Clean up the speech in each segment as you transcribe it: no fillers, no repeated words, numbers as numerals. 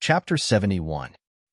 Chapter 71.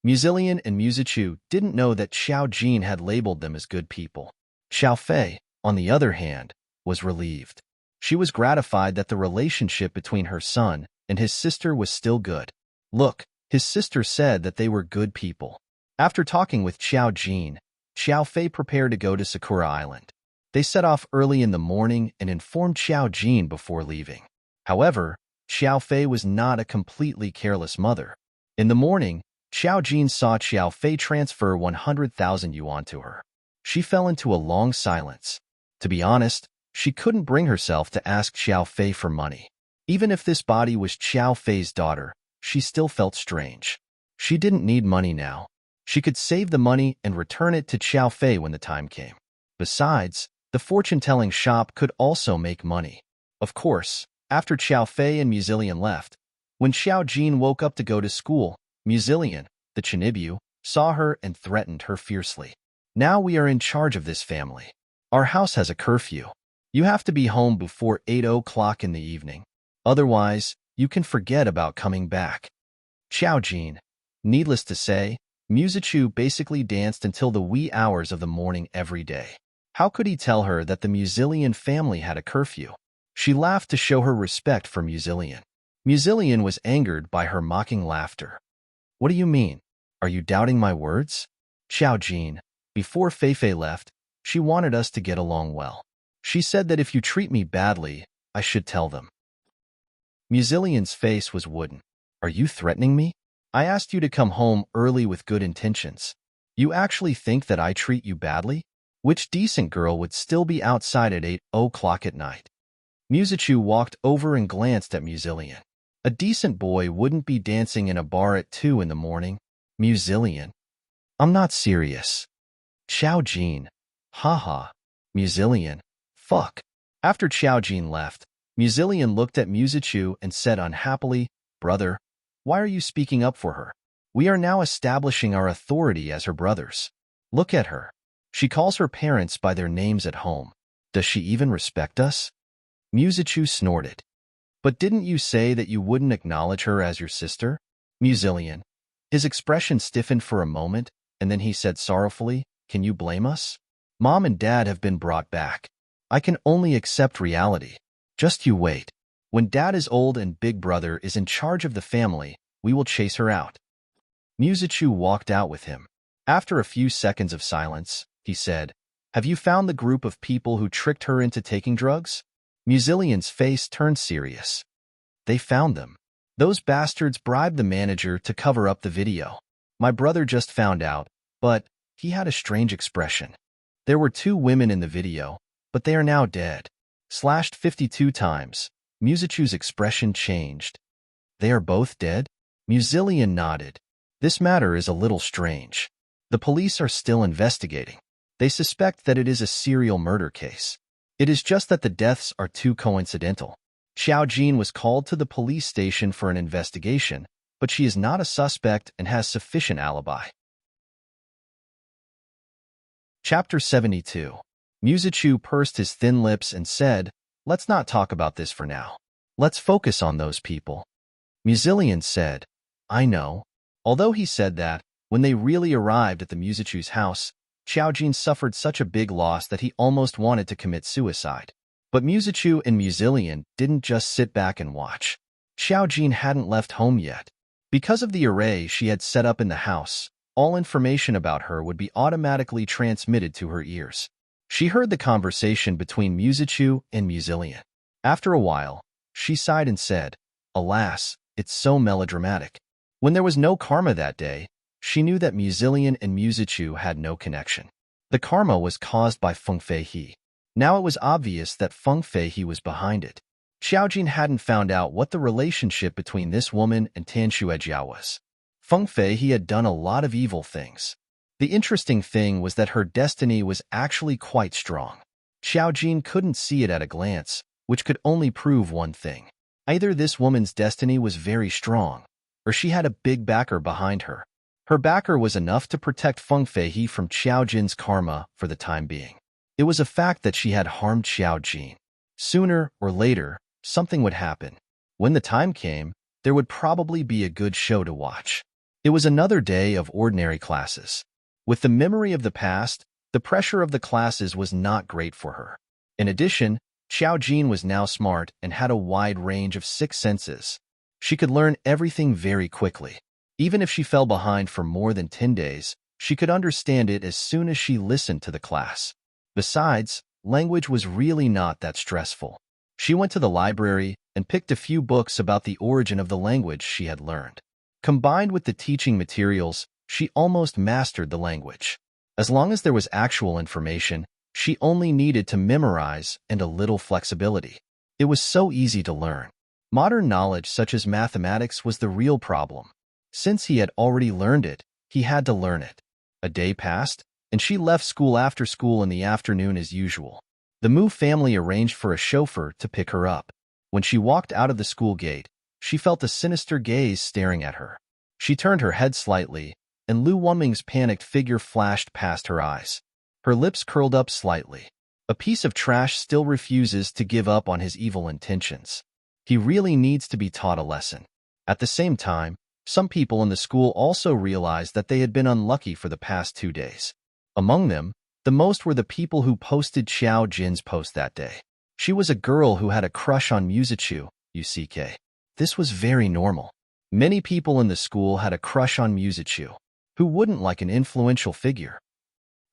Muzilian and Muzichu didn't know that Xiao Jin had labeled them as good people. Xiao Fei, on the other hand, was relieved. She was gratified that the relationship between her son and his sister was still good. Look, his sister said that they were good people. After talking with Xiao Jin, Xiao Fei prepared to go to Sakura Island. They set off early in the morning and informed Xiao Jin before leaving. However, Xiao Fei was not a completely careless mother. In the morning, Xiao Jin saw Xiao Fei transfer 100,000 yuan to her. She fell into a long silence. To be honest, she couldn't bring herself to ask Xiao Fei for money. Even if this body was Xiao Fei's daughter, she still felt strange. She didn't need money now. She could save the money and return it to Xiao Fei when the time came. Besides, the fortune-telling shop could also make money. Of course, after Xiao Fei and Muzilian left, when Xiao Jin woke up to go to school, Muzilian, the Chinibu, saw her and threatened her fiercely. Now we are in charge of this family. Our house has a curfew. You have to be home before 8 o'clock in the evening. Otherwise, you can forget about coming back. Xiao Jin. Needless to say, Muzichu basically danced until the wee hours of the morning every day. How could he tell her that the Muzilian family had a curfew? She laughed to show her respect for Muzilian. Muzilian was angered by her mocking laughter. What do you mean? Are you doubting my words? Xiao Jin. Before Feifei left, she wanted us to get along well. She said that if you treat me badly, I should tell them. Muzilian's face was wooden. Are you threatening me? I asked you to come home early with good intentions. You actually think that I treat you badly? Which decent girl would still be outside at 8 o'clock at night? Muzichu walked over and glanced at Muzilian. A decent boy wouldn't be dancing in a bar at 2 in the morning. Muzilian. I'm not serious. Xiao Jin. Haha. Muzilian. Fuck. After Xiao Jin left, Muzilian looked at Muzichu and said unhappily, Brother, why are you speaking up for her? We are now establishing our authority as her brothers. Look at her. She calls her parents by their names at home. Does she even respect us? Muzichu snorted. But didn't you say that you wouldn't acknowledge her as your sister? Muzilian. His expression stiffened for a moment, and then he said sorrowfully, Can you blame us? Mom and Dad have been brought back. I can only accept reality. Just you wait. When Dad is old and Big Brother is in charge of the family, we will chase her out. Muzichu walked out with him. After a few seconds of silence, he said, Have you found the group of people who tricked her into taking drugs? Muzilian's face turned serious. They found them. Those bastards bribed the manager to cover up the video. My brother just found out, but he had a strange expression. There were 2 women in the video, but they are now dead. Slashed 52 times. Muzichu's expression changed. They are both dead? Muzilian nodded. This matter is a little strange. The police are still investigating. They suspect that it is a serial murder case. It is just that the deaths are too coincidental. Xiao Jin was called to the police station for an investigation, but she is not a suspect and has sufficient alibi. Chapter 72. Muzichu pursed his thin lips and said, Let's not talk about this for now. Let's focus on those people. Muzilian said, I know. Although he said that, when they really arrived at the Muzichu's house, Xiao Jin suffered such a big loss that he almost wanted to commit suicide. But Muzichu and Muzilian didn't just sit back and watch. Xiao Jin hadn't left home yet. Because of the array she had set up in the house, all information about her would be automatically transmitted to her ears. She heard the conversation between Muzichu and Muzilian. After a while, she sighed and said, Alas, it's so melodramatic. When there was no karma that day, she knew that Muzilian and Muzichu had no connection. The karma was caused by Feng Feihe. Now it was obvious that Feng Feihe was behind it. Xiao Jin hadn't found out what the relationship between this woman and Tan Xuejiao was. Feng Feihe had done a lot of evil things. The interesting thing was that her destiny was actually quite strong. Xiao Jin couldn't see it at a glance, which could only prove one thing. Either this woman's destiny was very strong, or she had a big backer behind her. Her backer was enough to protect Feng Feihe from Xiao Jin's karma for the time being. It was a fact that she had harmed Xiao Jin. Sooner or later, something would happen. When the time came, there would probably be a good show to watch. It was another day of ordinary classes. With the memory of the past, the pressure of the classes was not great for her. In addition, Xiao Jin was now smart and had a wide range of six senses. She could learn everything very quickly. Even if she fell behind for more than 10 days, she could understand it as soon as she listened to the class. Besides, language was really not that stressful. She went to the library and picked a few books about the origin of the language she had learned. Combined with the teaching materials, she almost mastered the language. As long as there was actual information, she only needed to memorize and a little flexibility. It was so easy to learn. Modern knowledge such as mathematics was the real problem. Since he had already learned it, he had to learn it. A day passed, and she left school after school in the afternoon as usual. The Mu family arranged for a chauffeur to pick her up. When she walked out of the school gate, she felt a sinister gaze staring at her. She turned her head slightly, and Lu Wuming's panicked figure flashed past her eyes. Her lips curled up slightly. A piece of trash still refuses to give up on his evil intentions. He really needs to be taught a lesson. At the same time, some people in the school also realized that they had been unlucky for the past 2 days. Among them, the most were the people who posted Xiao Jin's post that day. She was a girl who had a crush on Musichu, UCK. This was very normal. Many people in the school had a crush on Musichu. Who wouldn't like an influential figure?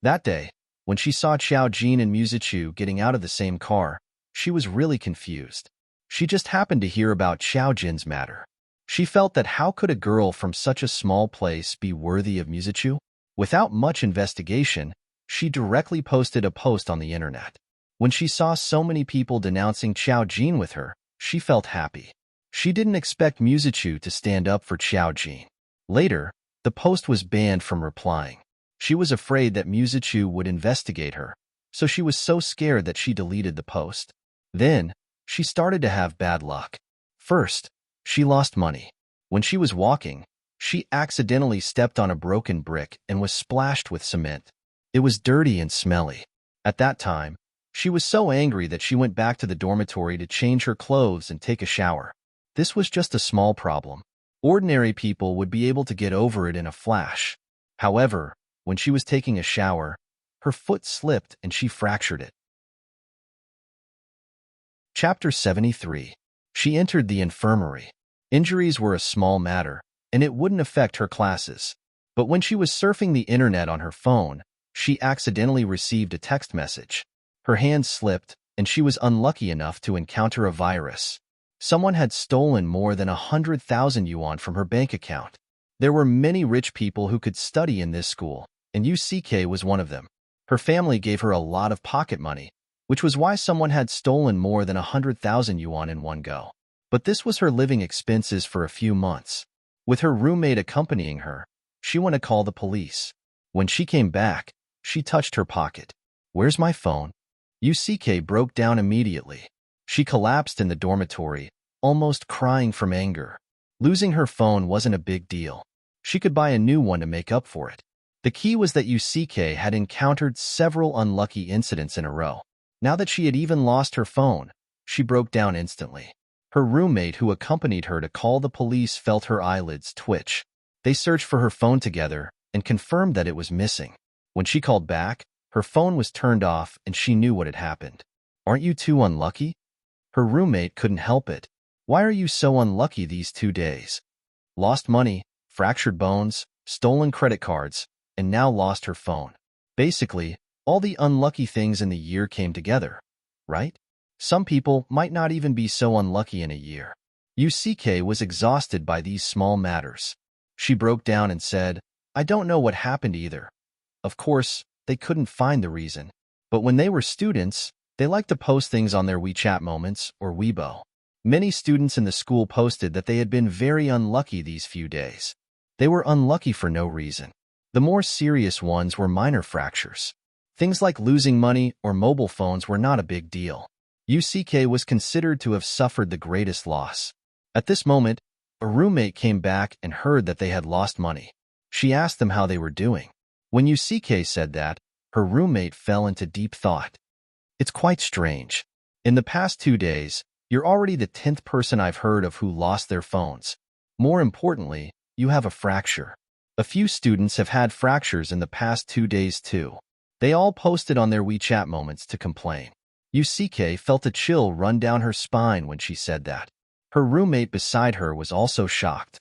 That day, when she saw Xiao Jin and Musichu getting out of the same car, she was really confused. She just happened to hear about Xiao Jin's matter. She felt that how could a girl from such a small place be worthy of Musichu? Without much investigation, she directly posted a post on the internet. When she saw so many people denouncing Xiao Jin with her, she felt happy. She didn't expect Musichu to stand up for Xiao Jin. Later, the post was banned from replying. She was afraid that Musichu would investigate her, so she was so scared that she deleted the post. Then, she started to have bad luck. First, she lost money. When she was walking, she accidentally stepped on a broken brick and was splashed with cement. It was dirty and smelly. At that time, she was so angry that she went back to the dormitory to change her clothes and take a shower. This was just a small problem. Ordinary people would be able to get over it in a flash. However, when she was taking a shower, her foot slipped and she fractured it. Chapter 73. She entered the infirmary. Injuries were a small matter, and it wouldn't affect her classes. But when she was surfing the internet on her phone, she accidentally received a text message. Her hand slipped, and she was unlucky enough to encounter a virus. Someone had stolen more than 100,000 yuan from her bank account. There were many rich people who could study in this school, and UCK was one of them. Her family gave her a lot of pocket money, which was why someone had stolen more than 100,000 yuan in one go. But this was her living expenses for a few months. With her roommate accompanying her, she went to call the police. When she came back, she touched her pocket. "Where's my phone?" UCK broke down immediately. She collapsed in the dormitory, almost crying from anger. Losing her phone wasn't a big deal. She could buy a new one to make up for it. The key was that UCK had encountered several unlucky incidents in a row. Now that she had even lost her phone, she broke down instantly. Her roommate who accompanied her to call the police felt her eyelids twitch. They searched for her phone together and confirmed that it was missing. When she called back, her phone was turned off and she knew what had happened. "Aren't you too unlucky?" Her roommate couldn't help it. "Why are you so unlucky these 2 days?" Lost money, fractured bones, stolen credit cards, and now lost her phone. Basically, all the unlucky things in the year came together, right? Some people might not even be so unlucky in a year. UCK was exhausted by these small matters. She broke down and said, "I don't know what happened either." Of course, they couldn't find the reason. But when they were students, they liked to post things on their WeChat moments or Weibo. Many students in the school posted that they had been very unlucky these few days. They were unlucky for no reason. The more serious ones were minor fractures. Things like losing money or mobile phones were not a big deal. UCK was considered to have suffered the greatest loss. At this moment, a roommate came back and heard that they had lost money. She asked them how they were doing. When UCK said that, her roommate fell into deep thought. "It's quite strange. In the past 2 days, you're already the 10th person I've heard of who lost their phones. More importantly, you have a fracture. A few students have had fractures in the past 2 days too. They all posted on their WeChat moments to complain. Yusuke felt a chill run down her spine when she said that. Her roommate beside her was also shocked.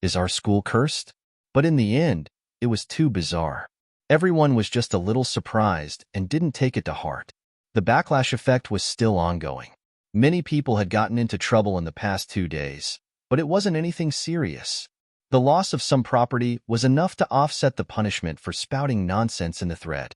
Is our school cursed? But in the end, it was too bizarre. Everyone was just a little surprised and didn't take it to heart. The backlash effect was still ongoing. Many people had gotten into trouble in the past 2 days, but it wasn't anything serious. The loss of some property was enough to offset the punishment for spouting nonsense in the thread.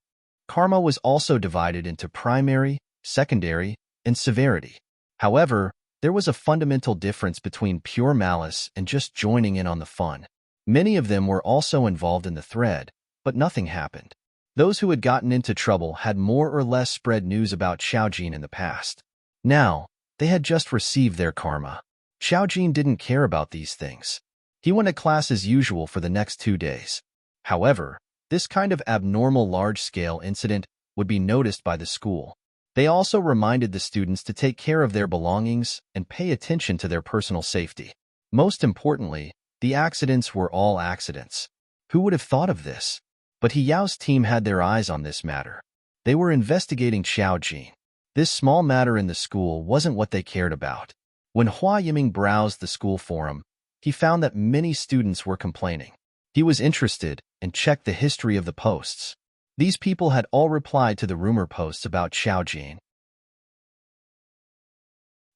Karma was also divided into primary, secondary, and severity. However, there was a fundamental difference between pure malice and just joining in on the fun. Many of them were also involved in the thread, but nothing happened. Those who had gotten into trouble had more or less spread news about Xiaojin in the past. Now, they had just received their karma. Xiaojin didn't care about these things. He went to class as usual for the next 2 days. However, this kind of abnormal large-scale incident would be noticed by the school. They also reminded the students to take care of their belongings and pay attention to their personal safety. Most importantly, the accidents were all accidents. Who would have thought of this? But He Yao's team had their eyes on this matter. They were investigating Xiaojin. This small matter in the school wasn't what they cared about. When Hua Yiming browsed the school forum, he found that many students were complaining. He was interested and checked the history of the posts. These people had all replied to the rumor posts about Xiaojin.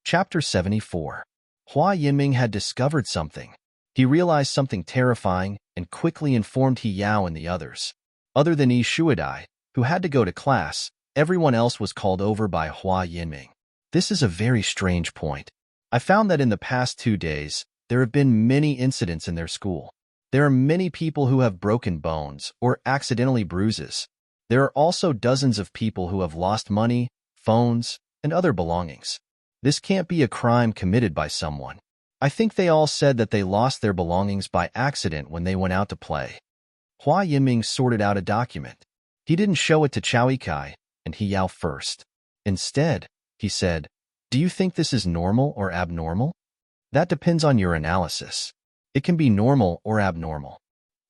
Chapter 74. Hua Yiming had discovered something. He realized something terrifying and quickly informed He Yao and the others. Other than Yi Shuadai, who had to go to class, everyone else was called over by Hua Yiming. This is a very strange point. I found that in the past 2 days, there have been many incidents in their school. There are many people who have broken bones or accidentally bruises. There are also dozens of people who have lost money, phones, and other belongings. This can't be a crime committed by someone. I think they all said that they lost their belongings by accident when they went out to play. Hua Yiming sorted out a document. He didn't show it to Chao Yikai and He Yao first. Instead, he said, "Do you think this is normal or abnormal? That depends on your analysis. It can be normal or abnormal."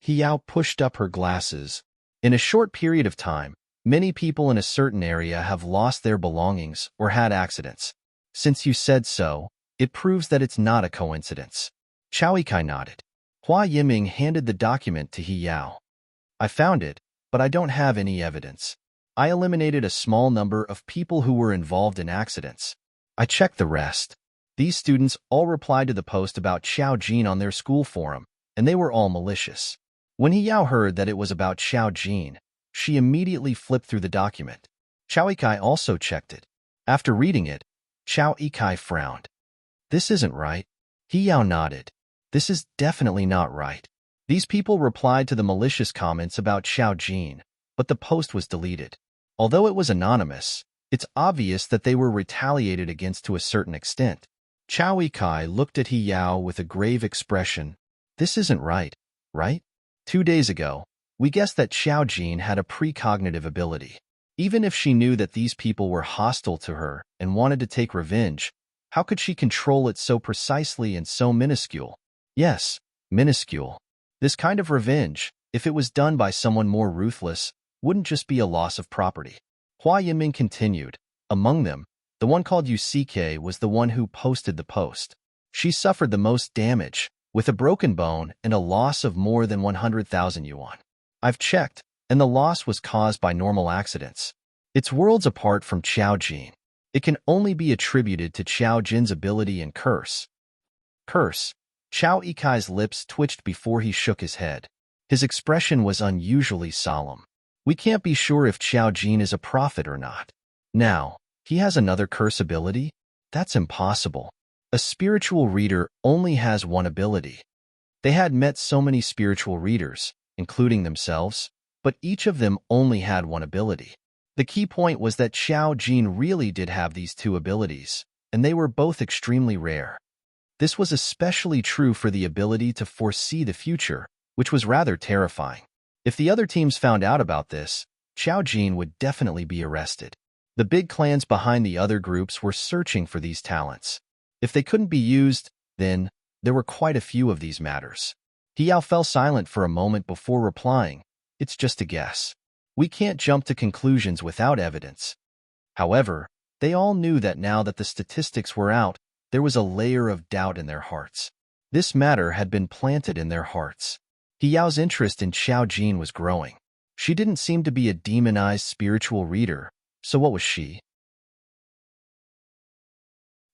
He Yao pushed up her glasses. In a short period of time, many people in a certain area have lost their belongings or had accidents. Since you said so, it proves that it's not a coincidence. Chao Yikai nodded. Hua Yiming handed the document to He Yao. I found it, but I don't have any evidence. I eliminated a small number of people who were involved in accidents. I checked the rest. These students all replied to the post about Xiaojin on their school forum, and they were all malicious. When He Yao heard that it was about Xiaojin, she immediately flipped through the document. Chao Yikai also checked it. After reading it, Chao Yikai frowned. This isn't right. He Yao nodded. This is definitely not right. These people replied to the malicious comments about Xiaojin, but the post was deleted. Although it was anonymous, it's obvious that they were retaliated against to a certain extent. Chao Yikai looked at He Yao with a grave expression. This isn't right, right? 2 days ago, we guessed that Xiaojin had a precognitive ability. Even if she knew that these people were hostile to her and wanted to take revenge, how could she control it so precisely and so minuscule? Yes, minuscule. This kind of revenge, if it was done by someone more ruthless, wouldn't just be a loss of property. Hua Yiming continued. Among them, the one called Yusuke was the one who posted the post. She suffered the most damage, with a broken bone and a loss of more than 100,000 yuan. I've checked, and the loss was caused by normal accidents. It's worlds apart from Xiaojin. It can only be attributed to Xiaojin's ability and curse. Curse. Chao Yikai's lips twitched before he shook his head. His expression was unusually solemn. We can't be sure if Xiaojin is a prophet or not. Now, he has another curse ability? That's impossible. A spiritual reader only has one ability. They had met so many spiritual readers, including themselves, but each of them only had one ability. The key point was that Xiaojin really did have these 2 abilities, and they were both extremely rare. This was especially true for the ability to foresee the future, which was rather terrifying. If the other teams found out about this, Xiaojin would definitely be arrested. The big clans behind the other groups were searching for these talents. If they couldn't be used, then There were quite a few of these matters. Hiao fell silent for a moment before replying, "It's just a guess. We can't jump to conclusions without evidence." However, they all knew that now that the statistics were out, there was a layer of doubt in their hearts. This matter had been planted in their hearts. Hiao's interest in Xiao Jin was growing. She didn't seem to be a demonized spiritual reader, so what was she?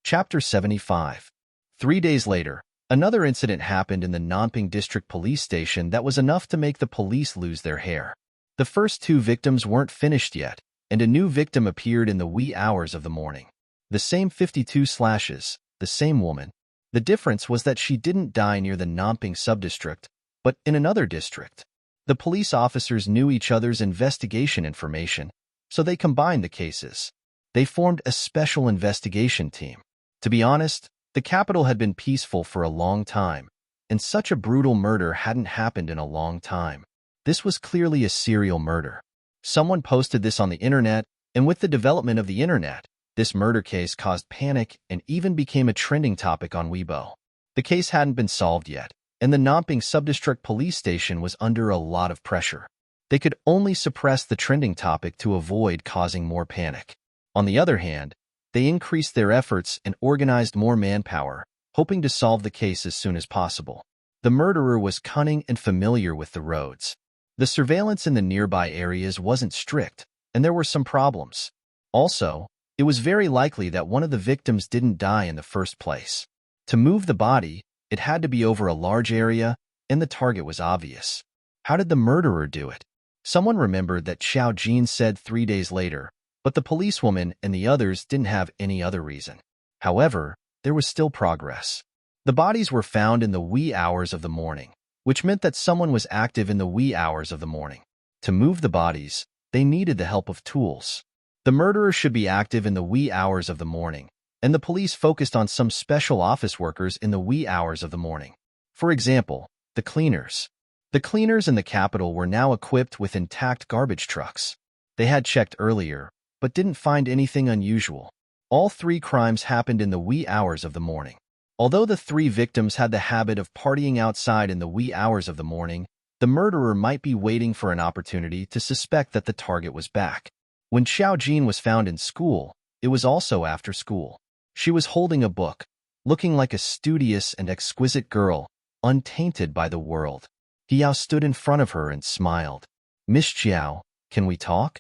Chapter 75. 3 days later, another incident happened in the Nanping District Police Station that was enough to make the police lose their hair. The first two victims weren't finished yet, and a new victim appeared in the wee hours of the morning. The same 52 slashes, the same woman. The difference was that she didn't die near the Nanping subdistrict, but in another district. The police officers knew each other's investigation information, so they combined the cases. They formed a special investigation team. To be honest, the capital had been peaceful for a long time, and such a brutal murder hadn't happened in a long time. This was clearly a serial murder. Someone posted this on the internet, and with the development of the internet, this murder case caused panic and even became a trending topic on Weibo. The case hadn't been solved yet, and the Nanping Subdistrict Police Station was under a lot of pressure. They could only suppress the trending topic to avoid causing more panic. On the other hand, they increased their efforts and organized more manpower, hoping to solve the case as soon as possible. The murderer was cunning and familiar with the roads. The surveillance in the nearby areas wasn't strict, and there were some problems. Also, it was very likely that one of the victims didn't die in the first place. To move the body, it had to be over a large area, and the target was obvious. How did the murderer do it? Someone remembered that Xiao Jin said 3 days later, but the policewoman and the others didn't have any other reason. However, there was still progress. The bodies were found in the wee hours of the morning, which meant that someone was active in the wee hours of the morning. To move the bodies, they needed the help of tools. The murderer should be active in the wee hours of the morning, and the police focused on some special office workers in the wee hours of the morning. For example, the cleaners. The cleaners in the capital were now equipped with intact garbage trucks. They had checked earlier, but didn't find anything unusual. All 3 crimes happened in the wee hours of the morning. Although the 3 victims had the habit of partying outside in the wee hours of the morning, the murderer might be waiting for an opportunity to suspect that the target was back. When Xiao Jin was found in school, it was also after school. She was holding a book, looking like a studious and exquisite girl, untainted by the world. Hiao stood in front of her and smiled. "Miss Xiao, can we talk?"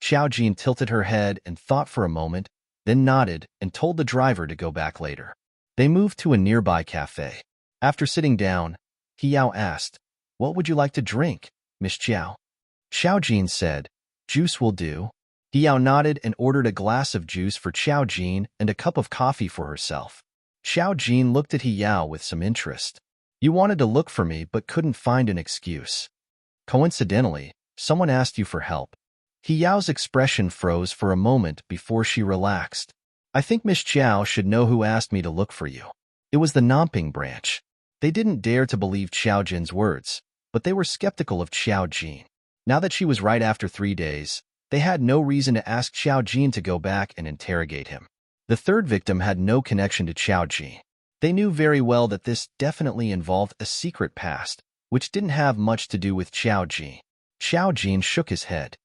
Xiao Jin tilted her head and thought for a moment, then nodded and told the driver to go back later. They moved to a nearby cafe. After sitting down, Hiao asked, "What would you like to drink, Miss Xiao?" Xiao Jin said, "Juice will do." Hiao nodded and ordered a glass of juice for Xiao Jin and a cup of coffee for herself. Xiao Jin looked at Hiao with some interest. "You wanted to look for me but couldn't find an excuse. Coincidentally, someone asked you for help." Hiao's expression froze for a moment before she relaxed. "I think Miss Xiao should know who asked me to look for you. It was the Nanping branch." They didn't dare to believe Xiao Jin's words, but they were skeptical of Xiao Jin. Now that she was right after 3 days, they had no reason to ask Xiao Jin to go back and interrogate him. The third victim had no connection to Xiao Jin. They knew very well that this definitely involved a secret past, which didn't have much to do with Xiao Jin. Xiao Jin shook his head.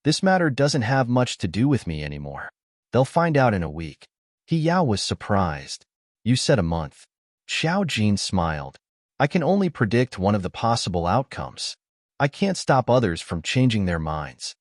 "This matter doesn't have much to do with me anymore. They'll find out in a week." Hiao was surprised. "You said a month." Xiao Jin smiled. "I can only predict one of the possible outcomes. I can't stop others from changing their minds."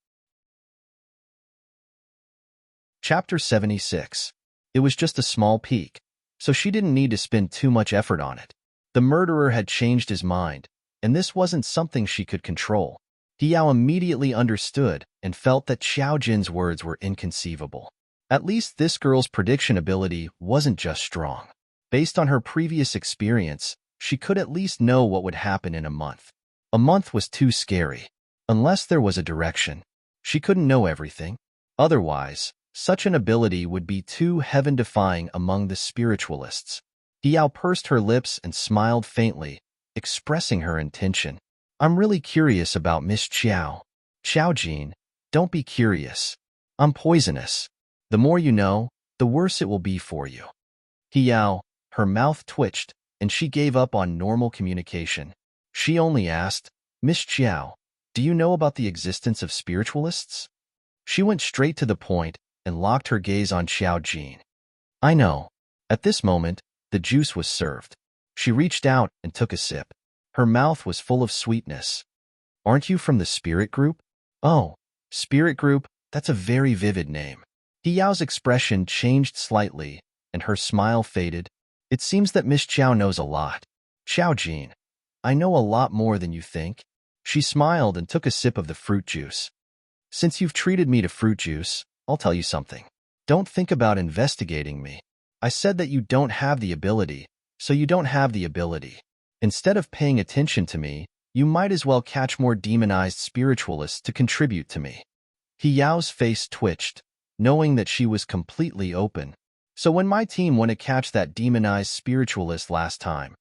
Chapter 76. It was just a small peek, so she didn't need to spend too much effort on it. The murderer had changed his mind, and this wasn't something she could control. Hiao immediately understood and felt that Xiao Jin's words were inconceivable. At least this girl's prediction ability wasn't just strong. Based on her previous experience, she could at least know what would happen in a month. A month was too scary. Unless there was a direction, she couldn't know everything. Otherwise, such an ability would be too heaven-defying among the spiritualists. Hiao pursed her lips and smiled faintly, expressing her intention. "I'm really curious about Miss Xiao." "Xiao Jin, don't be curious. I'm poisonous. The more you know, the worse it will be for you." Hiao, her mouth twitched, and she gave up on normal communication. She only asked, "Miss Xiao, do you know about the existence of spiritualists?" She went straight to the point and locked her gaze on Xiao Jin. "I know." At this moment, the juice was served. She reached out and took a sip. Her mouth was full of sweetness. "Aren't you from the spirit group?" "Oh, spirit group, that's a very vivid name." He Yao's expression changed slightly, and her smile faded. "It seems that Miss Xiao knows a lot." "Xiao Jin, I know a lot more than you think." She smiled and took a sip of the fruit juice. "Since you've treated me to fruit juice, I'll tell you something. Don't think about investigating me. I said that you don't have the ability, so you don't have the ability. Instead of paying attention to me, you might as well catch more demonized spiritualists to contribute to me." He Yao's face twitched, knowing that she was completely open. "So when my team went to catch that demonized spiritualist last time,"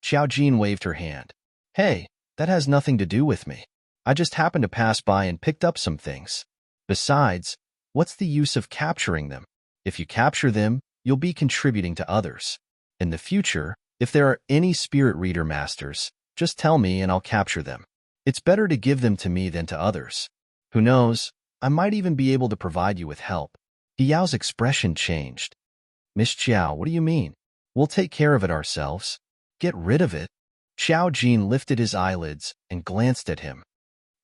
Xiao Jin waved her hand. "Hey, that has nothing to do with me. I just happened to pass by and picked up some things. Besides, what's the use of capturing them? If you capture them, you'll be contributing to others. In the future, if there are any spirit reader masters, just tell me and I'll capture them. It's better to give them to me than to others. Who knows, I might even be able to provide you with help." He Yao's expression changed. "Miss Xiao, what do you mean? We'll take care of it ourselves. Get rid of it." Xiao Jin lifted his eyelids and glanced at him.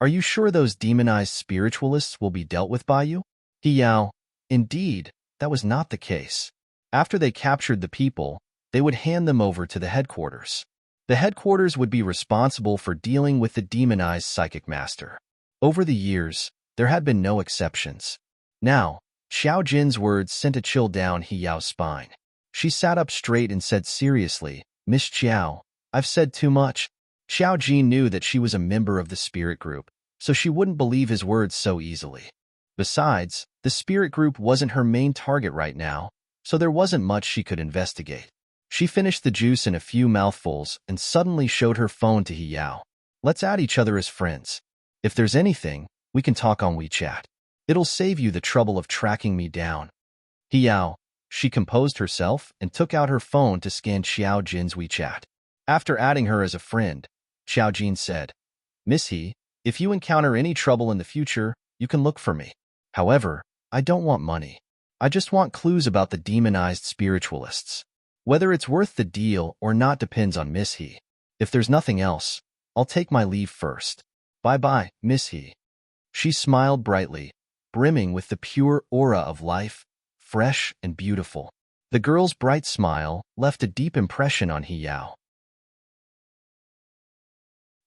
"Are you sure those demonized spiritualists will be dealt with by you?" He Yao, "Indeed, that was not the case. After they captured the people, they would hand them over to the headquarters. The headquarters would be responsible for dealing with the demonized psychic master. Over the years, there had been no exceptions." Now, Xiao Jin's words sent a chill down He Yao's spine. She sat up straight and said seriously, "Miss Xiao, I've said too much." Xiao Jin knew that she was a member of the spirit group, so she wouldn't believe his words so easily. Besides, the spirit group wasn't her main target right now, so there wasn't much she could investigate. She finished the juice in a few mouthfuls and suddenly showed her phone to He Yao. "Let's add each other as friends. If there's anything, we can talk on WeChat. It'll save you the trouble of tracking me down." He Yao. She composed herself and took out her phone to scan Xiao Jin's WeChat. After adding her as a friend, Xiao Jin said, "Miss He, if you encounter any trouble in the future, you can look for me. However, I don't want money. I just want clues about the demonized spiritualists. Whether it's worth the deal or not depends on Miss He. If there's nothing else, I'll take my leave first. Bye-bye, Miss He." She smiled brightly, brimming with the pure aura of life, fresh and beautiful. The girl's bright smile left a deep impression on He Yao.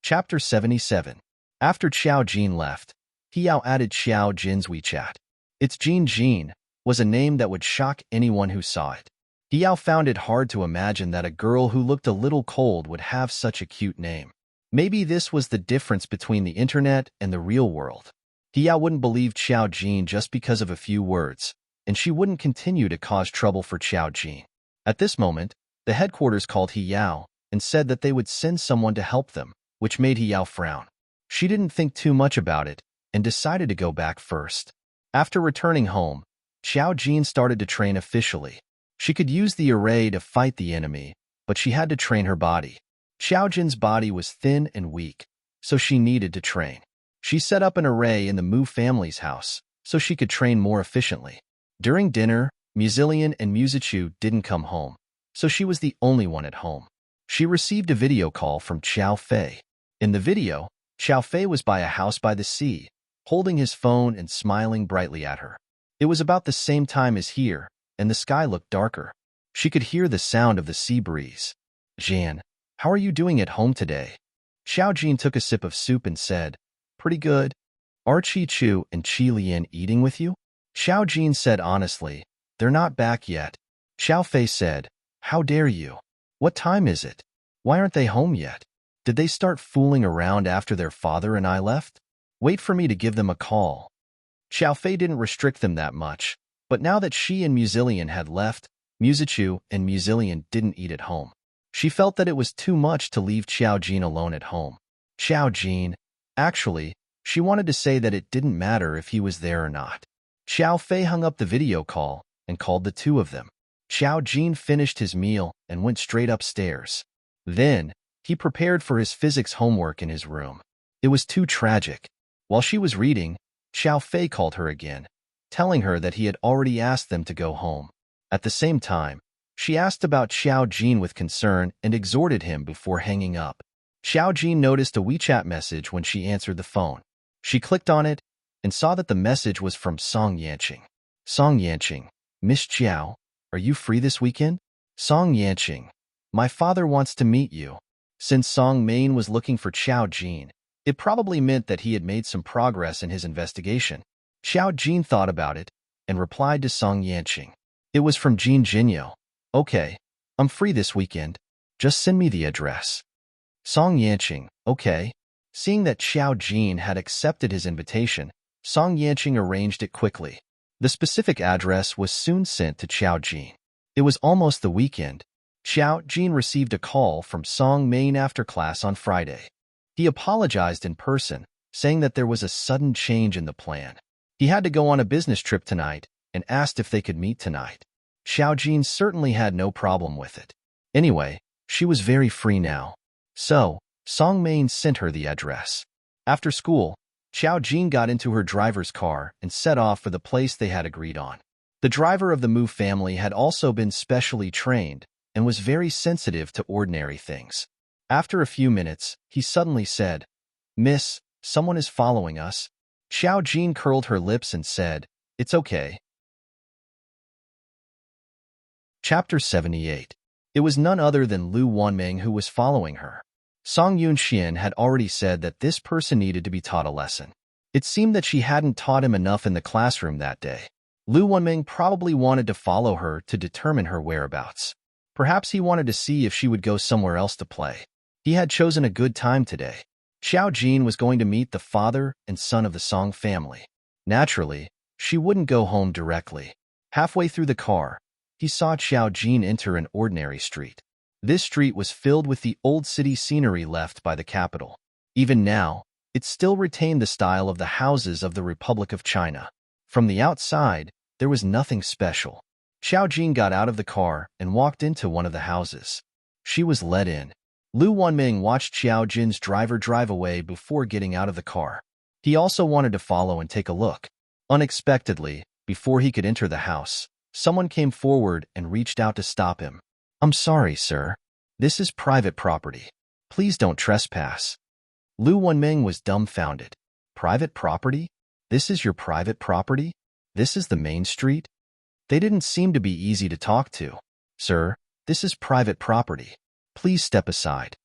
Chapter 77. After Xiao Jin left, He Yao added Xiao Jin's WeChat. Its Jin was a name that would shock anyone who saw it. He Yao found it hard to imagine that a girl who looked a little cold would have such a cute name. Maybe this was the difference between the internet and the real world. He Yao wouldn't believe Xiao Jin just because of a few words, and she wouldn't continue to cause trouble for Xiao Jin. At this moment, the headquarters called He Yao and said that they would send someone to help them, which made He Yao frown. She didn't think too much about it and decided to go back first. After returning home, Xiao Jin started to train officially. She could use the array to fight the enemy, but she had to train her body. Xiao Jin's body was thin and weak, so she needed to train. She set up an array in the Mu family's house so she could train more efficiently. During dinner, Muzilian and Muzichu didn't come home, so she was the only one at home. She received a video call from Xiao Fei. In the video, Xiao Fei was by a house by the sea, holding his phone and smiling brightly at her. It was about the same time as here, and the sky looked darker. She could hear the sound of the sea breeze. "Jan, how are you doing at home today?" Xiao Jin took a sip of soup and said, "Pretty good." "Are Chi Chu and Qi Lian eating with you?" Xiao Jin said honestly, "They're not back yet." Xiao Fei said, "How dare you? What time is it? Why aren't they home yet? Did they start fooling around after their father and I left? Wait for me to give them a call." Xiao Fei didn't restrict them that much, but now that she and Muzilian had left, Muzichu and Muzilian didn't eat at home. She felt that it was too much to leave Xiao Jin alone at home. Xiao Jin, actually, she wanted to say that it didn't matter if he was there or not. Xiao Fei hung up the video call and called the two of them. Xiao Jin finished his meal and went straight upstairs. Then, he prepared for his physics homework in his room. It was too tragic. While she was reading, Xiao Fei called her again, telling her that he had already asked them to go home. At the same time, she asked about Xiao Jin with concern and exhorted him before hanging up. Xiao Jin noticed a WeChat message when she answered the phone. She clicked on it and saw that the message was from Song Yanqing. Song Yanqing, Miss Jiao, are you free this weekend? Song Yanqing, my father wants to meet you. Since Song Main was looking for Xiao Jin, it probably meant that he had made some progress in his investigation. Xiao Jin thought about it and replied to Song Yanqing. It was from Jin Jinyo. Okay, I'm free this weekend. Just send me the address. Song Yanqing, okay. Seeing that Xiao Jin had accepted his invitation, Song Yanqing arranged it quickly. The specific address was soon sent to Xiao Jin. It was almost the weekend. Xiao Jin received a call from Song Main after class on Friday. He apologized in person, saying that there was a sudden change in the plan. He had to go on a business trip tonight and asked if they could meet tonight. Xiao Jin certainly had no problem with it. Anyway, she was very free now. So, Song Main sent her the address. After school, Xiao Jin got into her driver's car and set off for the place they had agreed on. The driver of the Mu family had also been specially trained and was very sensitive to ordinary things. After a few minutes, he suddenly said, "Miss, someone is following us." Xiao Jin curled her lips and said, "It's okay." Chapter 78. It was none other than Lu Wanming who was following her. Song Yunxian had already said that this person needed to be taught a lesson. It seemed that she hadn't taught him enough in the classroom that day. Lu Wanming probably wanted to follow her to determine her whereabouts. Perhaps he wanted to see if she would go somewhere else to play. He had chosen a good time today. Xiao Jin was going to meet the father and son of the Song family. Naturally, she wouldn't go home directly. Halfway through the car, he saw Xiao Jin enter an ordinary street. This street was filled with the old city scenery left by the capital. Even now, it still retained the style of the houses of the Republic of China. From the outside, there was nothing special. Xiao Jin got out of the car and walked into one of the houses. She was let in. Lu Wanming watched Xiao Jin's driver drive away before getting out of the car. He also wanted to follow and take a look. Unexpectedly, before he could enter the house, someone came forward and reached out to stop him. "I'm sorry, sir. This is private property. Please don't trespass." Lu Wanming was dumbfounded. Private property? This is your private property? This is the main street? They didn't seem to be easy to talk to. "Sir, this is private property. Please step aside."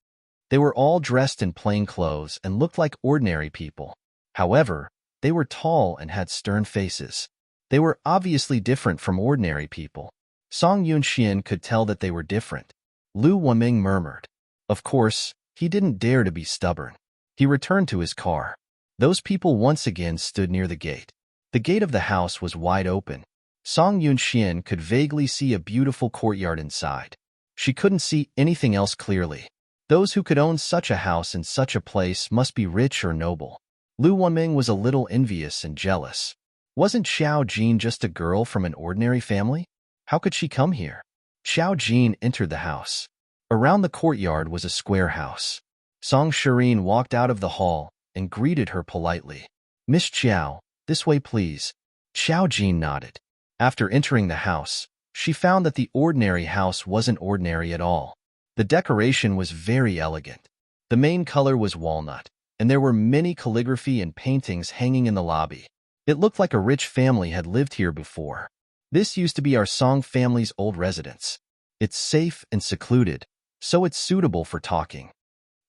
They were all dressed in plain clothes and looked like ordinary people. However, they were tall and had stern faces. They were obviously different from ordinary people. Song Yunxian could tell that they were different. Lu Wanming murmured. Of course, he didn't dare to be stubborn. He returned to his car. Those people once again stood near the gate. The gate of the house was wide open. Song Yunxian could vaguely see a beautiful courtyard inside. She couldn't see anything else clearly. Those who could own such a house in such a place must be rich or noble. Lu Wanming was a little envious and jealous. Wasn't Xiao Jin just a girl from an ordinary family? How could she come here? Xiao Jin entered the house. Around the courtyard was a square house. Song Shirin walked out of the hall and greeted her politely. "Miss Xiao, this way please." Xiao Jin nodded. After entering the house, she found that the ordinary house wasn't ordinary at all. The decoration was very elegant. The main color was walnut, and there were many calligraphy and paintings hanging in the lobby. It looked like a rich family had lived here before. "This used to be our Song family's old residence. It's safe and secluded, so it's suitable for talking."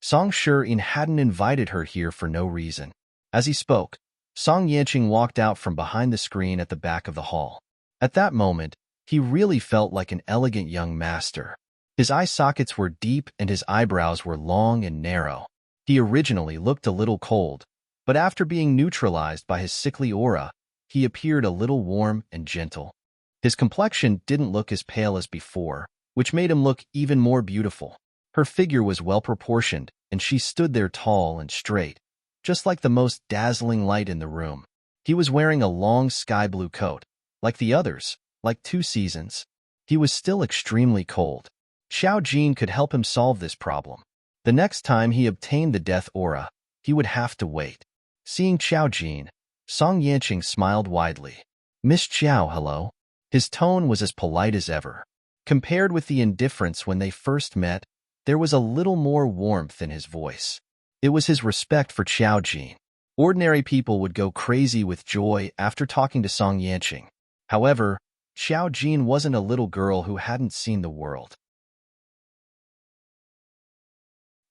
Song Shirin hadn't invited her here for no reason. As he spoke, Song Yanqing walked out from behind the screen at the back of the hall. At that moment, he really felt like an elegant young master. His eye sockets were deep and his eyebrows were long and narrow. He originally looked a little cold, but after being neutralized by his sickly aura, he appeared a little warm and gentle. His complexion didn't look as pale as before, which made him look even more beautiful. Her figure was well-proportioned, and she stood there tall and straight, just like the most dazzling light in the room. He was wearing a long sky-blue coat, like the others, like 2 seasons. He was still extremely cold. Xiao Jin could help him solve this problem. The next time he obtained the death aura, he would have to wait. Seeing Xiao Jin, Song Yanqing smiled widely. Miss Xiao, hello. His tone was as polite as ever. Compared with the indifference when they first met, there was a little more warmth in his voice. It was his respect for Xiao Jin. Ordinary people would go crazy with joy after talking to Song Yanqing. However, Xiao Jin wasn't a little girl who hadn't seen the world.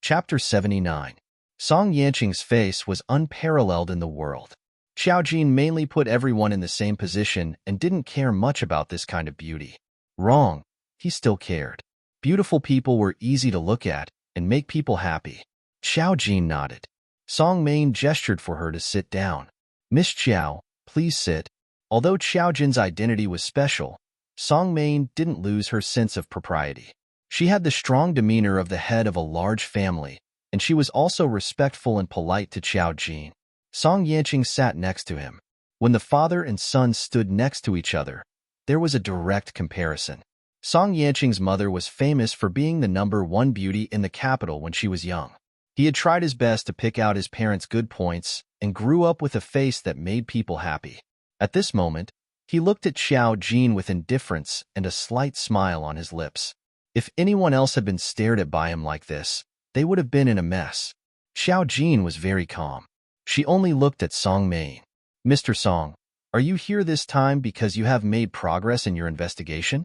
Chapter 79. Song Yanqing's face was unparalleled in the world. Xiao Jin mainly put everyone in the same position and didn't care much about this kind of beauty. Wrong, he still cared. Beautiful people were easy to look at and make people happy. Xiao Jin nodded. Song Main gestured for her to sit down. Miss Xiao, please sit. Although Xiao Jin's identity was special, Song Main didn't lose her sense of propriety. She had the strong demeanor of the head of a large family, and she was also respectful and polite to Xiao Jin. Song Yanqing sat next to him. When the father and son stood next to each other, there was a direct comparison. Song Yanqing's mother was famous for being the #1 beauty in the capital when she was young. He had tried his best to pick out his parents' good points and grew up with a face that made people happy. At this moment, he looked at Xiao Jin with indifference and a slight smile on his lips. If anyone else had been stared at by him like this, they would have been in a mess. Xiao Jin was very calm. She only looked at Song Main. Mr. Song, are you here this time because you have made progress in your investigation?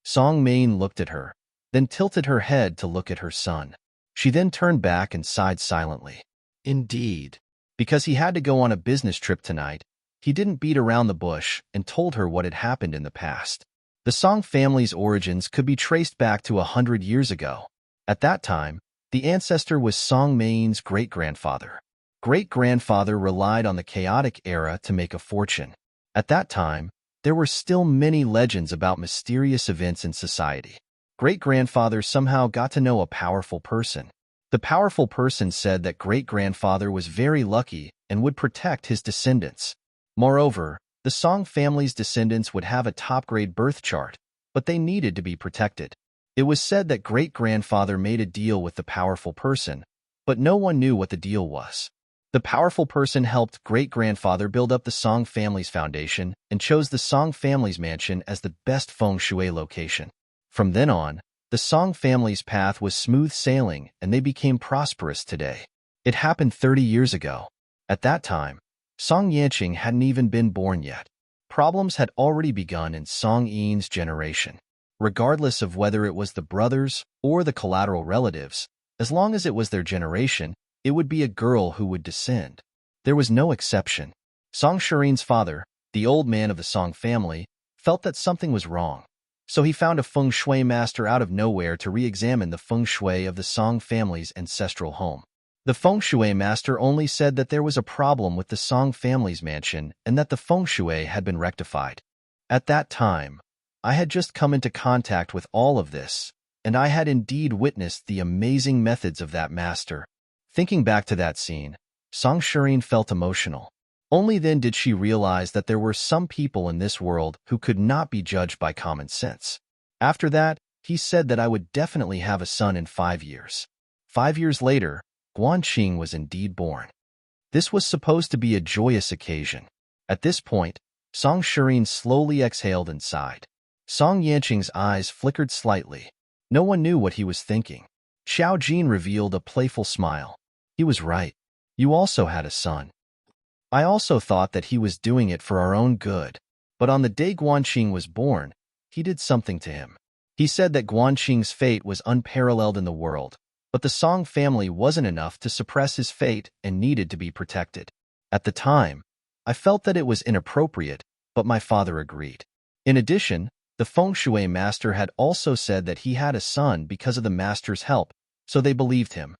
Song Main looked at her, then tilted her head to look at her son. She then turned back and sighed silently. Indeed. Because he had to go on a business trip tonight, he didn't beat around the bush and told her what had happened in the past. The Song family's origins could be traced back to 100 years ago. At that time, the ancestor was Song Main's great-grandfather. Great-grandfather relied on the chaotic era to make a fortune. At that time, there were still many legends about mysterious events in society. Great-grandfather somehow got to know a powerful person. The powerful person said that great-grandfather was very lucky and would protect his descendants. Moreover, the Song family's descendants would have a top-grade birth chart, but they needed to be protected. It was said that great-grandfather made a deal with the powerful person, but no one knew what the deal was. The powerful person helped great-grandfather build up the Song family's foundation and chose the Song family's mansion as the best feng shui location. From then on, the Song family's path was smooth sailing and they became prosperous today. It happened 30 years ago. At that time, Song Yanqing hadn't even been born yet. Problems had already begun in Song Yin's generation. Regardless of whether it was the brothers or the collateral relatives, as long as it was their generation, it would be a girl who would descend. There was no exception. Song Shirin's father, the old man of the Song family, felt that something was wrong. So he found a feng shui master out of nowhere to re-examine the feng shui of the Song family's ancestral home. The feng shui master only said that there was a problem with the Song family's mansion and that the feng shui had been rectified. At that time, I had just come into contact with all of this, and I had indeed witnessed the amazing methods of that master. Thinking back to that scene, Song Shirin felt emotional. Only then did she realize that there were some people in this world who could not be judged by common sense. After that, he said that I would definitely have a son in 5 years. 5 years later, Guanqing was indeed born. This was supposed to be a joyous occasion. At this point, Song Shirin slowly exhaled and sighed. Song Yanqing's eyes flickered slightly. No one knew what he was thinking. Xiao Jin revealed a playful smile. He was right. You also had a son. I also thought that he was doing it for our own good. But on the day Guanqing was born, he did something to him. He said that Guanqing's fate was unparalleled in the world, but the Song family wasn't enough to suppress his fate and needed to be protected. At the time, I felt that it was inappropriate, but my father agreed. In addition, the feng shui master had also said that he had a son because of the master's help, so they believed him.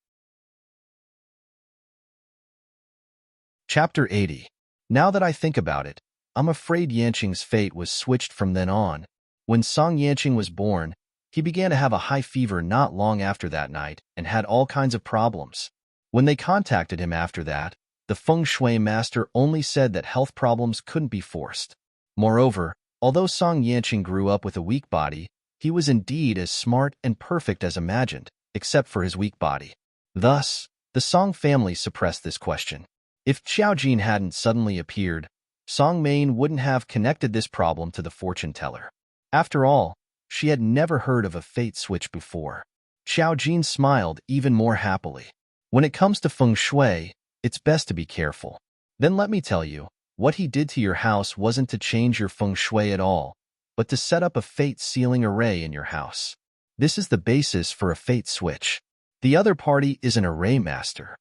Chapter 80. Now that I think about it, I'm afraid Yanqing's fate was switched from then on. When Song Yanqing was born, he began to have a high fever not long after that night and had all kinds of problems. When they contacted him after that, the feng shui master only said that health problems couldn't be forced. Moreover, although Song Yanqing grew up with a weak body, He was indeed as smart and perfect as imagined, except for his weak body. Thus, the Song family suppressed this question. If Xiao Jin hadn't suddenly appeared, Song Main wouldn't have connected this problem to the fortune teller. After all, she had never heard of a fate switch before. Xiao Jin smiled even more happily. When it comes to feng shui, it's best to be careful. Then let me tell you, what he did to your house wasn't to change your feng shui at all, but to set up a fate sealing array in your house. This is the basis for a fate switch. The other party is an array master.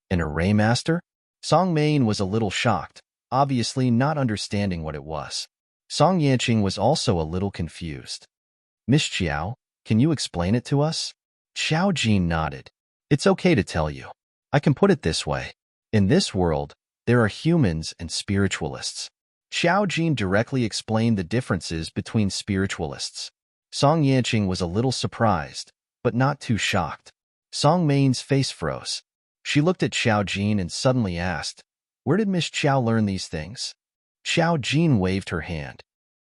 An array master? Song Main was a little shocked, obviously not understanding what it was. Song Yanqing was also a little confused. Miss Xiao, can you explain it to us? Xiao Jin nodded. It's okay to tell you. I can put it this way. In this world, there are humans and spiritualists. Xiao Jin directly explained the differences between spiritualists. Song Yanqing was a little surprised, but not too shocked. Song Main's face froze. She looked at Xiao Jin and suddenly asked, "Where did Miss Xiao learn these things?" Xiao Jin waved her hand.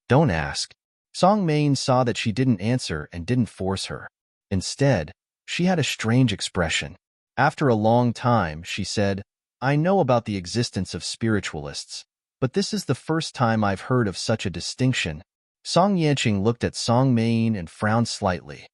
"Don't ask." Song Main saw that she didn't answer and didn't force her. Instead, she had a strange expression. After a long time, she said, "I know about the existence of spiritualists, but this is the first time I've heard of such a distinction." Song Yanqing looked at Song Main and frowned slightly.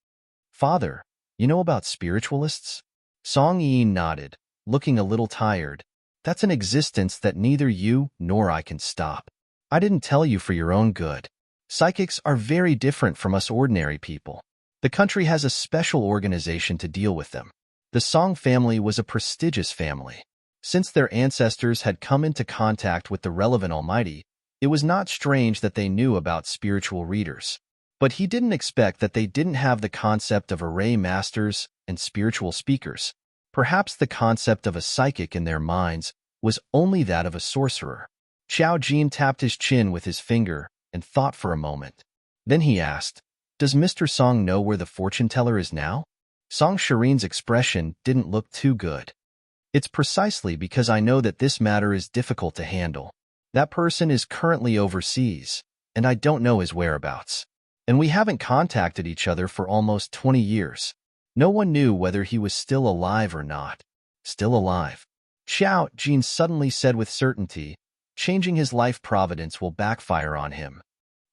"Father, you know about spiritualists?" Song Yi nodded, looking a little tired. "That's an existence that neither you nor I can stop. I didn't tell you for your own good. Psychics are very different from us ordinary people. The country has a special organization to deal with them. The Song family was a prestigious family. Since their ancestors had come into contact with the relevant Almighty, it was not strange that they knew about spiritual readers. But he didn't expect that they didn't have the concept of array masters and spiritual speakers. Perhaps the concept of a psychic in their minds was only that of a sorcerer. Xiao Jin tapped his chin with his finger and thought for a moment. Then he asked, "Does Mr. Song know where the fortune teller is now?" Song Shirin's expression didn't look too good. "It's precisely because I know that this matter is difficult to handle. That person is currently overseas, and I don't know his whereabouts. And we haven't contacted each other for almost 20 years. No one knew whether he was still alive or not." "Still alive?" Xiao Jin suddenly said with certainty, "Changing his life providence will backfire on him.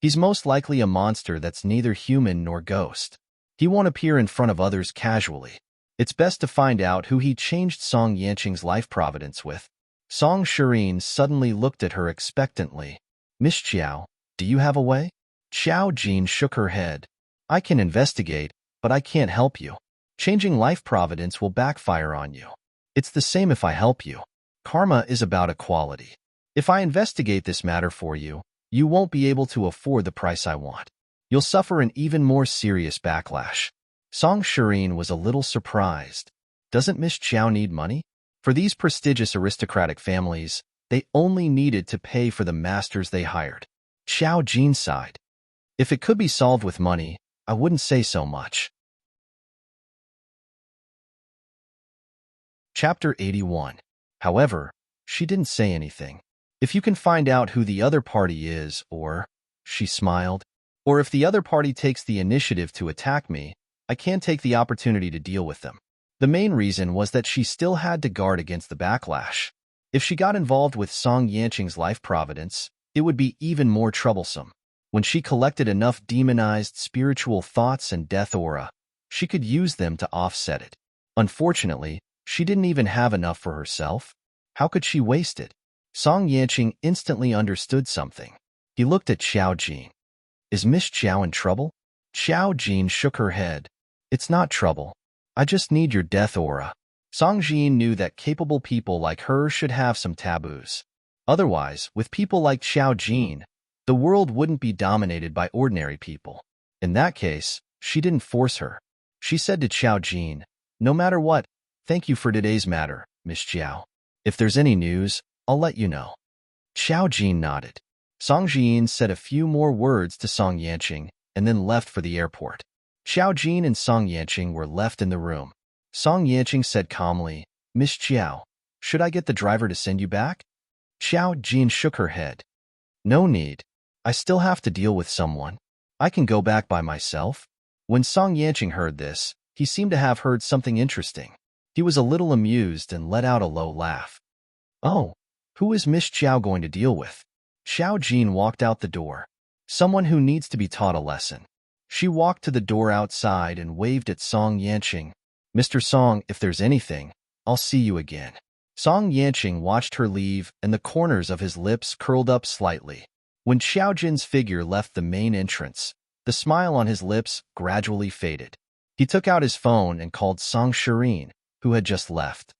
He's most likely a monster that's neither human nor ghost. He won't appear in front of others casually. It's best to find out who he changed Song Yanqing's life providence with." Song Shirin suddenly looked at her expectantly. "Miss Xiao, do you have a way?" Xiao Jin shook her head. "I can investigate, but I can't help you. Changing life providence will backfire on you. It's the same if I help you. Karma is about equality. If I investigate this matter for you, you won't be able to afford the price I want. You'll suffer an even more serious backlash." Song Shirin was a little surprised. Doesn't Miss Xiao need money? For these prestigious aristocratic families, they only needed to pay for the masters they hired. Xiao Jin sighed. "If it could be solved with money, I wouldn't say so much." Chapter 81. However, she didn't say anything. "If you can find out who the other party is, or," she smiled, "or if the other party takes the initiative to attack me, I can take the opportunity to deal with them." The main reason was that she still had to guard against the backlash. If she got involved with Song Yanqing's life providence, it would be even more troublesome. When she collected enough demonized spiritual thoughts and death aura, she could use them to offset it. Unfortunately, she didn't even have enough for herself. How could she waste it? Song Yanqing instantly understood something. He looked at Xiao Jin. "Is Miss Xiao in trouble?" Xiao Jin shook her head. "It's not trouble. I just need your death aura." Song Jin knew that capable people like her should have some taboos. Otherwise, with people like Xiao Jin, the world wouldn't be dominated by ordinary people. In that case, she didn't force her. She said to Xiao Jin, "No matter what, thank you for today's matter, Miss Xiao. If there's any news, I'll let you know." Xiao Jin nodded. Song Jin said a few more words to Song Yanqing and then left for the airport. Xiao Jin and Song Yanqing were left in the room. Song Yanqing said calmly, "Miss Xiao, should I get the driver to send you back?" Xiao Jin shook her head. "No need. I still have to deal with someone. I can go back by myself? When Song Yanqing heard this, he seemed to have heard something interesting. He was a little amused and let out a low laugh. Oh, who is Miss Xiao going to deal with? Xiao Jin walked out the door. Someone who needs to be taught a lesson. She walked to the door outside and waved at Song Yanqing. Mr. Song, if there's anything, I'll see you again. Song Yanqing watched her leave, and the corners of his lips curled up slightly. When Xiao Jin's figure left the main entrance, the smile on his lips gradually faded. He took out his phone and called Song Shirin, who had just left.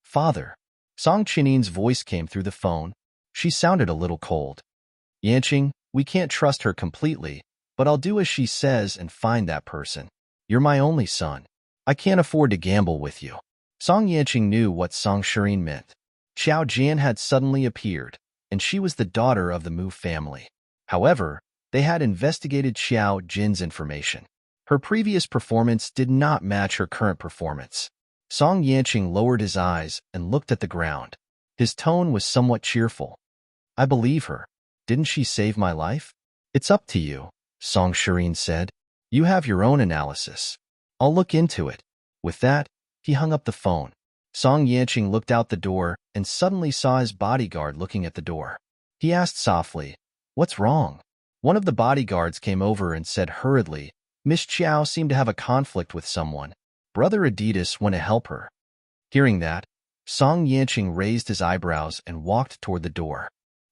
Father. Song Qinin's voice came through the phone. She sounded a little cold. Yanqing, we can't trust her completely, but I'll do as she says and find that person. You're my only son. I can't afford to gamble with you. Song Yanqing knew what Song Shirin meant. Xiao Jian had suddenly appeared, and she was the daughter of the Mu family. However, they had investigated Xiao Jin's information. Her previous performance did not match her current performance. Song Yanqing lowered his eyes and looked at the ground. His tone was somewhat cheerful. I believe her. Didn't she save my life? It's up to you, Song Shirin said. You have your own analysis. I'll look into it. With that, he hung up the phone. Song Yanqing looked out the door and suddenly saw his bodyguard looking at the door. He asked softly, What's wrong? One of the bodyguards came over and said hurriedly, Miss Xiao seemed to have a conflict with someone. Brother Adidas went to help her. Hearing that, Song Yanqing raised his eyebrows and walked toward the door.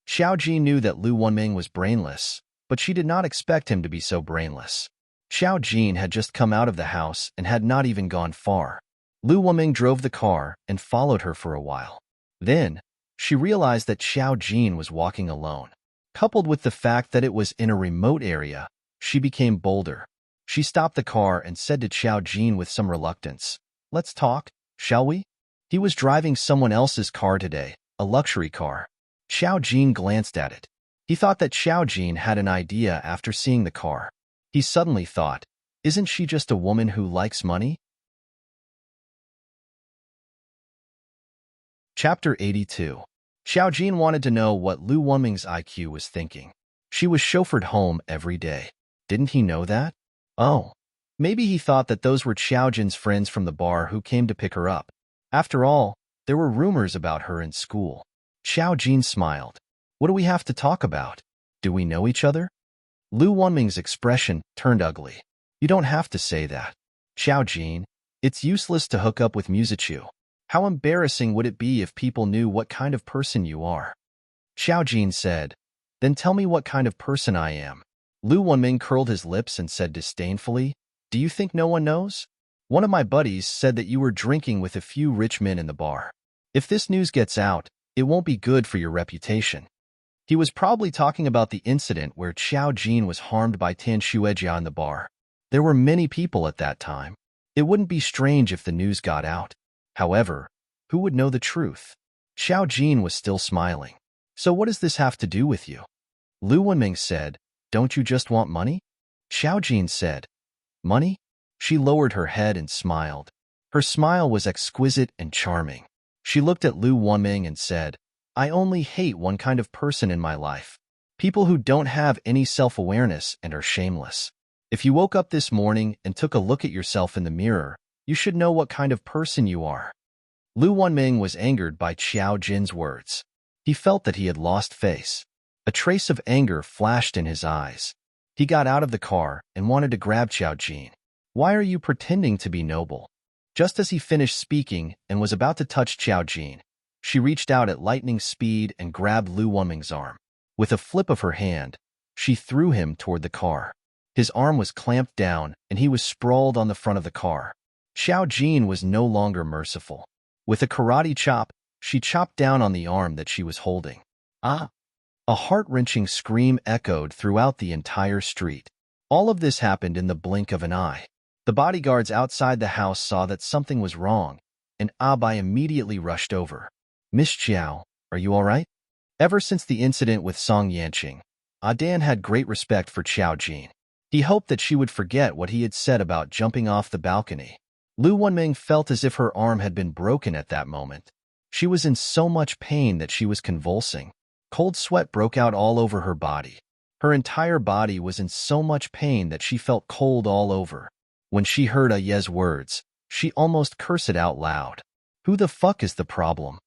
Xiao Ji knew that Lu Wunming was brainless, but she did not expect him to be so brainless. Xiao Jin had just come out of the house and had not even gone far. Lu Wunming drove the car and followed her for a while. Then, she realized that Xiao Jin was walking alone. Coupled with the fact that it was in a remote area, she became bolder. She stopped the car and said to Xiao Jin with some reluctance, Let's talk, shall we? He was driving someone else's car today, a luxury car. Xiao Jin glanced at it. He thought that Xiao Jin had an idea after seeing the car. He suddenly thought, Isn't she just a woman who likes money? Chapter 82. Xiao Jin wanted to know what Lu Wunming's IQ was thinking. She was chauffeured home every day. Didn't he know that? Oh, maybe he thought that those were Xiao Jin's friends from the bar who came to pick her up. After all, there were rumors about her in school. Xiao Jin smiled. What do we have to talk about? Do we know each other? Lu Wunming's expression turned ugly. You don't have to say that. Xiao Jin, it's useless to hook up with Musichu. How embarrassing would it be if people knew what kind of person you are? Xiao Jin said, Then tell me what kind of person I am. Lu Wunming curled his lips and said disdainfully, Do you think no one knows? One of my buddies said that you were drinking with a few rich men in the bar. If this news gets out, it won't be good for your reputation. He was probably talking about the incident where Xiao Jin was harmed by Tan Shuejia in the bar. There were many people at that time. It wouldn't be strange if the news got out. However, who would know the truth? Xiao Jin was still smiling. So what does this have to do with you? Lu Wunming said, Don't you just want money? Xiao Jin said, Money? She lowered her head and smiled. Her smile was exquisite and charming. She looked at Lu Wunming and said, I only hate one kind of person in my life. People who don't have any self-awareness and are shameless. If you woke up this morning and took a look at yourself in the mirror, you should know what kind of person you are. Lu Wunming was angered by Xiao Jin's words. He felt that he had lost face. A trace of anger flashed in his eyes. He got out of the car and wanted to grab Xiao Jin. Why are you pretending to be noble? Just as he finished speaking and was about to touch Xiao Jin, she reached out at lightning speed and grabbed Lu Wunming's arm. With a flip of her hand, she threw him toward the car. His arm was clamped down and he was sprawled on the front of the car. Xiao Jin was no longer merciful. With a karate chop, she chopped down on the arm that she was holding. Ah! A heart-wrenching scream echoed throughout the entire street. All of this happened in the blink of an eye. The bodyguards outside the house saw that something was wrong, and Abai immediately rushed over. Miss Xiao, are you all right? Ever since the incident with Song Yanqing, Adan had great respect for Xiao Jin. He hoped that she would forget what he had said about jumping off the balcony. Lu Wunming felt as if her arm had been broken at that moment. She was in so much pain that she was convulsing. Cold sweat broke out all over her body. Her entire body was in so much pain that she felt cold all over. When she heard Ye's words, she almost cursed it out loud. Who the fuck is the problem?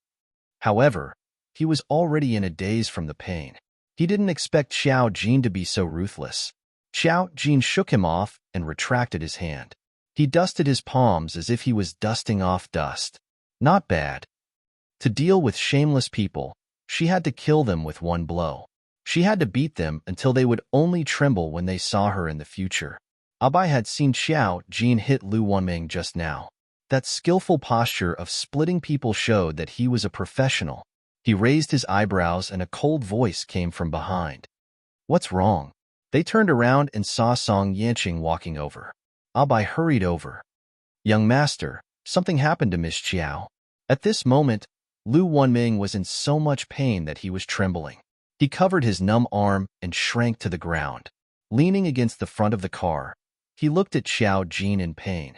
However, he was already in a daze from the pain. He didn't expect Xiao Jin to be so ruthless. Xiao Jin shook him off and retracted his hand. He dusted his palms as if he was dusting off dust. Not bad. To deal with shameless people, she had to kill them with one blow. She had to beat them until they would only tremble when they saw her in the future. Abai had seen Xiao Jin hit Lu Wanming just now. That skillful posture of splitting people showed that he was a professional. He raised his eyebrows and a cold voice came from behind. What's wrong? They turned around and saw Song Yanqing walking over. Abai hurried over. Young master, something happened to Miss Xiao. At this moment, Lu Wanming was in so much pain that he was trembling. He covered his numb arm and shrank to the ground. Leaning against the front of the car, he looked at Xiao Jin in pain.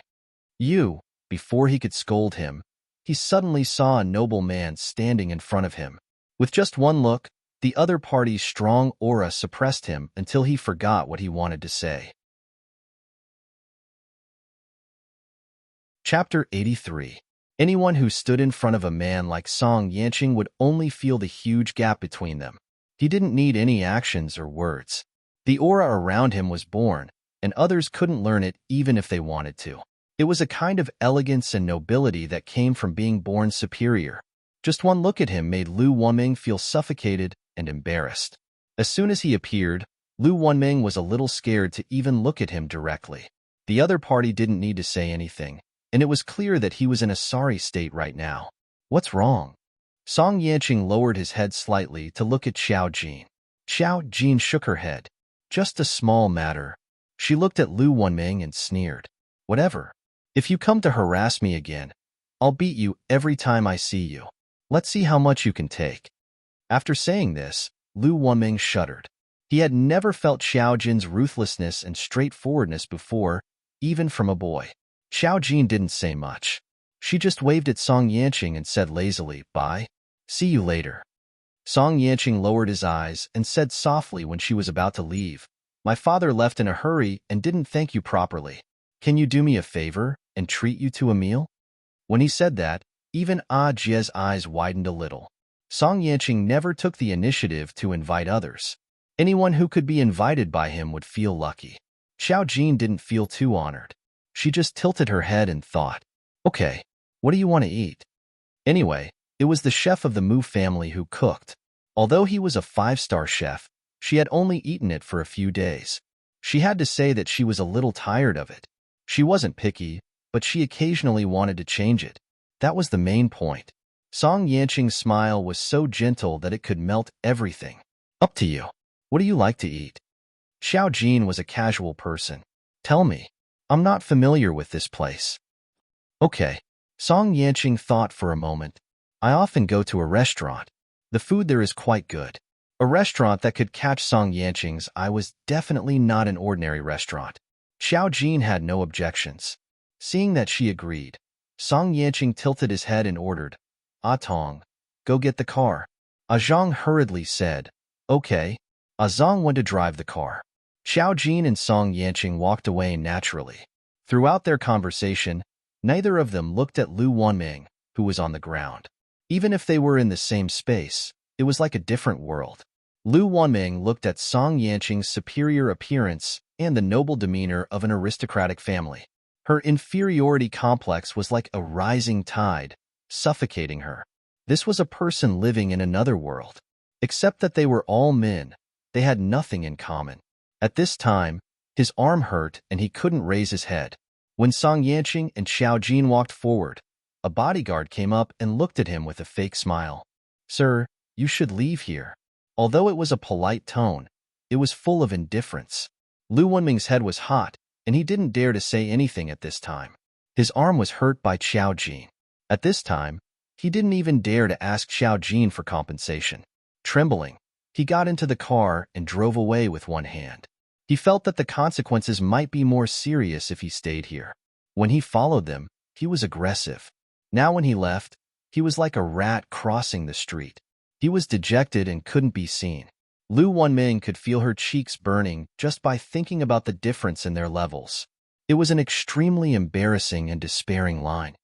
Before he could scold him, he suddenly saw a noble man standing in front of him. With just one look, the other party's strong aura suppressed him until he forgot what he wanted to say. Chapter 83. Anyone who stood in front of a man like Song Yanqing would only feel the huge gap between them. He didn't need any actions or words. The aura around him was born, and others couldn't learn it even if they wanted to. It was a kind of elegance and nobility that came from being born superior. Just one look at him made Lu Wanming feel suffocated and embarrassed. As soon as he appeared, Lu Wanming was a little scared to even look at him directly. The other party didn't need to say anything, and it was clear that he was in a sorry state right now. What's wrong? Song Yanqing lowered his head slightly to look at Xiao Jin. Xiao Jin shook her head. Just a small matter. She looked at Lu Wanming and sneered. Whatever. If you come to harass me again, I'll beat you every time I see you. Let's see how much you can take. After saying this, Lu Wanming shuddered. He had never felt Xiao Jin's ruthlessness and straightforwardness before, even from a boy. Xiao Jin didn't say much. She just waved at Song Yanqing and said lazily, "Bye. See you later." Song Yanqing lowered his eyes and said softly when she was about to leave, "My father left in a hurry and didn't thank you properly. Can you do me a favor and treat you to a meal?" When he said that, even Jie's eyes widened a little. Song Yanqing never took the initiative to invite others. Anyone who could be invited by him would feel lucky. Xiao Jin didn't feel too honored. She just tilted her head and thought, "Okay, what do you want to eat?" Anyway, it was the chef of the Mu family who cooked. Although he was a 5-star chef, she had only eaten it for a few days. She had to say that she was a little tired of it. She wasn't picky, but she occasionally wanted to change it. That was the main point. Song Yanqing's smile was so gentle that it could melt everything. "Up to you. What do you like to eat?" Xiao Jin was a casual person. "Tell me. I'm not familiar with this place." "Okay." Song Yanqing thought for a moment. "I often go to a restaurant. The food there is quite good." A restaurant that could catch Song Yanqing's eye was definitely not an ordinary restaurant. Xiao Jin had no objections. Seeing that she agreed, Song Yanqing tilted his head and ordered, Tong, go get the car." Zhang hurriedly said, "Okay." Zhang went to drive the car. Xiao Jin and Song Yanqing walked away naturally. Throughout their conversation, neither of them looked at Lu Wanming, who was on the ground. Even if they were in the same space, it was like a different world. Lu Wanming looked at Song Yanqing's superior appearance and the noble demeanor of an aristocratic family. Her inferiority complex was like a rising tide, suffocating her. This was a person living in another world. Except that they were all men, they had nothing in common. At this time, his arm hurt and he couldn't raise his head. When Song Yanqing and Xiao Jin walked forward, a bodyguard came up and looked at him with a fake smile. "Sir, you should leave here." Although it was a polite tone, it was full of indifference. Lu Wanming's head was hot, and he didn't dare to say anything at this time. His arm was hurt by Xiao Jin. At this time, he didn't even dare to ask Xiao Jin for compensation. Trembling, he got into the car and drove away with one hand. He felt that the consequences might be more serious if he stayed here. When he followed them, he was aggressive. Now when he left, he was like a rat crossing the street. He was dejected and couldn't be seen. Lu Wunming could feel her cheeks burning just by thinking about the difference in their levels. It was an extremely embarrassing and despairing line.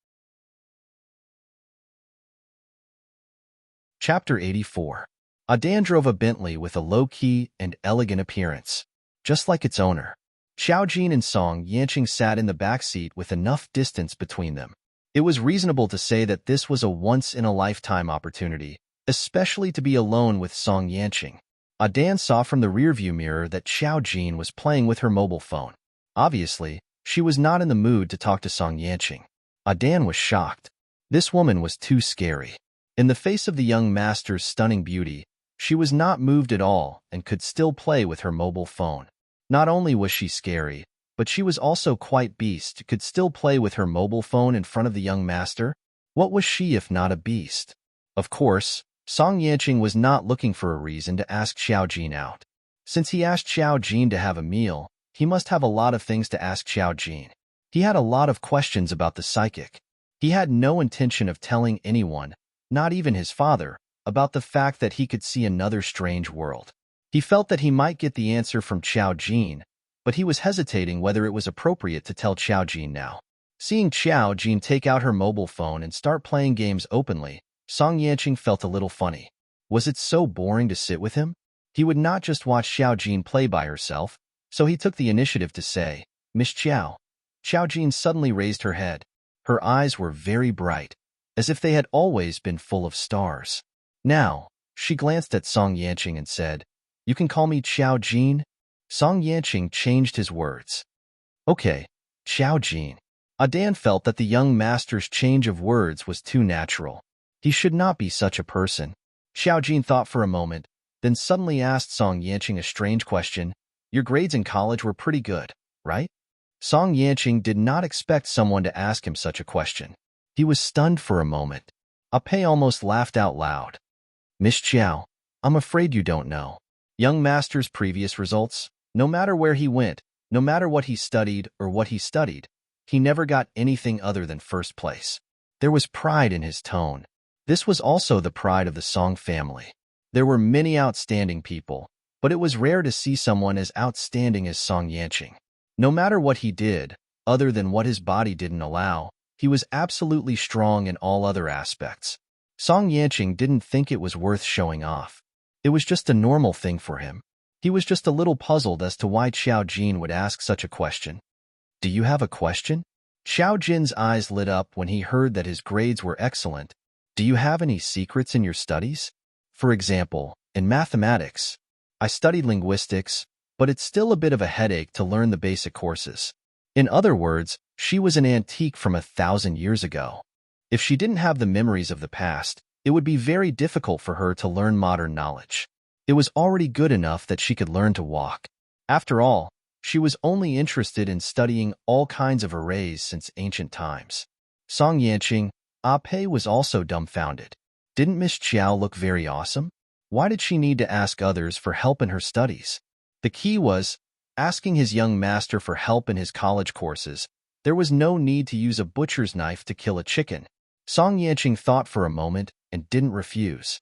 Chapter 84. Adan drove a Bentley with a low-key and elegant appearance, just like its owner. Xiao Jin and Song Yanqing sat in the back seat with enough distance between them. It was reasonable to say that this was a once-in-a-lifetime opportunity, especially to be alone with Song Yanqing. Adan saw from the rearview mirror that Xiao Jin was playing with her mobile phone. Obviously, she was not in the mood to talk to Song Yanqing. Adan was shocked. This woman was too scary. In the face of the young master's stunning beauty, she was not moved at all and could still play with her mobile phone. Not only was she scary, but she was also quite beast, could still play with her mobile phone in front of the young master. What was she if not a beast? Of course, Song Yanqing was not looking for a reason to ask Xiao Jin out. Since he asked Xiao Jin to have a meal, he must have a lot of things to ask Xiao Jin. He had a lot of questions about the psychic. He had no intention of telling anyone, not even his father, about the fact that he could see another strange world. He felt that he might get the answer from Xiao Jin, but he was hesitating whether it was appropriate to tell Xiao Jin now. Seeing Xiao Jin take out her mobile phone and start playing games openly, Song Yanqing felt a little funny. Was it so boring to sit with him? He would not just watch Xiao Jin play by herself, so he took the initiative to say, "Miss Xiao." Xiao Jin suddenly raised her head. Her eyes were very bright, as if they had always been full of stars. Now, she glanced at Song Yanqing and said, "You can call me Xiao Jin." Song Yanqing changed his words. "Okay, Xiao Jin." Adan felt that the young master's change of words was too natural. He should not be such a person. Xiao Jin thought for a moment, then suddenly asked Song Yanqing a strange question. "Your grades in college were pretty good, right?" Song Yanqing did not expect someone to ask him such a question. He was stunned for a moment. Apei almost laughed out loud. "Miss Xiao, I'm afraid you don't know. Young master's previous results, no matter where he went, no matter what he studied or what he studied, he never got anything other than first place." There was pride in his tone. This was also the pride of the Song family. There were many outstanding people, but it was rare to see someone as outstanding as Song Yanqing. No matter what he did, other than what his body didn't allow, he was absolutely strong in all other aspects. Song Yanqing didn't think it was worth showing off. It was just a normal thing for him. He was just a little puzzled as to why Xiao Jin would ask such a question. "Do you have a question?" Xiao Jin's eyes lit up when he heard that his grades were excellent. "Do you have any secrets in your studies? For example, in mathematics, I studied linguistics, but it's still a bit of a headache to learn the basic courses." In other words, she was an antique from 1,000 years ago. If she didn't have the memories of the past, it would be very difficult for her to learn modern knowledge. It was already good enough that she could learn to walk. After all, she was only interested in studying all kinds of arrays since ancient times. Song Yanqing, Apei was also dumbfounded. Didn't Miss Xiao look very awesome? Why did she need to ask others for help in her studies? The key was, asking his young master for help in his college courses. There was no need to use a butcher's knife to kill a chicken. Song Yanqing thought for a moment and didn't refuse.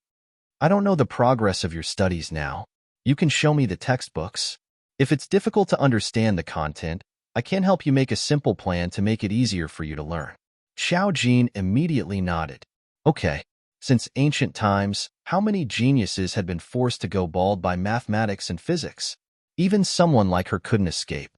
"I don't know the progress of your studies now. You can show me the textbooks. If it's difficult to understand the content, I can help you make a simple plan to make it easier for you to learn." Xiao Jin immediately nodded. Okay, since ancient times, how many geniuses had been forced to go bald by mathematics and physics? Even someone like her couldn't escape.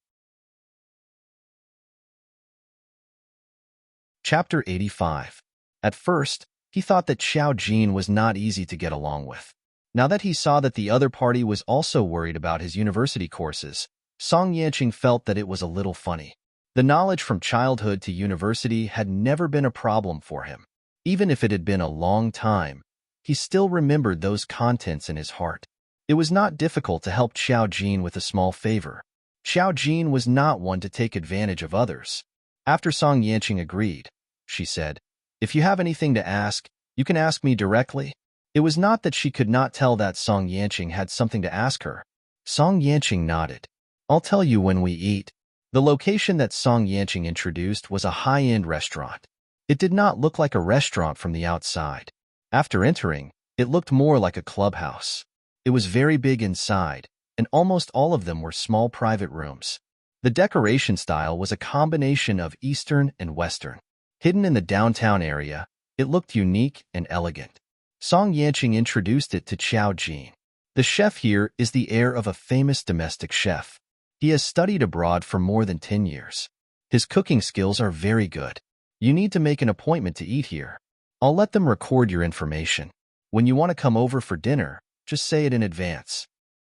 Chapter 85. At first, he thought that Xiao Jin was not easy to get along with. Now that he saw that the other party was also worried about his university courses, Song Yanqing felt that it was a little funny. The knowledge from childhood to university had never been a problem for him. Even if it had been a long time, he still remembered those contents in his heart. It was not difficult to help Xiao Jin with a small favor. Xiao Jin was not one to take advantage of others. After Song Yanqing agreed, she said, "If you have anything to ask, you can ask me directly." It was not that she could not tell that Song Yanqing had something to ask her. Song Yanqing nodded. "I'll tell you when we eat." The location that Song Yanqing introduced was a high-end restaurant. It did not look like a restaurant from the outside. After entering, it looked more like a clubhouse. It was very big inside, and almost all of them were small private rooms. The decoration style was a combination of Eastern and Western. Hidden in the downtown area, it looked unique and elegant. Song Yanqing introduced it to Xiao Jin. The chef here is the heir of a famous domestic chef. He has studied abroad for more than 10 years. His cooking skills are very good. You need to make an appointment to eat here. I'll let them record your information. When you want to come over for dinner, just say it in advance.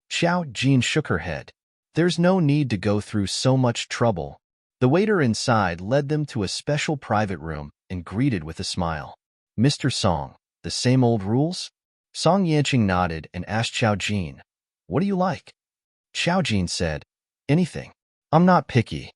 Xiao Jin shook her head. There's no need to go through so much trouble. The waiter inside led them to a special private room and greeted with a smile. Mr. Song, the same old rules? Song Yanqing nodded and asked Xiao Jin, what do you like? Xiao Jin said, anything. I'm not picky.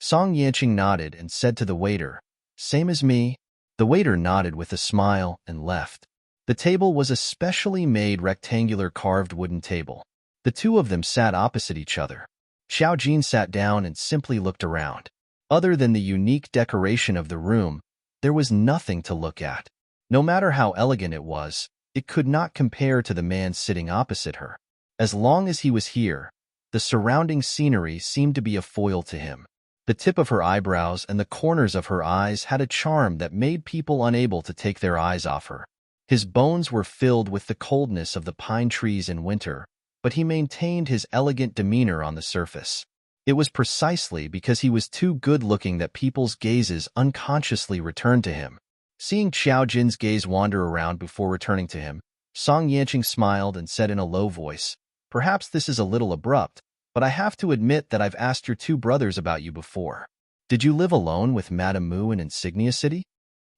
Song Yanqing nodded and said to the waiter, same as me. The waiter nodded with a smile and left. The table was a specially made rectangular carved wooden table. The two of them sat opposite each other. Xiao Jin sat down and simply looked around. Other than the unique decoration of the room, there was nothing to look at. No matter how elegant it was, it could not compare to the man sitting opposite her. As long as he was here, the surrounding scenery seemed to be a foil to him. The tip of her eyebrows and the corners of her eyes had a charm that made people unable to take their eyes off her. His bones were filled with the coldness of the pine trees in winter, but he maintained his elegant demeanor on the surface. It was precisely because he was too good-looking that people's gazes unconsciously returned to him. Seeing Xiao Jin's gaze wander around before returning to him, Song Yanqing smiled and said in a low voice, perhaps this is a little abrupt, but I have to admit that I've asked your two brothers about you before. Did you live alone with Madame Mu in Insignia City?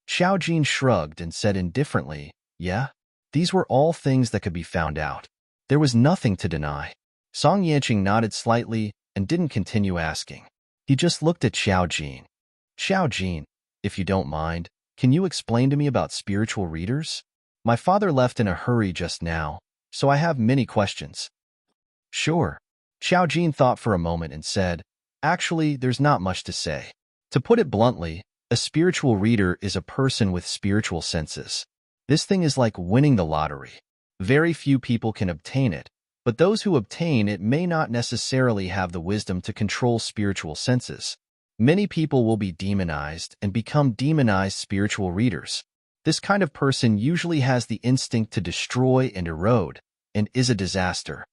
Xiao Jin shrugged and said indifferently, yeah. These were all things that could be found out. There was nothing to deny. Song Yanqing nodded slightly and didn't continue asking. He just looked at Xiao Jin. Xiao Jin, if you don't mind, can you explain to me about spiritual readers? My father left in a hurry just now, so I have many questions. Sure. Xiao Jin thought for a moment and said, actually, there's not much to say. To put it bluntly, a spiritual reader is a person with spiritual senses. This thing is like winning the lottery. Very few people can obtain it, but those who obtain it may not necessarily have the wisdom to control spiritual senses. Many people will be demonized and become demonized spiritual readers. This kind of person usually has the instinct to destroy and erode, and is a disaster.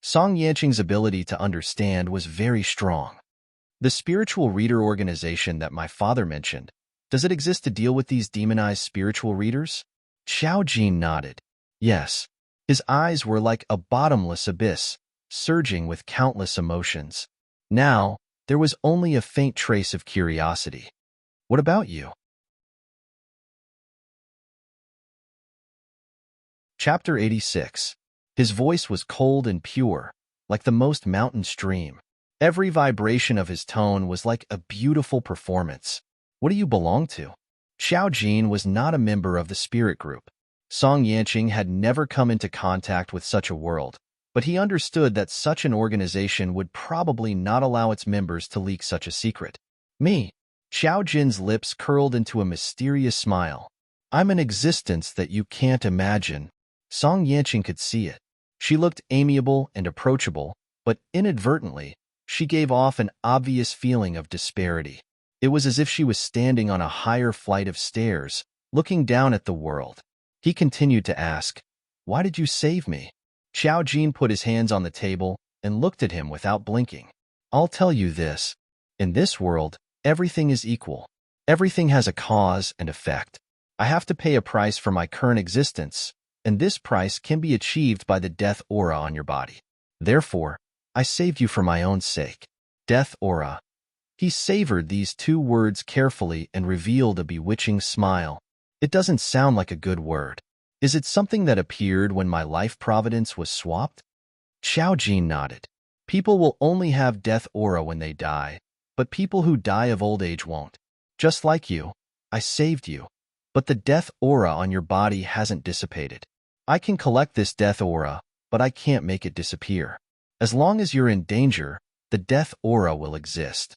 Song Yanqing's ability to understand was very strong. The spiritual reader organization that my father mentioned, does it exist to deal with these demonized spiritual readers? Xiao Jin nodded. Yes. His eyes were like a bottomless abyss, surging with countless emotions. Now, there was only a faint trace of curiosity. What about you? Chapter 86. His voice was cold and pure, like the most mountain stream. Every vibration of his tone was like a beautiful performance. What do you belong to? Xiao Jin was not a member of the spirit group. Song Yanqing had never come into contact with such a world, but he understood that such an organization would probably not allow its members to leak such a secret. Me. Xiao Jin's lips curled into a mysterious smile. I'm an existence that you can't imagine. Song Yanqing could see it. She looked amiable and approachable, but inadvertently, she gave off an obvious feeling of disparity. It was as if she was standing on a higher flight of stairs, looking down at the world. He continued to ask, why did you save me? Xiao Jin put his hands on the table and looked at him without blinking. I'll tell you this. In this world, everything is equal. Everything has a cause and effect. I have to pay a price for my current existence, and this price can be achieved by the death aura on your body. Therefore, I saved you for my own sake. Death aura. He savored these two words carefully and revealed a bewitching smile. It doesn't sound like a good word. Is it something that appeared when my life providence was swapped? Xiao Jin nodded. People will only have death aura when they die, but people who die of old age won't. Just like you, I saved you, but the death aura on your body hasn't dissipated. I can collect this death aura, but I can't make it disappear. As long as you're in danger, the death aura will exist.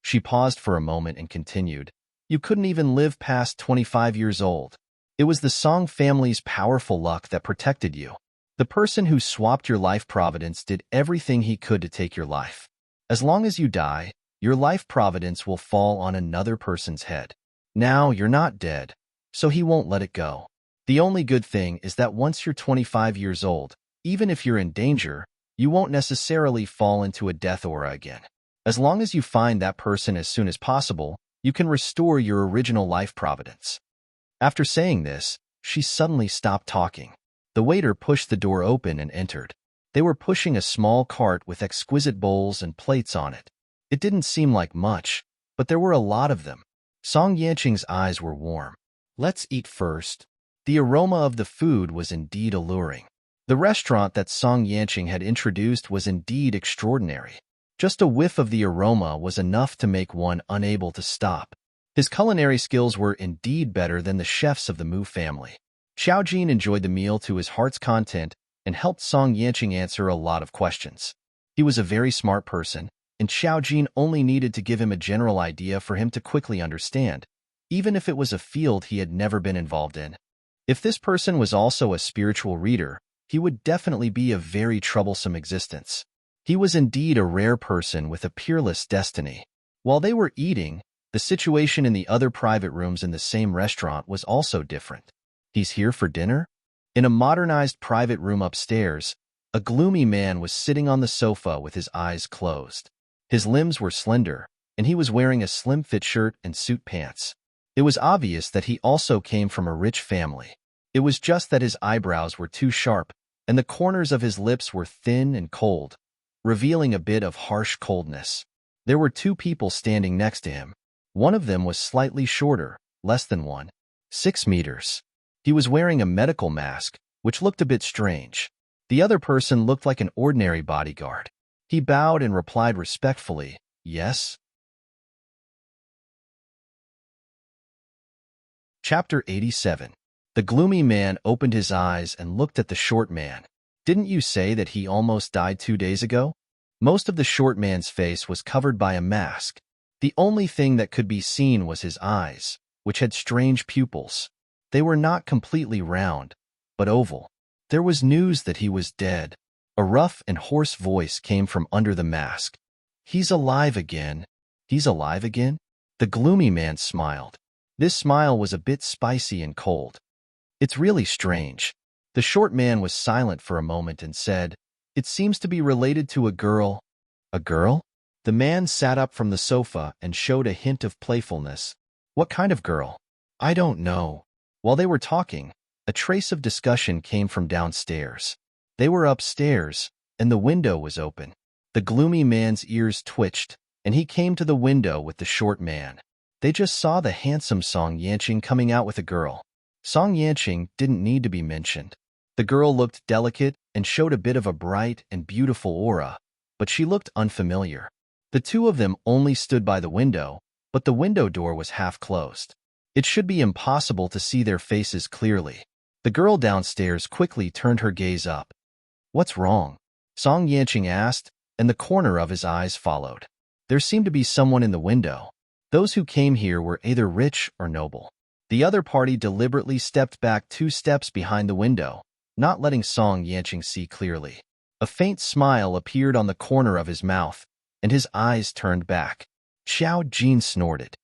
She paused for a moment and continued. You couldn't even live past 25 years old. It was the Song family's powerful luck that protected you. The person who swapped your life providence did everything he could to take your life. As long as you die, your life providence will fall on another person's head. Now you're not dead, so he won't let it go. The only good thing is that once you're 25 years old, even if you're in danger, you won't necessarily fall into a death aura again. As long as you find that person as soon as possible, you can restore your original life providence. After saying this, she suddenly stopped talking. The waiter pushed the door open and entered. They were pushing a small cart with exquisite bowls and plates on it. It didn't seem like much, but there were a lot of them. Song Yanqing's eyes were warm. Let's eat first. The aroma of the food was indeed alluring. The restaurant that Song Yanqing had introduced was indeed extraordinary. Just a whiff of the aroma was enough to make one unable to stop. His culinary skills were indeed better than the chefs of the Mu family. Xiao Jin enjoyed the meal to his heart's content and helped Song Yanqing answer a lot of questions. He was a very smart person, and Xiao Jin only needed to give him a general idea for him to quickly understand, even if it was a field he had never been involved in. If this person was also a spiritual reader, he would definitely be a very troublesome existence. He was indeed a rare person with a peerless destiny. While they were eating, the situation in the other private rooms in the same restaurant was also different. He's here for dinner? In a modernized private room upstairs, a gloomy man was sitting on the sofa with his eyes closed. His limbs were slender, and he was wearing a slim-fit shirt and suit pants. It was obvious that he also came from a rich family. It was just that his eyebrows were too sharp, and the corners of his lips were thin and cold, revealing a bit of harsh coldness. There were two people standing next to him. One of them was slightly shorter, less than 1.6 meters. He was wearing a medical mask, which looked a bit strange. The other person looked like an ordinary bodyguard. He bowed and replied respectfully, "Yes." Chapter 87. The gloomy man opened his eyes and looked at the short man. "Didn't you say that he almost died 2 days ago?" Most of the short man's face was covered by a mask. The only thing that could be seen was his eyes, which had strange pupils. They were not completely round, but oval. There was news that he was dead. A rough and hoarse voice came from under the mask. "He's alive again." "He's alive again?" The gloomy man smiled. This smile was a bit spicy and cold. "It's really strange." The short man was silent for a moment and said, "It seems to be related to a girl." "A girl?" The man sat up from the sofa and showed a hint of playfulness. "What kind of girl?" "I don't know." While they were talking, a trace of discussion came from downstairs. They were upstairs, and the window was open. The gloomy man's ears twitched, and he came to the window with the short man. They just saw the handsome Song Yanqing coming out with a girl. Song Yanqing didn't need to be mentioned. The girl looked delicate and showed a bit of a bright and beautiful aura, but she looked unfamiliar. The two of them only stood by the window, but the window door was half closed. It should be impossible to see their faces clearly. The girl downstairs quickly turned her gaze up. "What's wrong?" Song Yanqing asked, and the corner of his eyes followed. There seemed to be someone in the window. Those who came here were either rich or noble. The other party deliberately stepped back 2 steps behind the window, not letting Song Yanqing see clearly. A faint smile appeared on the corner of his mouth, and his eyes turned back. Xiao Jin snorted.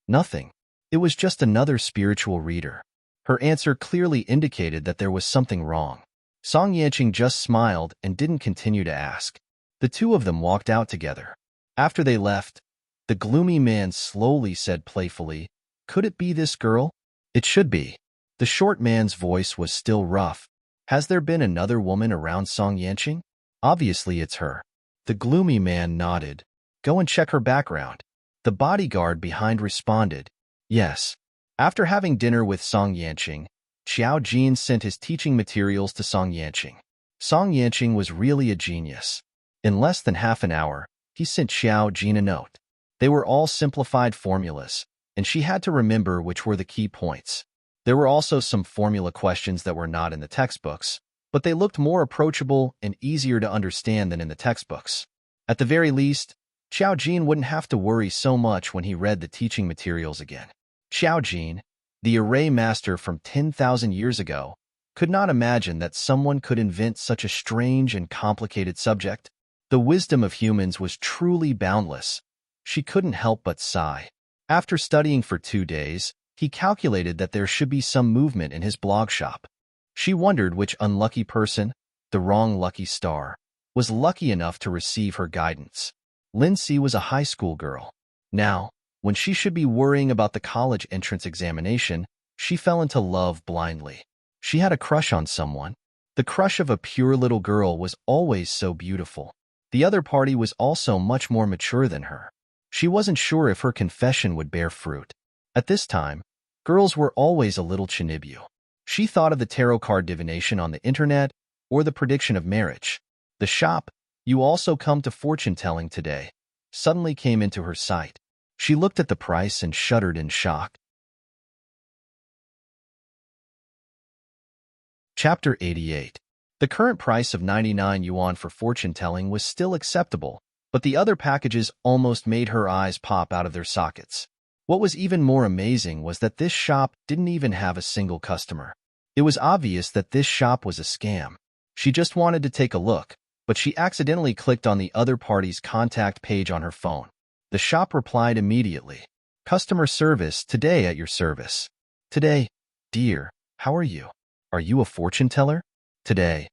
"Nothing. It was just another spiritual reader." Her answer clearly indicated that there was something wrong. Song Yanqing just smiled and didn't continue to ask. The two of them walked out together. After they left, the gloomy man slowly said playfully, "Could it be this girl?" "It should be." The short man's voice was still rough. "Has there been another woman around Song Yanqing?" "Obviously it's her." The gloomy man nodded. "Go and check her background." The bodyguard behind responded, "Yes." After having dinner with Song Yanqing, Xiao Jin sent his teaching materials to Song Yanqing. Song Yanqing was really a genius. In less than half an hour, he sent Xiao Jin a note. They were all simplified formulas, and she had to remember which were the key points. There were also some formula questions that were not in the textbooks, but they looked more approachable and easier to understand than in the textbooks. At the very least, Xiao Jin wouldn't have to worry so much when he read the teaching materials again. Xiao Jin, the array master from 10,000 years ago, could not imagine that someone could invent such a strange and complicated subject. The wisdom of humans was truly boundless. She couldn't help but sigh. After studying for 2 days, he calculated that there should be some movement in his blog shop. She wondered which unlucky person, the wrong lucky star, was lucky enough to receive her guidance. Lindsay was a high school girl. Now, when she should be worrying about the college entrance examination, she fell into love blindly. She had a crush on someone. The crush of a pure little girl was always so beautiful. The other party was also much more mature than her. She wasn't sure if her confession would bear fruit. At this time, girls were always a little chinibu. She thought of the tarot card divination on the internet or the prediction of marriage. The shop, "You also come to fortune-telling today," suddenly came into her sight. She looked at the price and shuddered in shock. Chapter 88. The current price of 99 yuan for fortune-telling was still acceptable, but the other packages almost made her eyes pop out of their sockets. What was even more amazing was that this shop didn't even have a single customer. It was obvious that this shop was a scam. She just wanted to take a look, but she accidentally clicked on the other party's contact page on her phone. The shop replied immediately. "Customer service, today at your service." "Today, dear, how are you? Are you a fortune teller?" "Today."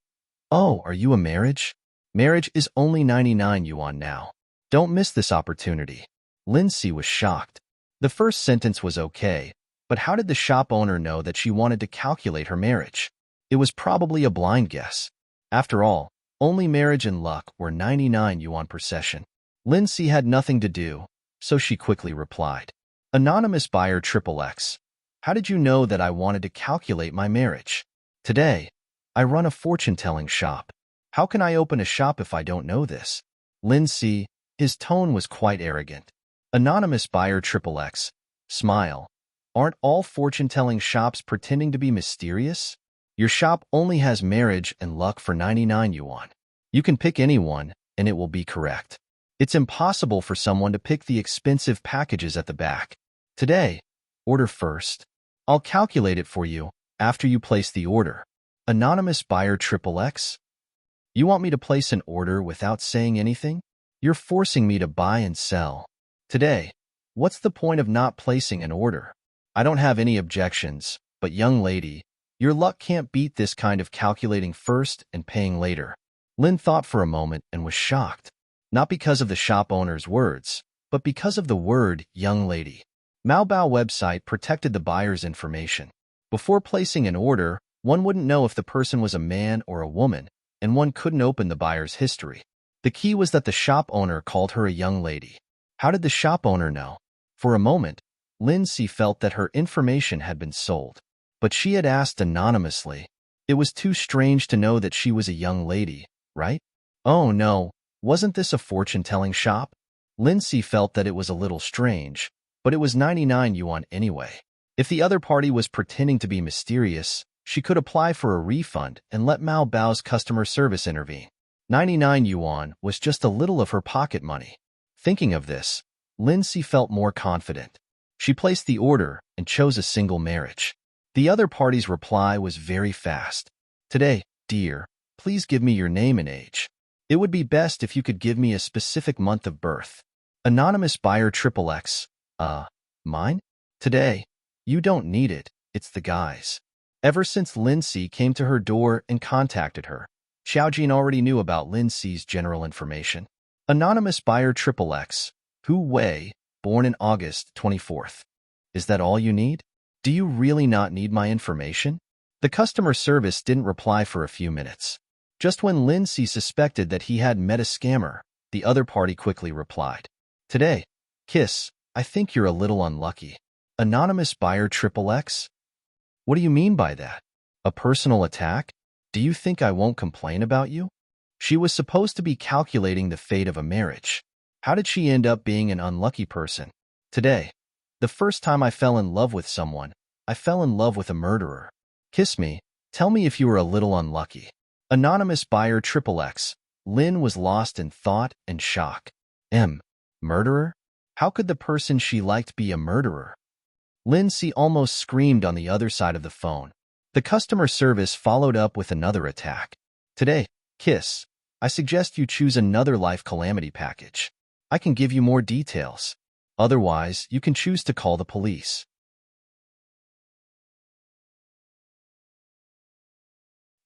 "Oh, are you a marriage?" "Marriage is only 99 yuan now. Don't miss this opportunity." Lindsay was shocked. The first sentence was okay, but how did the shop owner know that she wanted to calculate her marriage? It was probably a blind guess. After all, only marriage and luck were 99 yuan per session. Lindsay had nothing to do, so she quickly replied. "Anonymous buyer XXX. How did you know that I wanted to calculate my marriage?" "Today, I run a fortune-telling shop. How can I open a shop if I don't know this?" Lindsay, his tone was quite arrogant. Anonymous buyer XXX. Smile. "Aren't all fortune-telling shops pretending to be mysterious? Your shop only has marriage and luck for 99 yuan. You can pick anyone, and it will be correct. It's impossible for someone to pick the expensive packages at the back. Today, order first. I'll calculate it for you after you place the order." Anonymous buyer XXX. You want me to place an order without saying anything? You're forcing me to buy and sell. Today, what's the point of not placing an order? I don't have any objections, but young lady, your luck can't beat this kind of calculating first and paying later. Lin thought for a moment and was shocked. Not because of the shop owner's words, but because of the word young lady. Maobao website protected the buyer's information. Before placing an order, one wouldn't know if the person was a man or a woman, and one couldn't open the buyer's history. The key was that the shop owner called her a young lady. How did the shop owner know? For a moment, Lindsay felt that her information had been sold. But she had asked anonymously. It was too strange to know that she was a young lady, right? Oh no, wasn't this a fortune-telling shop? Lindsay felt that it was a little strange, but it was 99 yuan anyway. If the other party was pretending to be mysterious, she could apply for a refund and let Mao Bao's customer service intervene. 99 yuan was just a little of her pocket money. Thinking of this, Lindsay felt more confident. She placed the order and chose a single marriage. The other party's reply was very fast. "Today, dear, please give me your name and age. It would be best if you could give me a specific month of birth." Anonymous buyer XXX. Mine? "Today, you don't need it, it's the guys." Ever since Lindsay came to her door and contacted her, Xiaojin already knew about Lindsay's general information. Anonymous buyer XXX. Hu Wei, born in August 24th. Is that all you need? Do you really not need my information? The customer service didn't reply for a few minutes. Just when Lindsay suspected that he had met a scammer, the other party quickly replied. "Today, Kiss, I think you're a little unlucky." Anonymous buyer XXX. What do you mean by that? A personal attack? Do you think I won't complain about you? She was supposed to be calculating the fate of a marriage. How did she end up being an unlucky person? Today, the first time I fell in love with someone, I fell in love with a murderer. Kiss me, tell me if you were a little unlucky. Anonymous buyer XXX. Lin was lost in thought and shock. Murderer? How could the person she liked be a murderer? Lindsay almost screamed on the other side of the phone. The customer service followed up with another attack. Today, Kiss, I suggest you choose another life calamity package. I can give you more details. Otherwise, you can choose to call the police.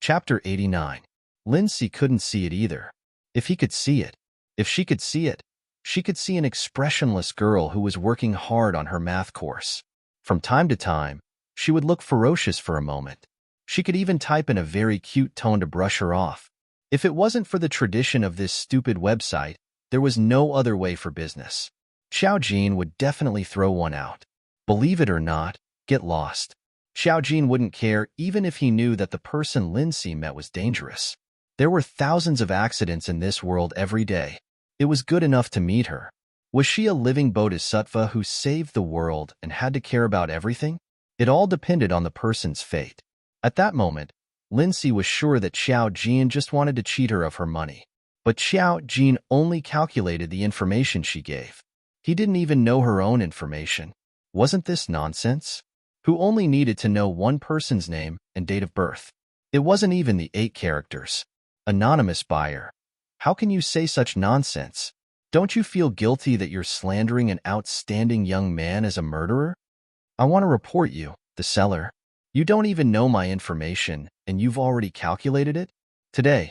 Chapter 89. Lindsay couldn't see it either. If he could see it, if she could see it, she could see an expressionless girl who was working hard on her math course. From time to time, she would look ferocious for a moment. She could even type in a very cute tone to brush her off. If it wasn't for the tradition of this stupid website, there was no other way for business. Xiaojin would definitely throw one out. Believe it or not, get lost. Xiaojin wouldn't care even if he knew that the person Lindsay met was dangerous. There were thousands of accidents in this world every day. It was good enough to meet her. Was she a living bodhisattva who saved the world and had to care about everything? It all depended on the person's fate. At that moment, Lindsay was sure that Xiaojin just wanted to cheat her of her money. But Xiaojin only calculated the information she gave. He didn't even know her own information. Wasn't this nonsense? Who only needed to know one person's name and date of birth. It wasn't even the 8 characters. Anonymous buyer. How can you say such nonsense? Don't you feel guilty that you're slandering an outstanding young man as a murderer? I want to report you, the seller. You don't even know my information, and you've already calculated it? Today,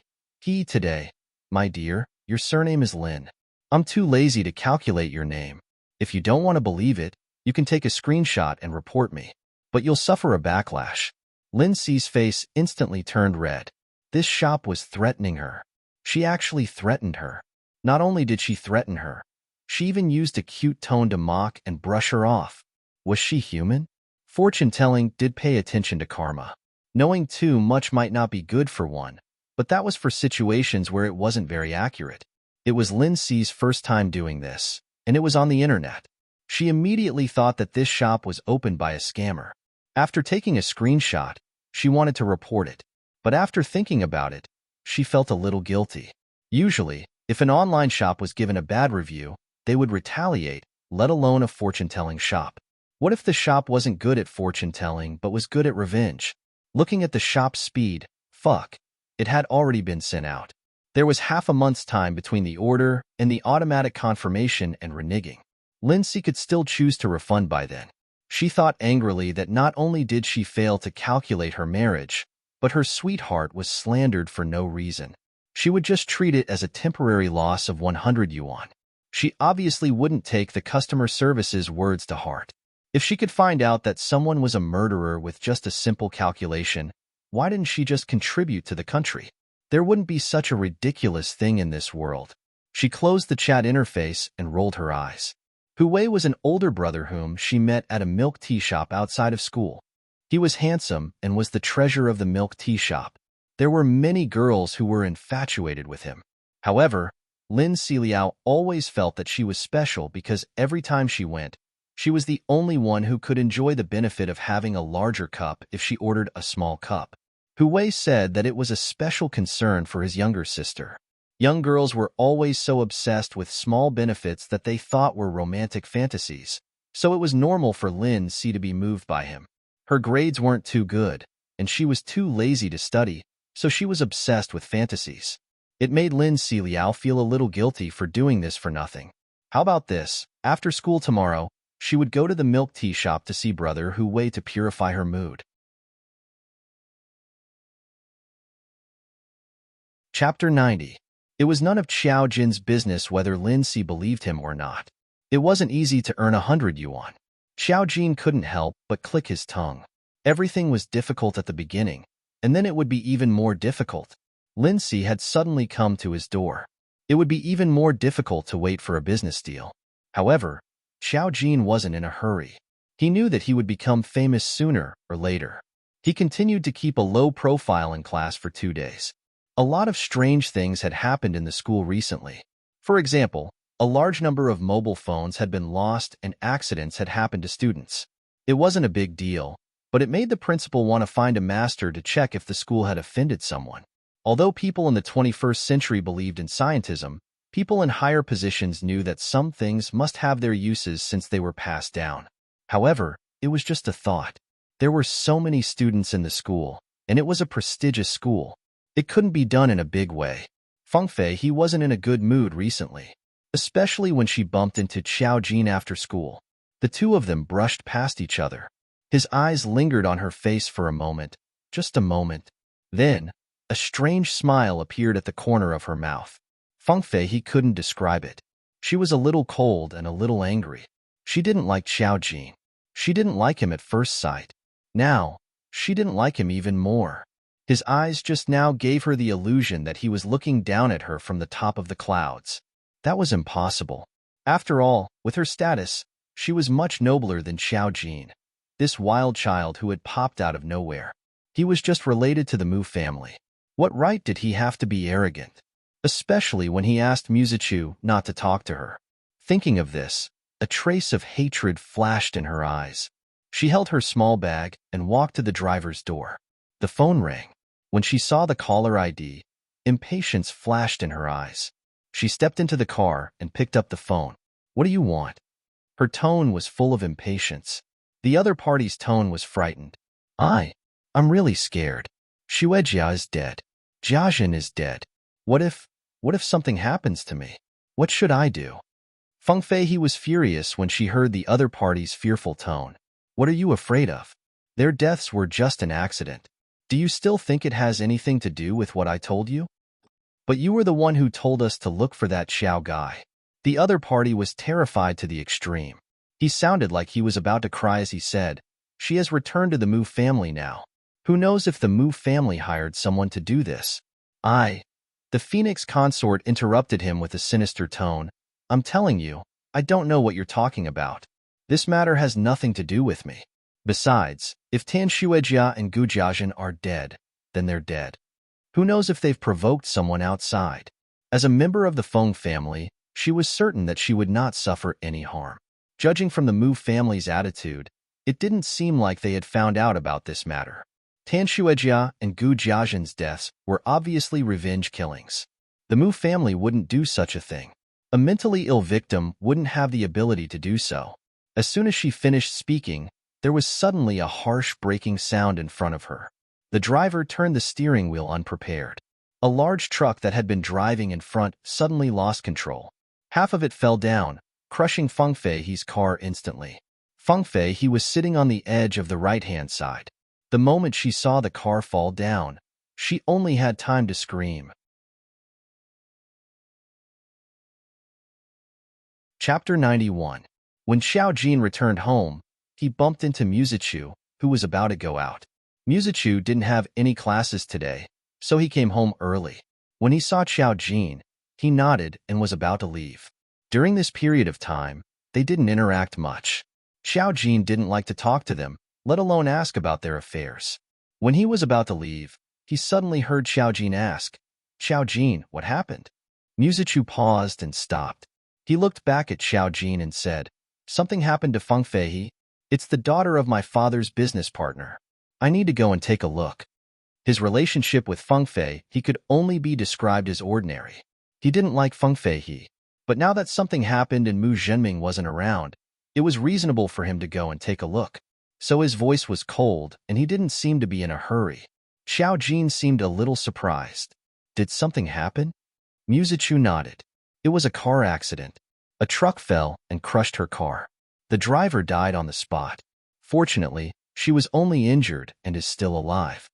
my dear, your surname is Lin. I'm too lazy to calculate your name. If you don't want to believe it, you can take a screenshot and report me. But you'll suffer a backlash. Lindsay's face instantly turned red. This shop was threatening her. She actually threatened her. Not only did she threaten her, she even used a cute tone to mock and brush her off. Was she human? Fortune-telling did pay attention to karma. Knowing too much might not be good for one, but that was for situations where it wasn't very accurate. It was Lindsay's first time doing this, and it was on the internet. She immediately thought that this shop was opened by a scammer. After taking a screenshot, she wanted to report it. But after thinking about it, she felt a little guilty. Usually, if an online shop was given a bad review, they would retaliate, let alone a fortune-telling shop. What if the shop wasn't good at fortune-telling but was good at revenge? Looking at the shop's speed, it had already been sent out. There was half a month's time between the order and the automatic confirmation and reneging. Lindsay could still choose to refund by then. She thought angrily that not only did she fail to calculate her marriage, but her sweetheart was slandered for no reason. She would just treat it as a temporary loss of 100 yuan. She obviously wouldn't take the customer service's words to heart. If she could find out that someone was a murderer with just a simple calculation, why didn't she just contribute to the country? There wouldn't be such a ridiculous thing in this world. She closed the chat interface and rolled her eyes. Hu was an older brother whom she met at a milk tea shop outside of school. He was handsome and was the treasure of the milk tea shop. There were many girls who were infatuated with him. However, Lin Xiliao always felt that she was special because every time she went, she was the only one who could enjoy the benefit of having a larger cup if she ordered a small cup. Hu said that it was a special concern for his younger sister. Young girls were always so obsessed with small benefits that they thought were romantic fantasies, so it was normal for Lin C to be moved by him. Her grades weren't too good, and she was too lazy to study, so she was obsessed with fantasies. It made Lin Xiliao feel a little guilty for doing this for nothing. How about this? After school tomorrow, she would go to the milk tea shop to see brother Hu to purify her mood. Chapter 90. It was none of Xiao Jin's business whether Lin Si believed him or not. It wasn't easy to earn 100 yuan. Xiao Jin couldn't help but click his tongue. Everything was difficult at the beginning, and then it would be even more difficult. Lin Si had suddenly come to his door. It would be even more difficult to wait for a business deal. However, Xiao Jin wasn't in a hurry. He knew that he would become famous sooner or later. He continued to keep a low profile in class for 2 days. A lot of strange things had happened in the school recently. For example, a large number of mobile phones had been lost and accidents had happened to students. It wasn't a big deal, but it made the principal want to find a master to check if the school had offended someone. Although people in the 21st century believed in scientism, people in higher positions knew that some things must have their uses since they were passed down. However, it was just a thought. There were so many students in the school, and it was a prestigious school. It couldn't be done in a big way. Feng Fei, he wasn't in a good mood recently, especially when she bumped into Xiao Jin after school. The two of them brushed past each other. His eyes lingered on her face for a moment, just a moment. Then, a strange smile appeared at the corner of her mouth. Feng Fei, he couldn't describe it. She was a little cold and a little angry. She didn't like Xiao Jin. She didn't like him at first sight. Now, she didn't like him even more. His eyes just now gave her the illusion that he was looking down at her from the top of the clouds. That was impossible. After all, with her status, she was much nobler than Xiao Jin, this wild child who had popped out of nowhere. He was just related to the Mu family. What right did he have to be arrogant? Especially when he asked Musichu not to talk to her. Thinking of this, a trace of hatred flashed in her eyes. She held her small bag and walked to the driver's door. The phone rang. When she saw the caller ID, impatience flashed in her eyes. She stepped into the car and picked up the phone. "What do you want?" Her tone was full of impatience. The other party's tone was frightened. I'm really scared. Xuejia is dead. Jiajin is dead. What if something happens to me? What should I do?" Feng Fei, he was furious when she heard the other party's fearful tone. "What are you afraid of? Their deaths were just an accident. Do you still think it has anything to do with what I told you? But you were the one who told us to look for that Xiao guy." The other party was terrified to the extreme. He sounded like he was about to cry as he said, "She has returned to the Mu family now. Who knows if the Mu family hired someone to do this?" The Phoenix consort interrupted him with a sinister tone. "I'm telling you, I don't know what you're talking about. This matter has nothing to do with me. Besides, if Tan Xuejia and Gu Jiajin are dead, then they're dead. Who knows if they've provoked someone outside?" As a member of the Feng family, she was certain that she would not suffer any harm. Judging from the Mu family's attitude, it didn't seem like they had found out about this matter. Tan Xuejia and Gu Jiajin's deaths were obviously revenge killings. The Mu family wouldn't do such a thing. A mentally ill victim wouldn't have the ability to do so. As soon as she finished speaking, there was suddenly a harsh braking sound in front of her. The driver turned the steering wheel unprepared. A large truck that had been driving in front suddenly lost control. Half of it fell down, crushing Feng Fei's car instantly. Feng Fei, he was sitting on the edge of the right-hand side. The moment she saw the car fall down, she only had time to scream. Chapter 91. When Xiao Jin returned home, he bumped into Musichu, who was about to go out. Musichu didn't have any classes today, so he came home early. When he saw Xiao Jin, he nodded and was about to leave. During this period of time, they didn't interact much. Xiao Jin didn't like to talk to them, let alone ask about their affairs. When he was about to leave, he suddenly heard Xiao Jin ask, "Xiao Jin, what happened?" Musichu paused and stopped. He looked back at Xiao Jin and said, "Something happened to Feng Fei. It's the daughter of my father's business partner. I need to go and take a look." His relationship with Feng Fei, he could only be described as ordinary. He didn't like Feng Fei, but now that something happened and Mu Zhenming wasn't around, it was reasonable for him to go and take a look. So his voice was cold, and he didn't seem to be in a hurry. Xiao Jin seemed a little surprised. "Did something happen?" Musichu nodded. "It was a car accident. A truck fell and crushed her car. The driver died on the spot. Fortunately, she was only injured and is still alive."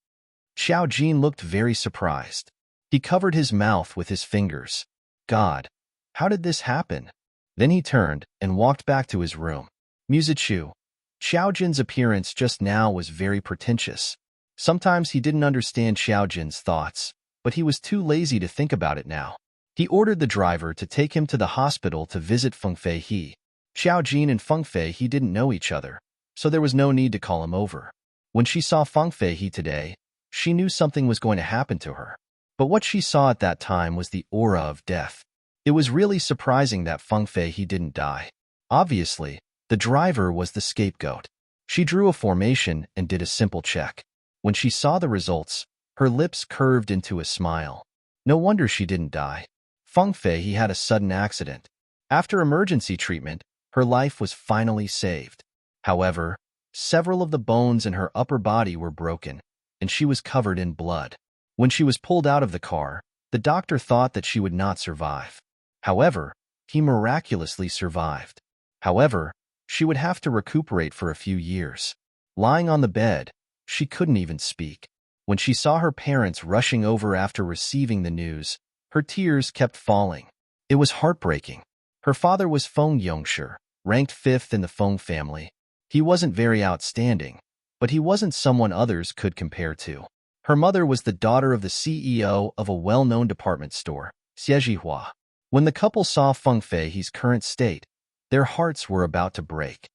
Xiao Jin looked very surprised. He covered his mouth with his fingers. "God, how did this happen?" Then he turned and walked back to his room. Musichu. Xiao Jin's appearance just now was very pretentious. Sometimes he didn't understand Xiao Jin's thoughts, but he was too lazy to think about it now. He ordered the driver to take him to the hospital to visit Feng Fei. Xiao Jin and Feng Fei didn't know each other, so there was no need to call him over. When she saw Feng Fei today, she knew something was going to happen to her. But what she saw at that time was the aura of death. It was really surprising that Feng Fei didn't die. Obviously, the driver was the scapegoat. She drew a formation and did a simple check. When she saw the results, her lips curved into a smile. No wonder she didn't die. Feng Fei had a sudden accident. After emergency treatment, her life was finally saved. However, Several of the bones in her upper body were broken, and she was covered in blood. When she was pulled out of the car, the doctor thought that she would not survive. However, he miraculously survived. However, she would have to recuperate for a few years. Lying on the bed, she couldn't even speak. When she saw her parents rushing over after receiving the news, her tears kept falling. It was heartbreaking. Her father was Feng Yongshi, ranked 5th in the Feng family. He wasn't very outstanding, but he wasn't someone others could compare to. Her mother was the daughter of the CEO of a well-known department store, Xiejihua. When the couple saw Feng Fei's current state, their hearts were about to break.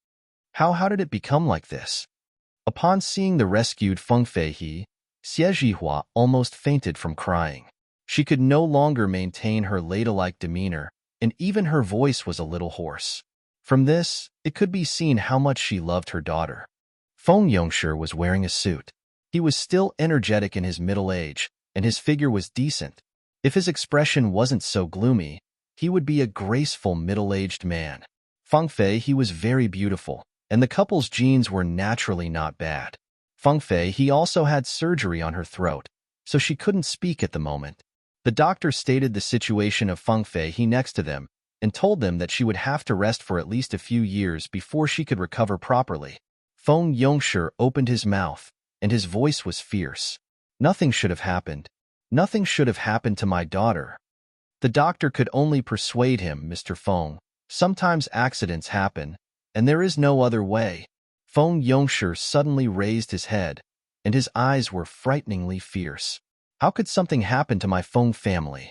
How did it become like this? Upon seeing the rescued Feng Fei, Xiejihua almost fainted from crying. She could no longer maintain her ladylike demeanor, and even her voice was a little hoarse. From this, it could be seen how much she loved her daughter. Feng Yongshi was wearing a suit. He was still energetic in his middle age, and his figure was decent. If his expression wasn't so gloomy, he would be a graceful middle-aged man. Feng Fei, he was very beautiful, and the couple's genes were naturally not bad. Feng Fei, he also had surgery on her throat, so she couldn't speak at the moment. The doctor stated the situation of Feng Fei next to them and told them that she would have to rest for at least a few years before she could recover properly. Feng Yongshi opened his mouth, and his voice was fierce. Nothing should have happened. Nothing should have happened to my daughter. The doctor could only persuade him, Mr. Feng. Sometimes accidents happen, and there is no other way. Feng Yongshi suddenly raised his head, and his eyes were frighteningly fierce. How could something happen to my Feng family?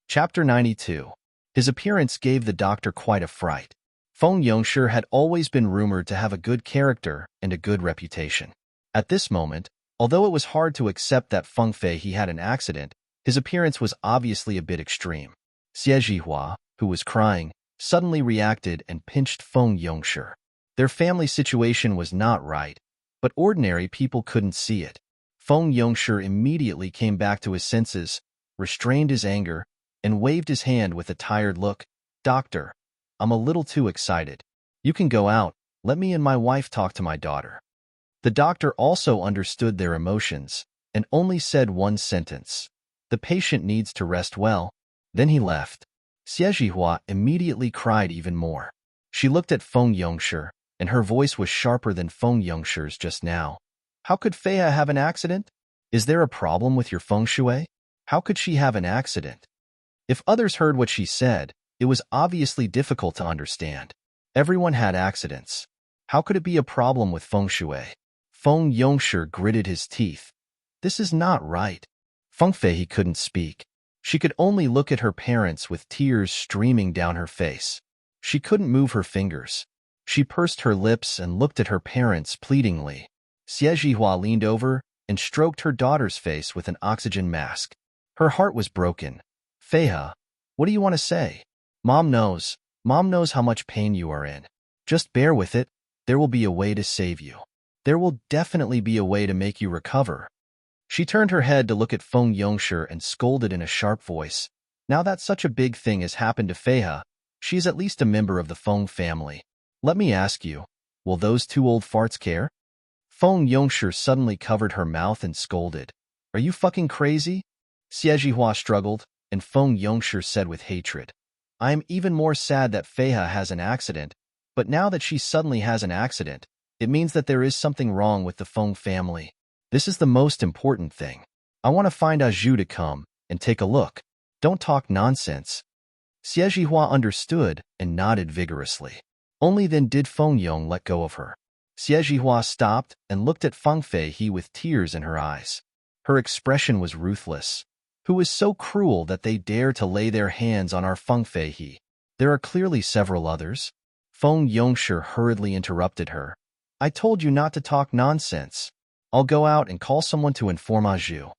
Chapter 92. His appearance gave the doctor quite a fright. Feng Yongshi had always been rumored to have a good character and a good reputation. At this moment, although it was hard to accept that Feng Fei had an accident, his appearance was obviously a bit extreme. Xiejihua, who was crying, suddenly reacted and pinched Feng Yongshi. Their family situation was not right, but ordinary people couldn't see it. Feng Yongshi immediately came back to his senses, restrained his anger, and waved his hand with a tired look. Doctor, I'm a little too excited. You can go out. Let me and my wife talk to my daughter. The doctor also understood their emotions and only said one sentence. The patient needs to rest well. Then he left. Xiejihua immediately cried even more. She looked at Feng Yongshi, and her voice was sharper than Feng Yongshi's just now. How could Fei have an accident? Is there a problem with your feng shui? How could she have an accident? If others heard what she said, it was obviously difficult to understand. Everyone had accidents. How could it be a problem with feng shui? Feng Yongshi gritted his teeth. This is not right. Feng Fei couldn't speak. She could only look at her parents with tears streaming down her face. She couldn't move her fingers. She pursed her lips and looked at her parents pleadingly. Xiejihua leaned over and stroked her daughter's face with an oxygen mask. Her heart was broken. Feiha, what do you want to say? Mom knows how much pain you are in. Just bear with it. There will be a way to save you. There will definitely be a way to make you recover. She turned her head to look at Feng Yongshi and scolded in a sharp voice. Now that such a big thing has happened to Feiha, she is at least a member of the Feng family. Let me ask you, will those two old farts care? Feng Yongshi suddenly covered her mouth and scolded. Are you fucking crazy? Xiejihua struggled, and Feng Yongshi said with hatred. I am even more sad that Feiha has an accident, but now that she suddenly has an accident, it means that there is something wrong with the Feng family. This is the most important thing. I want to find Aju to come and take a look. Don't talk nonsense. Xiejihua understood and nodded vigorously. Only then did Feng Yong let go of her. Xiejihua stopped and looked at Feng Fei with tears in her eyes. Her expression was ruthless. Who is so cruel that they dare to lay their hands on our Feng Fei? There are clearly several others. Feng Yongshi hurriedly interrupted her. I told you not to talk nonsense. I'll go out and call someone to inform Aju.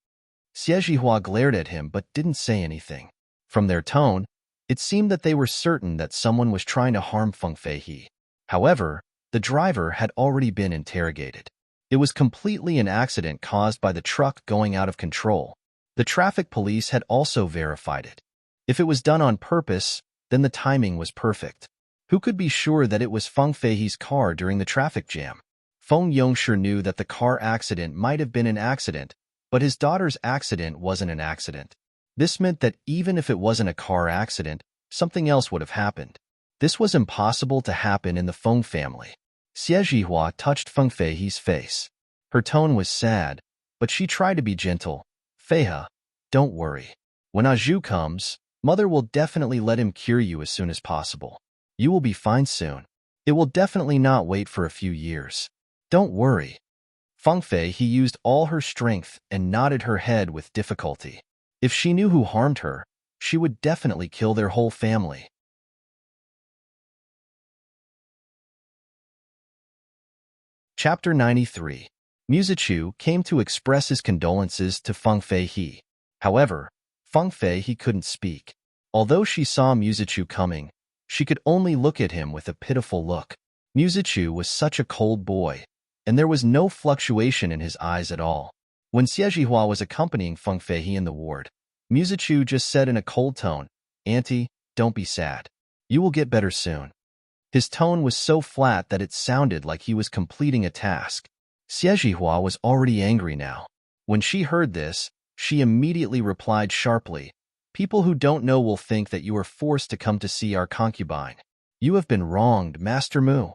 Xiejihua glared at him but didn't say anything. From their tone, it seemed that they were certain that someone was trying to harm Feng Fei. However, the driver had already been interrogated. It was completely an accident caused by the truck going out of control. The traffic police had also verified it. If it was done on purpose, then the timing was perfect. Who could be sure that it was Feng Feihe's car during the traffic jam? Feng Yongshi knew that the car accident might have been an accident, but his daughter's accident wasn't an accident. This meant that even if it wasn't a car accident, something else would have happened. This was impossible to happen in the Feng family. Xie Zhihua touched Feng Feihe's face. Her tone was sad, but she tried to be gentle. Feihe, don't worry. When Azhu comes, Mother will definitely let him cure you as soon as possible. You will be fine soon. It will definitely not wait for a few years. Don't worry. Feng Feihe used all her strength and nodded her head with difficulty. If she knew who harmed her, she would definitely kill their whole family. Chapter 93. Musichu came to express his condolences to Feng Feihe. However, Feng Feihe couldn't speak. Although she saw Musichu coming, she could only look at him with a pitiful look. Musichu was such a cold boy, and there was no fluctuation in his eyes at all. When Xie Zhihua was accompanying Feng Feihe in the ward, Musichu just said in a cold tone, "Auntie, don't be sad. You will get better soon." His tone was so flat that it sounded like he was completing a task. Xie Zhihua was already angry now. When she heard this, she immediately replied sharply, "People who don't know will think that you are forced to come to see our concubine. You have been wronged, Master Mu."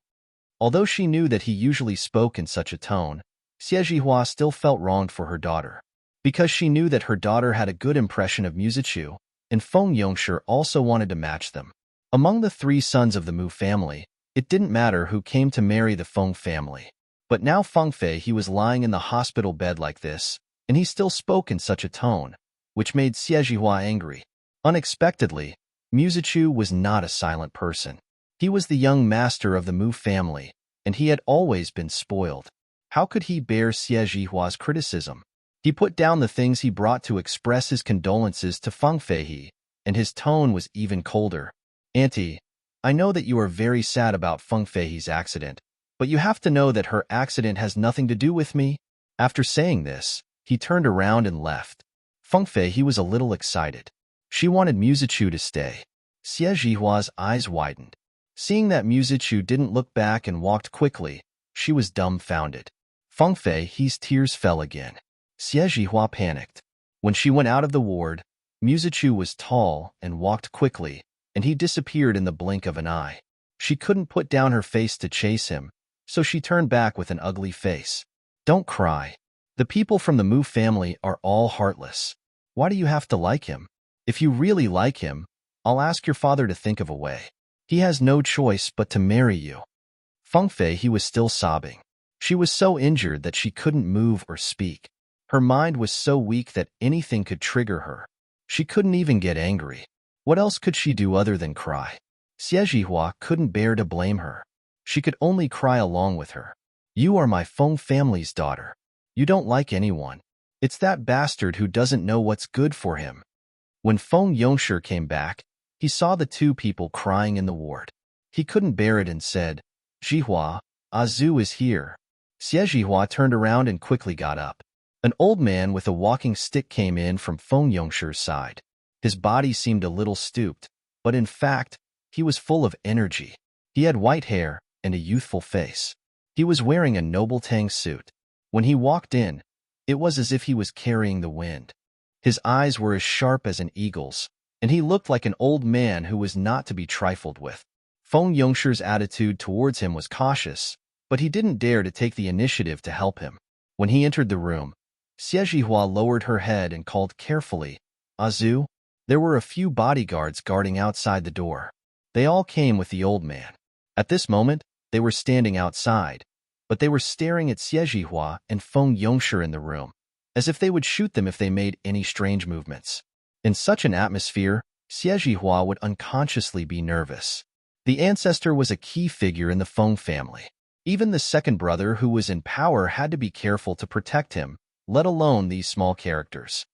Although she knew that he usually spoke in such a tone, Xie Zhihua still felt wronged for her daughter. Because she knew that her daughter had a good impression of Musichu, and Feng Yongshi also wanted to match them. Among the three sons of the Mu family, it didn't matter who came to marry the Feng family. But now Feng Feihe was lying in the hospital bed like this, and he still spoke in such a tone, which made Xie Zhihua angry. Unexpectedly, Musichu was not a silent person. He was the young master of the Mu family, and he had always been spoiled. How could he bear Xie Zhihua's criticism? He put down the things he brought to express his condolences to Feng Feihe, and his tone was even colder. "Auntie, I know that you are very sad about Feng Feihe's accident, but you have to know that her accident has nothing to do with me." After saying this, he turned around and left. Feng Feihe was a little excited. She wanted Musichu to stay. Xie Zhihua's eyes widened. Seeing that Musichu didn't look back and walked quickly, she was dumbfounded. Feng Feihe's tears fell again. Xie Zhihua panicked. When she went out of the ward, Musichu was tall and walked quickly, and he disappeared in the blink of an eye. She couldn't put down her face to chase him, so she turned back with an ugly face. "Don't cry. The people from the Mu family are all heartless. Why do you have to like him? If you really like him, I'll ask your father to think of a way. He has no choice but to marry you." Feng Feihe was still sobbing. She was so injured that she couldn't move or speak. Her mind was so weak that anything could trigger her. She couldn't even get angry. What else could she do other than cry? Xie Zhihua couldn't bear to blame her. She could only cry along with her. "You are my Feng family's daughter. You don't like anyone. It's that bastard who doesn't know what's good for him." When Feng Yongshi came back, he saw the two people crying in the ward. He couldn't bear it and said, "Zhihua, Azhu is here." Xie Zhihua turned around and quickly got up. An old man with a walking stick came in from Feng Yongshi's side. His body seemed a little stooped, but in fact, he was full of energy. He had white hair and a youthful face. He was wearing a noble tang suit. When he walked in, it was as if he was carrying the wind. His eyes were as sharp as an eagle's, and he looked like an old man who was not to be trifled with. Feng Yongshi's attitude towards him was cautious, but he didn't dare to take the initiative to help him. When he entered the room, Xie Zhihua lowered her head and called carefully, "Azhu?" There were a few bodyguards guarding outside the door. They all came with the old man. At this moment, they were standing outside, but they were staring at Xie Zhihua and Feng Yongshi in the room, as if they would shoot them if they made any strange movements. In such an atmosphere, Xie Zhihua would unconsciously be nervous. The ancestor was a key figure in the Feng family. Even the second brother who was in power had to be careful to protect him, let alone these small characters.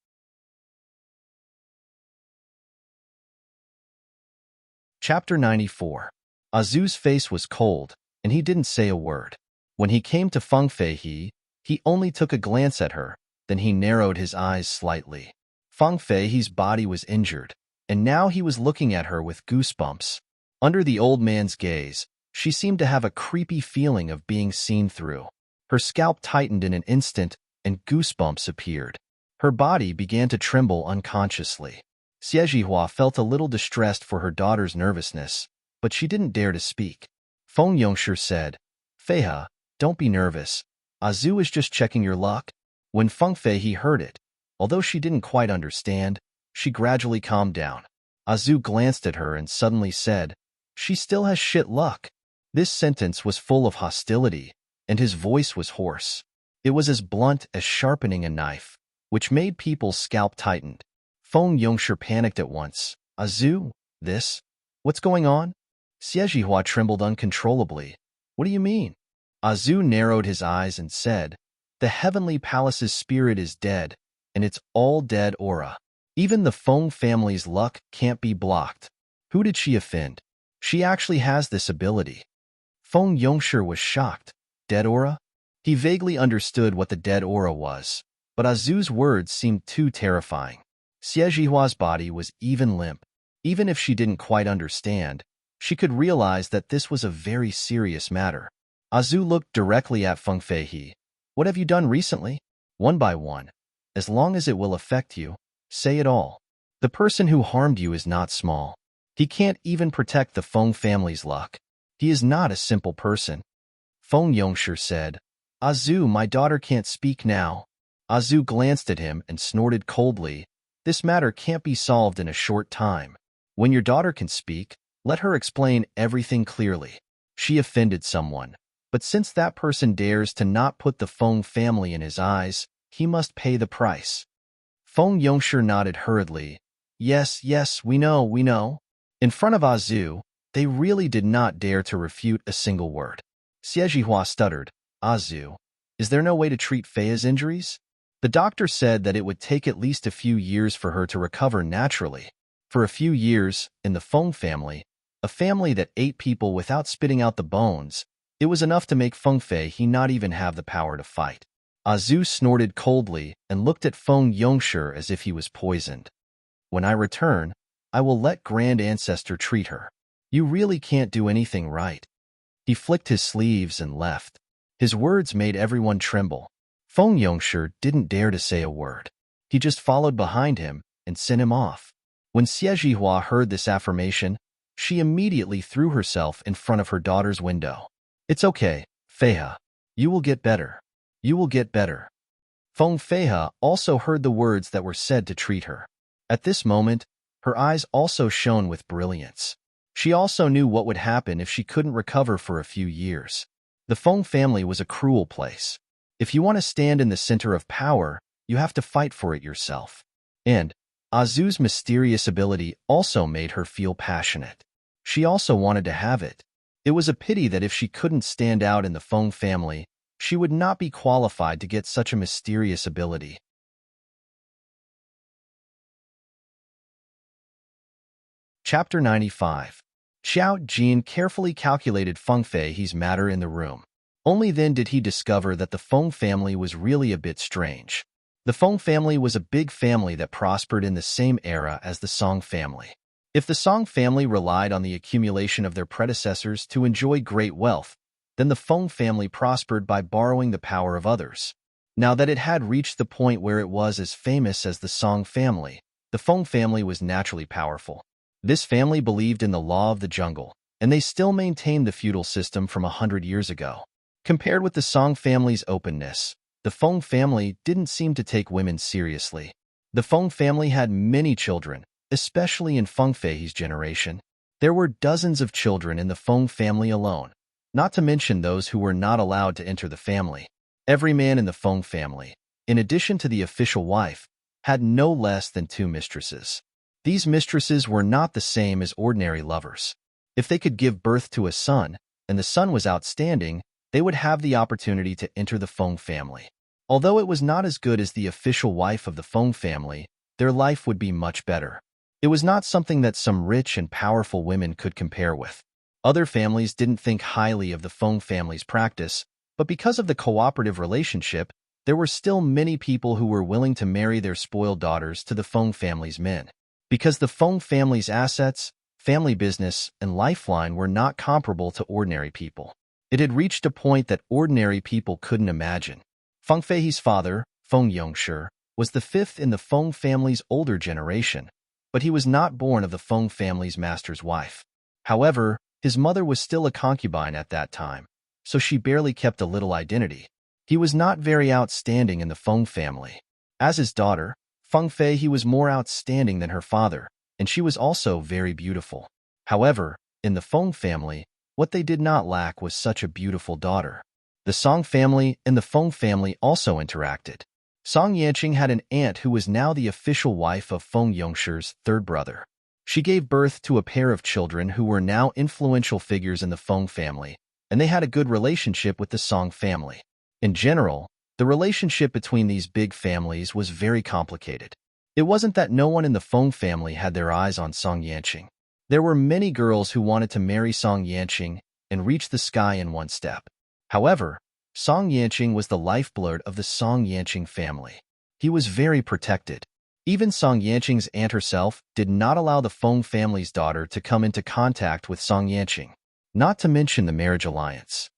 Chapter 94. Azhu's face was cold, and he didn't say a word. When he came to Feng Feihe, he only took a glance at her, then he narrowed his eyes slightly. Feng Feihe's body was injured, and now he was looking at her with goosebumps. Under the old man's gaze, she seemed to have a creepy feeling of being seen through. Her scalp tightened in an instant, and goosebumps appeared. Her body began to tremble unconsciously. Xiejihua felt a little distressed for her daughter's nervousness, but she didn't dare to speak. Feng Yongshi said, "Feihe, don't be nervous. Azu is just checking your luck." When Feng Feihe heard it, although she didn't quite understand, she gradually calmed down. Azu glanced at her and suddenly said, "She still has shit luck." This sentence was full of hostility, and his voice was hoarse. It was as blunt as sharpening a knife, which made people's scalp tightened. Feng Yongshi panicked at once. "Azu, this? What's going on?" Xiejihua trembled uncontrollably. "What do you mean?" Azu narrowed his eyes and said, "The Heavenly Palace's spirit is dead, and it's all dead aura. Even the Feng family's luck can't be blocked." Who did she offend? She actually has this ability. Feng Yongshi was shocked. Dead aura? He vaguely understood what the dead aura was, but Azu's words seemed too terrifying. Xiejihua's body was even limp. Even if she didn't quite understand, she could realize that this was a very serious matter. Azu looked directly at Feng Feihe. "What have you done recently?" "One by one. As long as it will affect you, say it all. The person who harmed you is not small. He can't even protect the Feng family's luck. He is not a simple person." Feng Yongshi said, "Azu, my daughter can't speak now." Azu glanced at him and snorted coldly. "This matter can't be solved in a short time. When your daughter can speak, let her explain everything clearly. She offended someone, but since that person dares to not put the Feng family in his eyes, he must pay the price." Feng Yongshi nodded hurriedly. Yes, we know. In front of Azu, they really did not dare to refute a single word. Xiejihua stuttered, "Azu, is there no way to treat Feihe's injuries?" The doctor said that it would take at least a few years for her to recover naturally. For a few years, in the Feng family, a family that ate people without spitting out the bones, it was enough to make Feng Feihe not even have the power to fight. Azu snorted coldly and looked at Feng Yongshi as if he was poisoned. "When I return, I will let Grand Ancestor treat her. You really can't do anything right." He flicked his sleeves and left. His words made everyone tremble. Feng Yongshi didn't dare to say a word. He just followed behind him and sent him off. When Xiejihua heard this affirmation, she immediately threw herself in front of her daughter's window. "It's okay, Feihe. You will get better. You will get better." Feng Feihe also heard the words that were said to treat her. At this moment, her eyes also shone with brilliance. She also knew what would happen if she couldn't recover for a few years. The Feng family was a cruel place. If you want to stand in the center of power, you have to fight for it yourself. And Azu's mysterious ability also made her feel passionate. She also wanted to have it. It was a pity that if she couldn't stand out in the Feng family, she would not be qualified to get such a mysterious ability. Chapter 95. Xiao Jin carefully calculated Feng Feihe's matter in the room. Only then did he discover that the Feng family was really a bit strange. The Feng family was a big family that prospered in the same era as the Song family. If the Song family relied on the accumulation of their predecessors to enjoy great wealth, then the Feng family prospered by borrowing the power of others. Now that it had reached the point where it was as famous as the Song family, the Feng family was naturally powerful. This family believed in the law of the jungle, and they still maintained the feudal system from 100 years ago. Compared with the Song family's openness, the Feng family didn't seem to take women seriously. The Feng family had many children, especially in Feng Feihe's generation. There were dozens of children in the Feng family alone, not to mention those who were not allowed to enter the family. Every man in the Feng family, in addition to the official wife, had no less than 2 mistresses. These mistresses were not the same as ordinary lovers. If they could give birth to a son, and the son was outstanding, they would have the opportunity to enter the Feng family. Although it was not as good as the official wife of the Feng family, their life would be much better. It was not something that some rich and powerful women could compare with. Other families didn't think highly of the Feng family's practice, but because of the cooperative relationship, there were still many people who were willing to marry their spoiled daughters to the Feng family's men. because the Feng family's assets, family business, and lifeline were not comparable to ordinary people. It had reached a point that ordinary people couldn't imagine. Feng Fei's father, Feng Yongshi, was the fifth in the Feng family's older generation, but he was not born of the Feng family's master's wife. However, his mother was still a concubine at that time, so she barely kept a little identity. He was not very outstanding in the Feng family. As his daughter, Feng Fei, he was more outstanding than her father, and she was also very beautiful. However, in the Feng family, what they did not lack was such a beautiful daughter. The Song family and the Feng family also interacted. Song Yanqing had an aunt who was now the official wife of Feng Yongshi's third brother. She gave birth to a pair of children who were now influential figures in the Feng family, and they had a good relationship with the Song family. In general, the relationship between these big families was very complicated. It wasn't that no one in the Feng family had their eyes on Song Yanqing. There were many girls who wanted to marry Song Yanqing and reach the sky in one step. However, Song Yanqing was the lifeblood of the Song Yanqing family. He was very protected. Even Song Yanqing's aunt herself did not allow the Feng family's daughter to come into contact with Song Yanqing, not to mention the marriage alliance.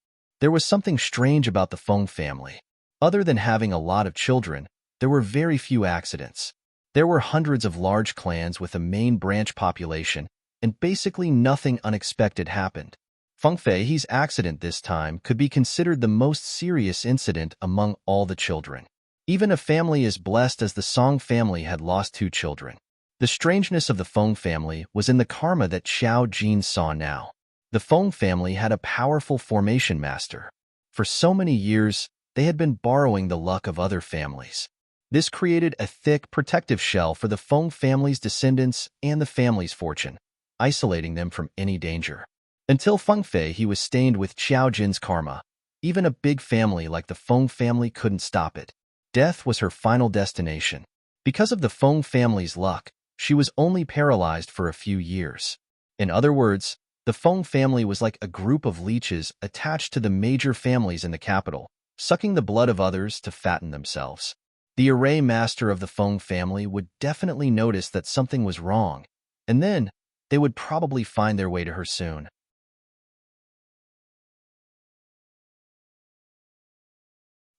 There was something strange about the Feng family. Other than having a lot of children, there were very few accidents. There were hundreds of large clans with a main branch population, and basically nothing unexpected happened. Feng Fei's accident this time could be considered the most serious incident among all the children. Even a family as blessed as the Song family had lost 2 children. The strangeness of the Feng family was in the karma that Xiao Jin saw now. The Feng family had a powerful formation master. For so many years, they had been borrowing the luck of other families. This created a thick, protective shell for the Feng family's descendants and the family's fortune, isolating them from any danger. Until Feng Fei, he was stained with Xiao Jin's karma. Even a big family like the Feng family couldn't stop it. Death was her final destination. Because of the Feng family's luck, she was only paralyzed for a few years. In other words, the Feng family was like a group of leeches attached to the major families in the capital, sucking the blood of others to fatten themselves. The array master of the Feng family would definitely notice that something was wrong, and then they would probably find their way to her soon.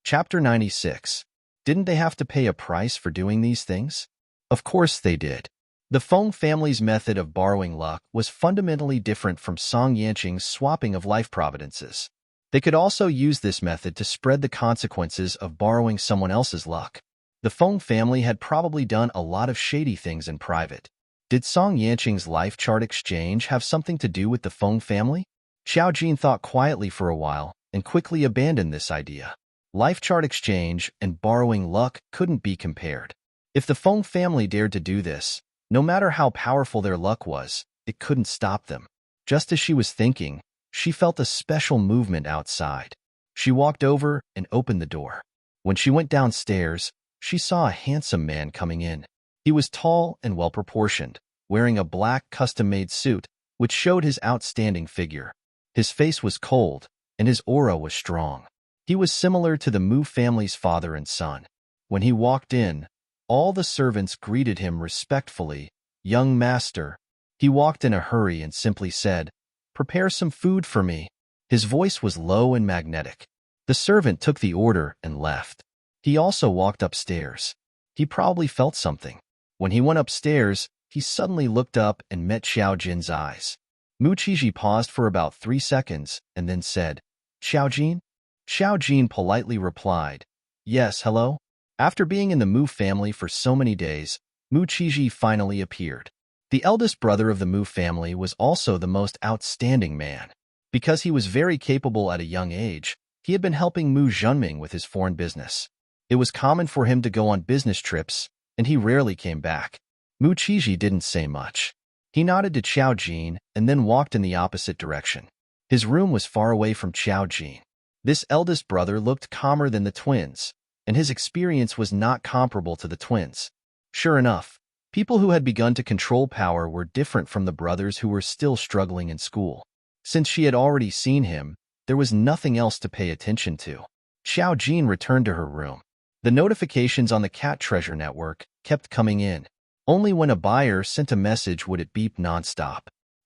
Chapter 96. Didn't they have to pay a price for doing these things? Of course they did. The Feng family's method of borrowing luck was fundamentally different from Song Yanqing's swapping of life providences. They could also use this method to spread the consequences of borrowing someone else's luck. The Feng family had probably done a lot of shady things in private. Did Song Yanqing's life chart exchange have something to do with the Feng family? Xiao Jin thought quietly for a while and quickly abandoned this idea. Life chart exchange and borrowing luck couldn't be compared. If the Feng family dared to do this, no matter how powerful their luck was, it couldn't stop them. Just as she was thinking, she felt a special movement outside. She walked over and opened the door. When she went downstairs, she saw a handsome man coming in. He was tall and well-proportioned, wearing a black custom-made suit, which showed his outstanding figure. His face was cold, and his aura was strong. He was similar to the Mu family's father and son. When he walked in, all the servants greeted him respectfully. "Young master." He walked in a hurry and simply said, "Prepare some food for me." His voice was low and magnetic. The servant took the order and left. He also walked upstairs. He probably felt something. When he went upstairs, he suddenly looked up and met Xiao Jin's eyes. Mu Qizhi paused for about 3 seconds and then said, "Xiao Jin?" Xiao Jin politely replied, "Yes, hello?" After being in the Mu family for so many days, Mu Qizhi finally appeared. The eldest brother of the Mu family was also the most outstanding man. Because he was very capable at a young age, he had been helping Mu Zhenming with his foreign business. It was common for him to go on business trips, and he rarely came back. Mu Qizhi didn't say much. He nodded to Xiao Jin and then walked in the opposite direction. His room was far away from Xiao Jin. This eldest brother looked calmer than the twins, and his experience was not comparable to the twins. Sure enough, people who had begun to control power were different from the brothers who were still struggling in school. Since she had already seen him, there was nothing else to pay attention to. Xiao Jin returned to her room. The notifications on the Cat Treasure Network kept coming in. Only when a buyer sent a message would it beep nonstop.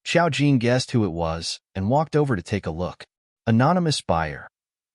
Xiao Jin guessed who it was and walked over to take a look. Anonymous buyer.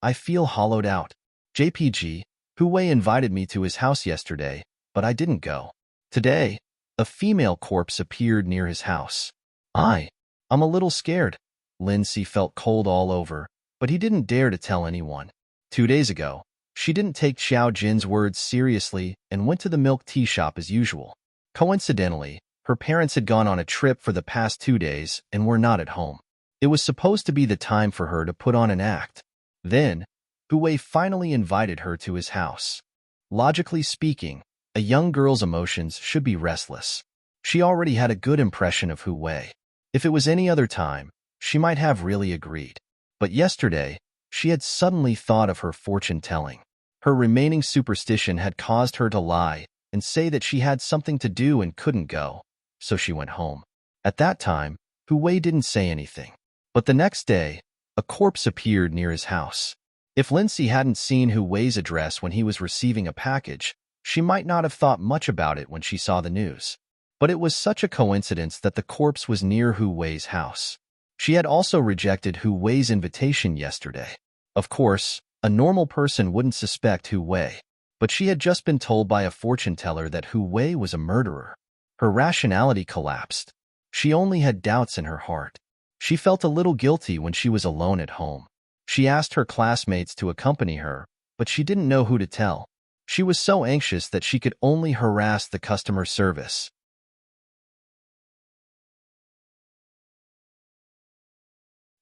I feel hollowed out. JPG, Hu Wei invited me to his house yesterday, but I didn't go. Today, a female corpse appeared near his house. I'm a little scared. Lin Si felt cold all over, but he didn't dare to tell anyone. 2 days ago, she didn't take Xiao Jin's words seriously and went to the milk tea shop as usual. Coincidentally, her parents had gone on a trip for the past 2 days and were not at home. It was supposed to be the time for her to put on an act. Then, Hu Wei finally invited her to his house. Logically speaking, a young girl's emotions should be restless. She already had a good impression of Hu Wei. If it was any other time, she might have really agreed. But yesterday, she had suddenly thought of her fortune-telling. Her remaining superstition had caused her to lie and say that she had something to do and couldn't go, so she went home. At that time, Hu Wei didn't say anything. But the next day, a corpse appeared near his house. If Lindsay hadn't seen Hu Wei's address when he was receiving a package, she might not have thought much about it when she saw the news. But it was such a coincidence that the corpse was near Hu Wei's house. She had also rejected Hu Wei's invitation yesterday. Of course, a normal person wouldn't suspect Hu Wei, but she had just been told by a fortune teller that Hu Wei was a murderer. Her rationality collapsed. She only had doubts in her heart. She felt a little guilty when she was alone at home. She asked her classmates to accompany her, but she didn't know who to tell. She was so anxious that she could only harass the customer service.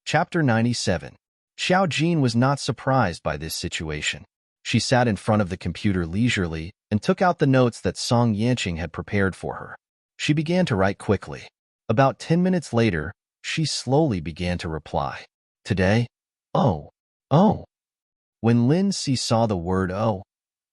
Chapter 97. Xiao Jin was not surprised by this situation. She sat in front of the computer leisurely and took out the notes that Song Yanqing had prepared for her. She began to write quickly. About 10 minutes later, she slowly began to reply. Today? Oh. When Lin Si saw the word oh,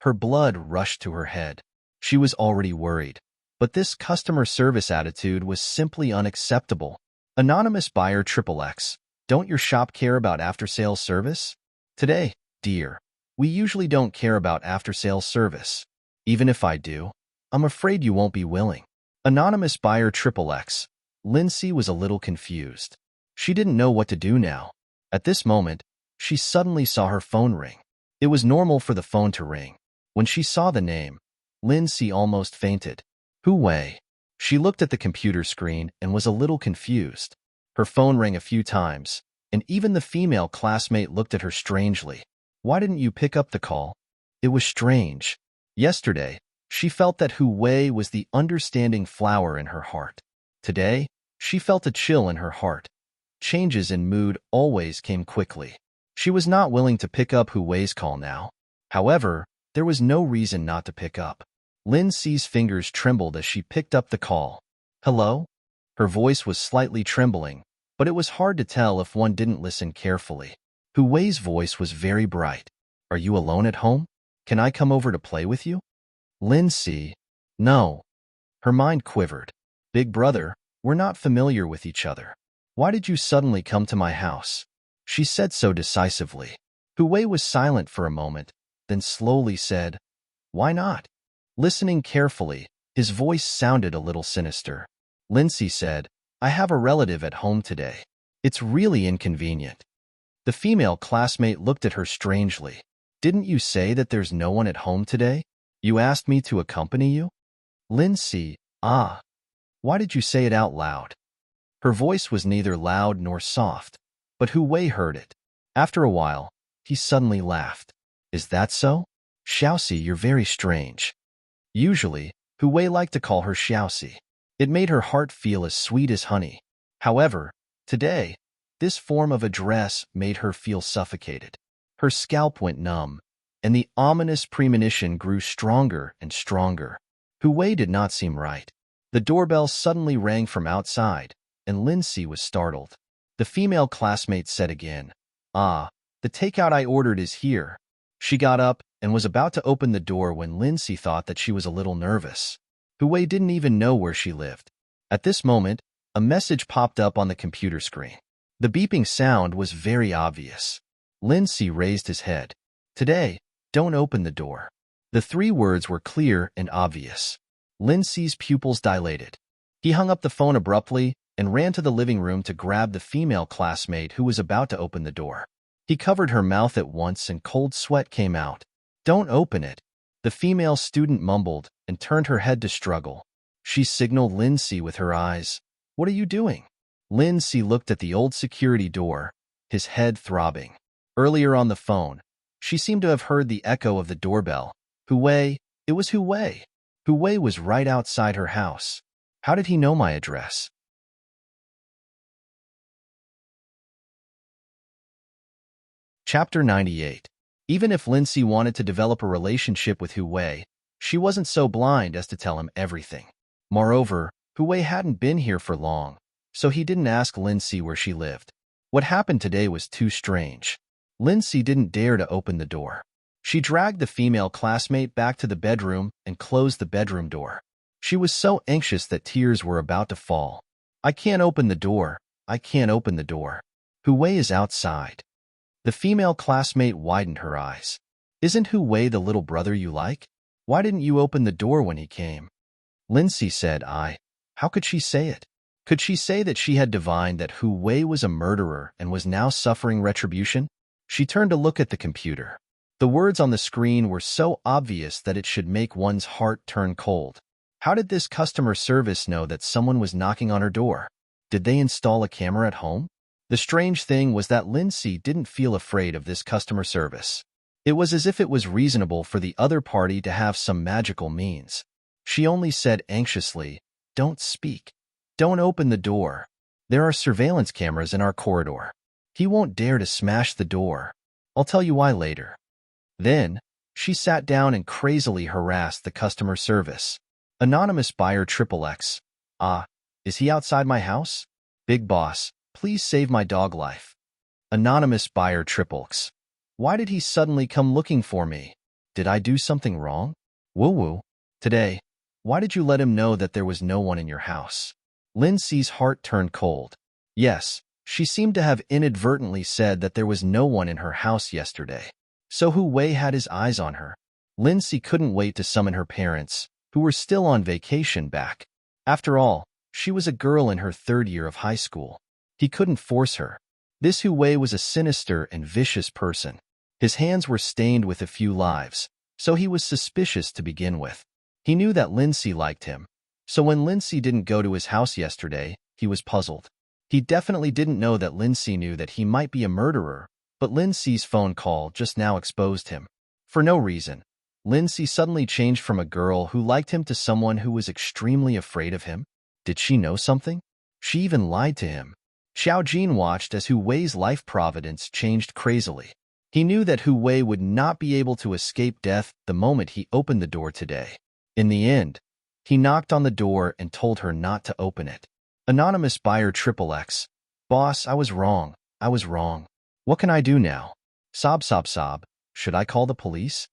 her blood rushed to her head. She was already worried. But this customer service attitude was simply unacceptable. Anonymous buyer XXX. Don't your shop care about after-sales service? Today, dear, we usually don't care about after-sales service. Even if I do, I'm afraid you won't be willing. Anonymous buyer XXX. Lindsay was a little confused. She didn't know what to do now. At this moment, she suddenly saw her phone ring. It was normal for the phone to ring. When she saw the name, Lindsay almost fainted. Hu Wei. She looked at the computer screen and was a little confused. Her phone rang a few times, and even the female classmate looked at her strangely. Why didn't you pick up the call? It was strange. Yesterday, she felt that Hu Wei was the understanding flower in her heart. Today, she felt a chill in her heart. Changes in mood always came quickly. She was not willing to pick up Hu Wei's call now. However, there was no reason not to pick up. Lin Si's fingers trembled as she picked up the call. Hello? Her voice was slightly trembling, but it was hard to tell if one didn't listen carefully. Hu Wei's voice was very bright. Are you alone at home? Can I come over to play with you? Lin Si. No. Her mind quivered. Big brother, we're not familiar with each other. Why did you suddenly come to my house? She said so decisively. Hu Wei was silent for a moment, then slowly said, Why not? Listening carefully, his voice sounded a little sinister. Lindsay said, I have a relative at home today. It's really inconvenient. The female classmate looked at her strangely. Didn't you say that there's no one at home today? You asked me to accompany you? Lindsay, why did you say it out loud? Her voice was neither loud nor soft, but Hu Wei heard it. After a while, he suddenly laughed. Is that so? Xiaoxi, you're very strange. Usually, Hu Wei liked to call her Xiaoxi. It made her heart feel as sweet as honey. However, today, this form of address made her feel suffocated. Her scalp went numb, and the ominous premonition grew stronger and stronger. Hu Wei did not seem right. The doorbell suddenly rang from outside, and Lindsay was startled. The female classmate said again, the takeout I ordered is here. She got up and was about to open the door when Lindsay thought that she was a little nervous. Hu Wei didn't even know where she lived. At this moment, a message popped up on the computer screen. The beeping sound was very obvious. Lindsay raised his head. Today, don't open the door. The 3 words were clear and obvious. Lindsay's pupils dilated. He hung up the phone abruptly and ran to the living room to grab the female classmate who was about to open the door. He covered her mouth at once and cold sweat came out. "Don't open it," the female student mumbled and turned her head to struggle. She signaled Lindsay with her eyes. "What are you doing?" Lindsay looked at the old security door, his head throbbing. Earlier on the phone, she seemed to have heard the echo of the doorbell. Hu-wei, it was Hu-wei. Hu-wei was right outside her house. How did he know my address? Chapter 98. Even if Lindsay wanted to develop a relationship with Hu-wei, she wasn't so blind as to tell him everything. Moreover, Hu-wei hadn't been here for long, so he didn't ask Lindsay where she lived. What happened today was too strange. Lindsay didn't dare to open the door. She dragged the female classmate back to the bedroom and closed the bedroom door. She was so anxious that tears were about to fall. "I can't open the door. I can't open the door. Hu-wei is outside." The female classmate widened her eyes. "Isn't Hu-wei the little brother you like? Why didn't you open the door when he came?" Lindsay said, How could she say it? Could she say that she had divined that Hu-wei was a murderer and was now suffering retribution? She turned to look at the computer. The words on the screen were so obvious that it should make one's heart turn cold. How did this customer service know that someone was knocking on her door? Did they install a camera at home? The strange thing was that Lindsay didn't feel afraid of this customer service. It was as if it was reasonable for the other party to have some magical means. She only said anxiously, "Don't speak. Don't open the door. There are surveillance cameras in our corridor. He won't dare to smash the door. I'll tell you why later." Then, she sat down and crazily harassed the customer service. "Anonymous buyer XXX. Is he outside my house? Big boss, please save my dog life." Anonymous buyer XXX. Why did he suddenly come looking for me? Did I do something wrong? Woo-woo. Today, why did you let him know that there was no one in your house? Lindsay's heart turned cold. Yes, she seemed to have inadvertently said that there was no one in her house yesterday. So Hu-wei had his eyes on her. Lindsay couldn't wait to summon her parents, who were still on vacation back. After all, she was a girl in her third year of high school. He couldn't force her. This Hu-wei was a sinister and vicious person. His hands were stained with a few lives, so he was suspicious to begin with. He knew that Lindsay liked him, so when Lindsay didn't go to his house yesterday, he was puzzled. He definitely didn't know that Lindsay knew that he might be a murderer, but Lindsay's phone call just now exposed him. For no reason, Lindsay suddenly changed from a girl who liked him to someone who was extremely afraid of him. Did she know something? She even lied to him. Xiao Jin watched as Hu-wei's life providence changed crazily. He knew that Hu-wei would not be able to escape death the moment he opened the door today. In the end, he knocked on the door and told her not to open it. Anonymous buyer XXX. Boss, I was wrong. I was wrong. What can I do now? Sob, sob, sob. Should I call the police?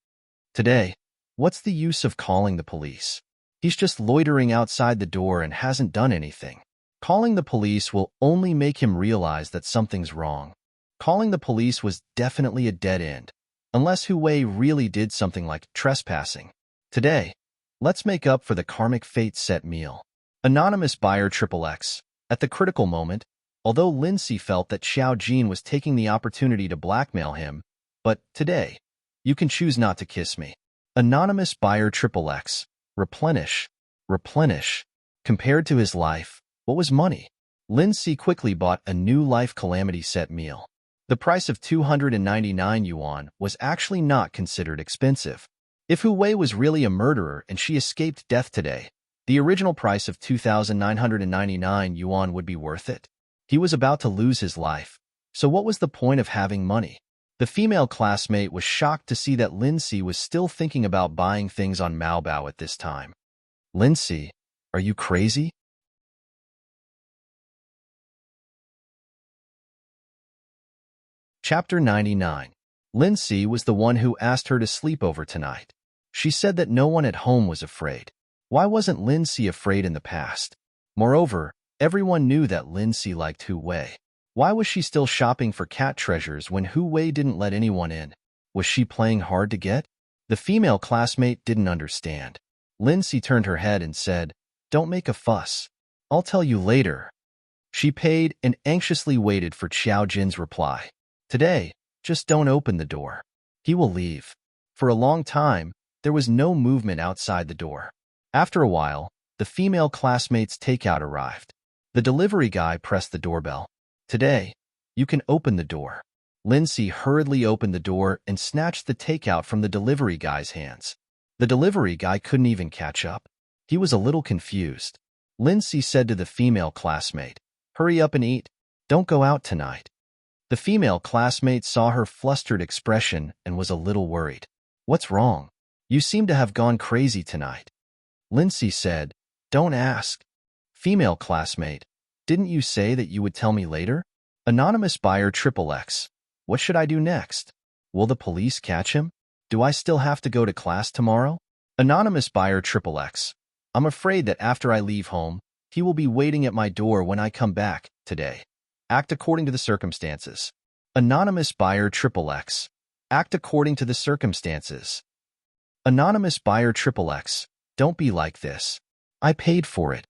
Today, what's the use of calling the police? He's just loitering outside the door and hasn't done anything. Calling the police will only make him realize that something's wrong. Calling the police was definitely a dead end, unless Hu-wei really did something like trespassing. Today, let's make up for the karmic fate set meal. Anonymous buyer XXX. At the critical moment, although Lindsay felt that Xiao Jin was taking the opportunity to blackmail him, but today, you can choose not to kiss me. Anonymous buyer XXX. Replenish. Replenish. Compared to his life, what was money? Lindsay quickly bought a new life calamity set meal. The price of 299 yuan was actually not considered expensive. If Hu-wei was really a murderer and she escaped death today, the original price of 2,999 yuan would be worth it. He was about to lose his life, so what was the point of having money? The female classmate was shocked to see that Lindsay was still thinking about buying things on Maobao at this time. Lindsay, are you crazy? Chapter 99. Lindsay was the one who asked her to sleep over tonight. She said that no one at home was afraid. Why wasn't Lindsay afraid in the past? Moreover, everyone knew that Lindsay liked Hu-wei. Why was she still shopping for cat treasures when Hu-wei didn't let anyone in? Was she playing hard to get? The female classmate didn't understand. Lindsay turned her head and said, "Don't make a fuss. I'll tell you later." She paid and anxiously waited for Xiao Jin's reply. "Today, just don't open the door. He will leave." For a long time, there was no movement outside the door. After a while, the female classmate's takeout arrived. The delivery guy pressed the doorbell. "Today, you can open the door." Lindsay hurriedly opened the door and snatched the takeout from the delivery guy's hands. The delivery guy couldn't even catch up. He was a little confused. Lindsay said to the female classmate, "Hurry up and eat. Don't go out tonight." The female classmate saw her flustered expression and was a little worried. "What's wrong? You seem to have gone crazy tonight." Lindsay said, "Don't ask." Female classmate, "Didn't you say that you would tell me later?" Anonymous buyer XXX, "What should I do next? Will the police catch him? Do I still have to go to class tomorrow?" Anonymous buyer XXX, "I'm afraid that after I leave home, he will be waiting at my door when I come back today. Act according to the circumstances." Anonymous buyer XXX, "Act according to the circumstances." Anonymous buyer XXX, "Don't be like this. I paid for it.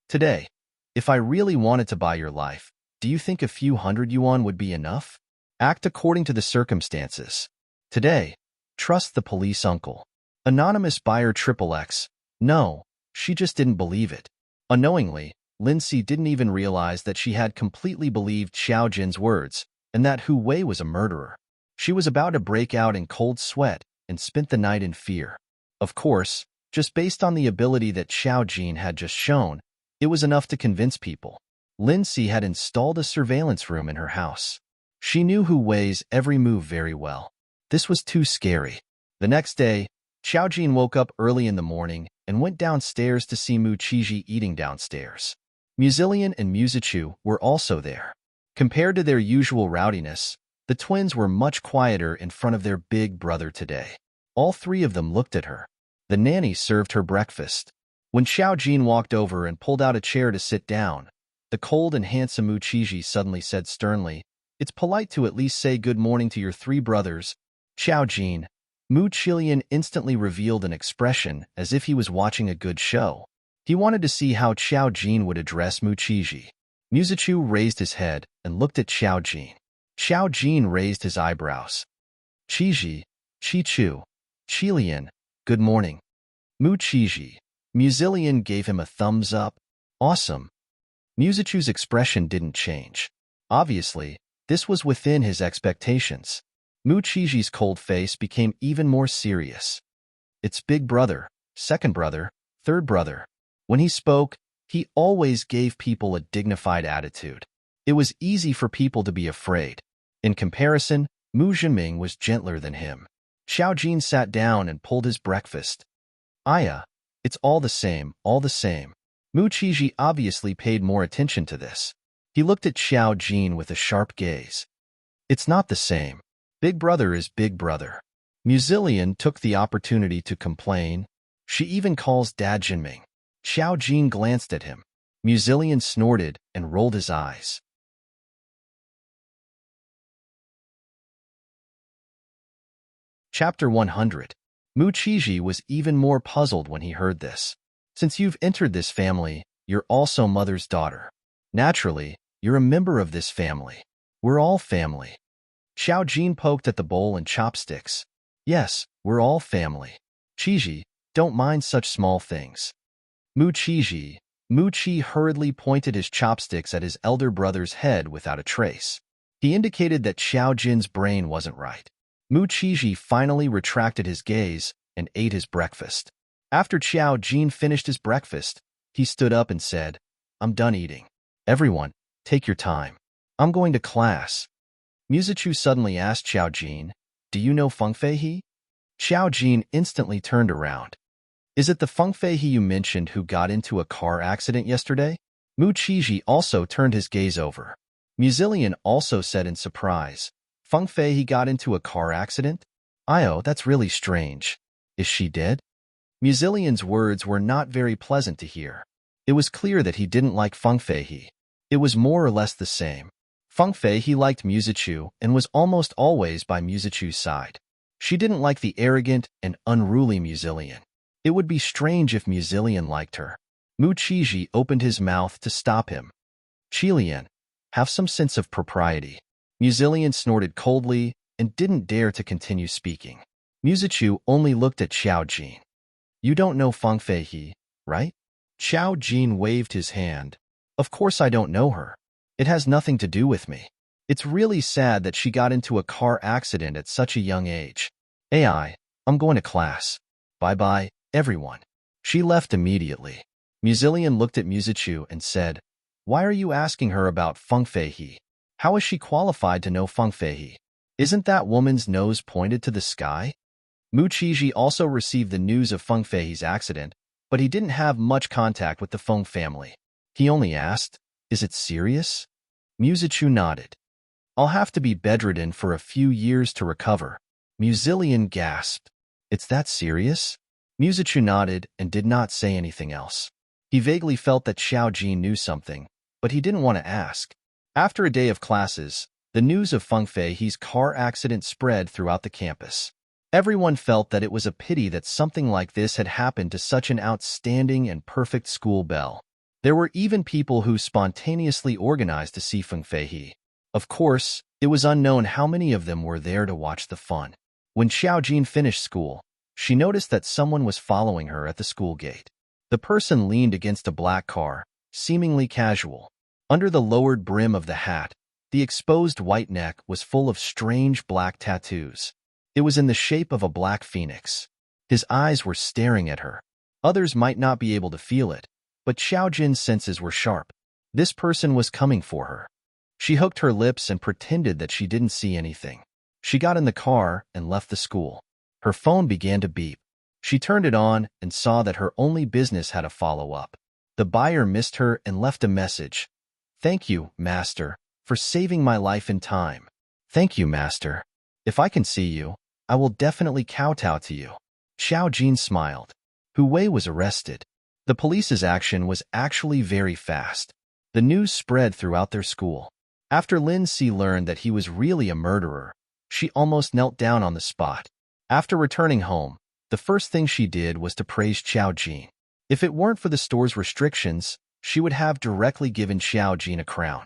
Today, if I really wanted to buy your life, do you think a few hundred yuan would be enough? Act according to the circumstances. Today, trust the police uncle." Anonymous buyer XXX, "No, she just didn't believe it." Unknowingly, Lindsay didn't even realize that she had completely believed Xiao Jin's words and that Hu Wei was a murderer. She was about to break out in cold sweat and spent the night in fear. Of course, just based on the ability that Xiao Jin had just shown, it was enough to convince people. Lindsay had installed a surveillance room in her house. She knew Hu Wei's every move very well. This was too scary. The next day, Xiao Jin woke up early in the morning and went downstairs to see Mu Qiji eating downstairs. Muzilian and Muzichu were also there. Compared to their usual rowdiness, the twins were much quieter in front of their big brother today. All three of them looked at her. The nanny served her breakfast. When Xiao Jin walked over and pulled out a chair to sit down, the cold and handsome Mu Qiji suddenly said sternly, "It's polite to at least say good morning to your three brothers." Xiao Jin. Mu Qilian instantly revealed an expression as if he was watching a good show. He wanted to see how Xiao Jin would address Mu Qiji. Muzichu raised his head and looked at Xiao Jin. Xiao Jin raised his eyebrows. "Qiji, Chichu, Qilian, good morning." Mu Qiji. Muzilian gave him a thumbs up. "Awesome." Muzichu's expression didn't change. Obviously, this was within his expectations. Mu Qiji's cold face became even more serious. "It's big brother, second brother, third brother." When he spoke, he always gave people a dignified attitude. It was easy for people to be afraid. In comparison, Mu Zhenming was gentler than him. Xiao Jin sat down and pulled his breakfast. "Aya, it's all the same, all the same." Mu Qiji obviously paid more attention to this. He looked at Xiao Jin with a sharp gaze. "It's not the same. Big brother is big brother." Muzilian took the opportunity to complain. "She even calls Dad Zhenming." Xiao Jin glanced at him. Muzilian snorted and rolled his eyes. Chapter 100. Mu Qiji was even more puzzled when he heard this. "Since you've entered this family, you're also mother's daughter. Naturally, you're a member of this family. We're all family." Xiao Jin poked at the bowl and chopsticks. "Yes, we're all family. Qiji, don't mind such small things." Mu Qiji. Mu Qi hurriedly pointed his chopsticks at his elder brother's head without a trace. He indicated that Xiao Jin's brain wasn't right. Mu Qiji finally retracted his gaze and ate his breakfast. After Xiao Jin finished his breakfast, he stood up and said, "I'm done eating. Everyone, take your time. I'm going to class." Muzichu suddenly asked Xiao Jin, "Do you know Feng Fei He?" Xiao Jin instantly turned around. "Is it the Feng Fei He you mentioned who got into a car accident yesterday?" Mu Qiji also turned his gaze over. Muzilian also said in surprise, "Feng Fei He got into a car accident? Io, that's really strange. Is she dead?" Muzilian's words were not very pleasant to hear. It was clear that he didn't like Feng Fei He. It was more or less the same. Feng Fei He liked Muzichu and was almost always by Muzichu's side. She didn't like the arrogant and unruly Muzilian. It would be strange if Muzilian liked her. Mu Chiji opened his mouth to stop him. Qilian, have some sense of propriety. Muzilian snorted coldly and didn't dare to continue speaking. Muzichu only looked at Xiao Jin. You don't know Feng Fei He, right? Xiao Jin waved his hand. Of course I don't know her. It has nothing to do with me. It's really sad that she got into a car accident at such a young age. I'm going to class. Bye-bye, everyone. She left immediately. Muzilian looked at Muzichu and said, Why are you asking her about Feng Fei He? How is she qualified to know Feng Fei He? Isn't that woman's nose pointed to the sky? Mu Chiji also received the news of Feng Fei He's accident, but he didn't have much contact with the Feng family. He only asked, Is it serious? Muzichu nodded. I'll have to be bedridden for a few years to recover. Muzilian gasped. It's that serious? Muzichu nodded and did not say anything else. He vaguely felt that Xiao Jin knew something, but he didn't want to ask. After a day of classes, the news of Feng Fei He's car accident spread throughout the campus. Everyone felt that it was a pity that something like this had happened to such an outstanding and perfect school belle. There were even people who spontaneously organized to see Feng Fei He. Of course, it was unknown how many of them were there to watch the fun. When Xiao Jin finished school, she noticed that someone was following her at the school gate. The person leaned against a black car, seemingly casual. Under the lowered brim of the hat, the exposed white neck was full of strange black tattoos. It was in the shape of a black phoenix. His eyes were staring at her. Others might not be able to feel it, but Xiao Jin's senses were sharp. This person was coming for her. She hooked her lips and pretended that she didn't see anything. She got in the car and left the school. Her phone began to beep. She turned it on and saw that her only business had a follow-up. The buyer missed her and left a message. Thank you, Master, for saving my life in time. Thank you, Master. If I can see you, I will definitely kowtow to you. Xiao Jin smiled. Hu Wei was arrested. The police's action was actually very fast. The news spread throughout their school. After Lin Si learned that he was really a murderer, she almost knelt down on the spot. After returning home, the first thing she did was to praise Xiao Jin. If it weren't for the store's restrictions, she would have directly given Xiao Jin a crown.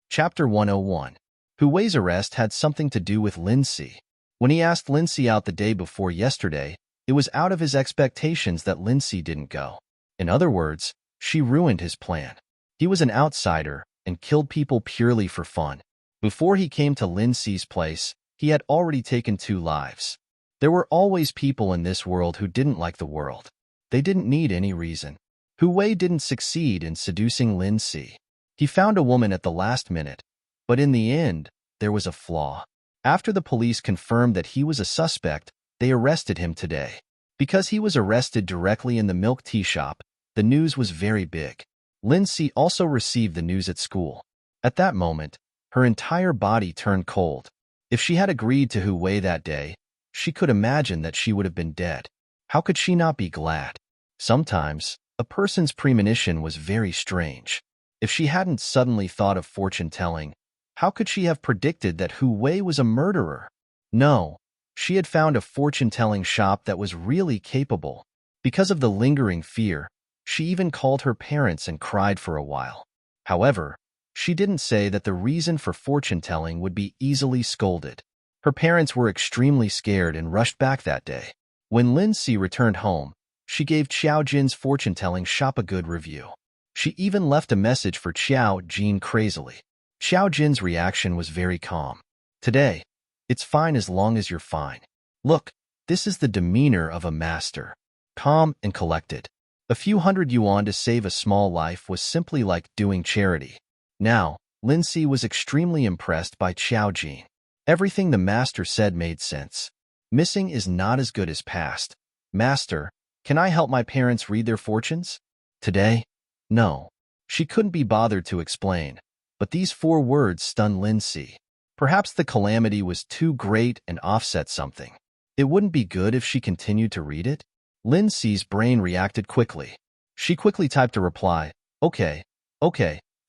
Chapter 101. Hu Wei's arrest had something to do with Lin Si. When he asked Lin Si out the day before yesterday, it was out of his expectations that Lin Si didn't go. In other words, she ruined his plan. He was an outsider and killed people purely for fun. Before he came to Lin Si's place, he had already taken 2 lives. There were always people in this world who didn't like the world. They didn't need any reason. Hu Wei didn't succeed in seducing Lin Si. He found a woman at the last minute, but in the end, there was a flaw. After the police confirmed that he was a suspect, they arrested him today. Because he was arrested directly in the milk tea shop, the news was very big. Lin Si also received the news at school. At that moment, her entire body turned cold. If she had agreed to Hu Wei that day, she could imagine that she would have been dead. How could she not be glad? Sometimes, a person's premonition was very strange. If she hadn't suddenly thought of fortune-telling, how could she have predicted that Hu Wei was a murderer? No, she had found a fortune-telling shop that was really capable. Because of the lingering fear, she even called her parents and cried for a while. However, she didn't say that the reason for fortune-telling would be easily scolded. Her parents were extremely scared and rushed back that day. When Lin Si returned home, she gave Xiao Jin's fortune-telling shop a good review. She even left a message for Xiao Jin crazily. Xiao Jin's reaction was very calm. Today, it's fine as long as you're fine. Look, this is the demeanor of a master. Calm and collected. A few hundred yuan to save a small life was simply like doing charity. Now, Lin Si was extremely impressed by Xiao Jin. Everything the master said made sense. Missing is not as good as past. Master, can I help my parents read their fortunes? Today? No. She couldn't be bothered to explain, but these 4 words stunned Lin Si. Perhaps the calamity was too great and offset something. It wouldn't be good if she continued to read it? Lin Si's brain reacted quickly. She quickly typed a reply, Okay,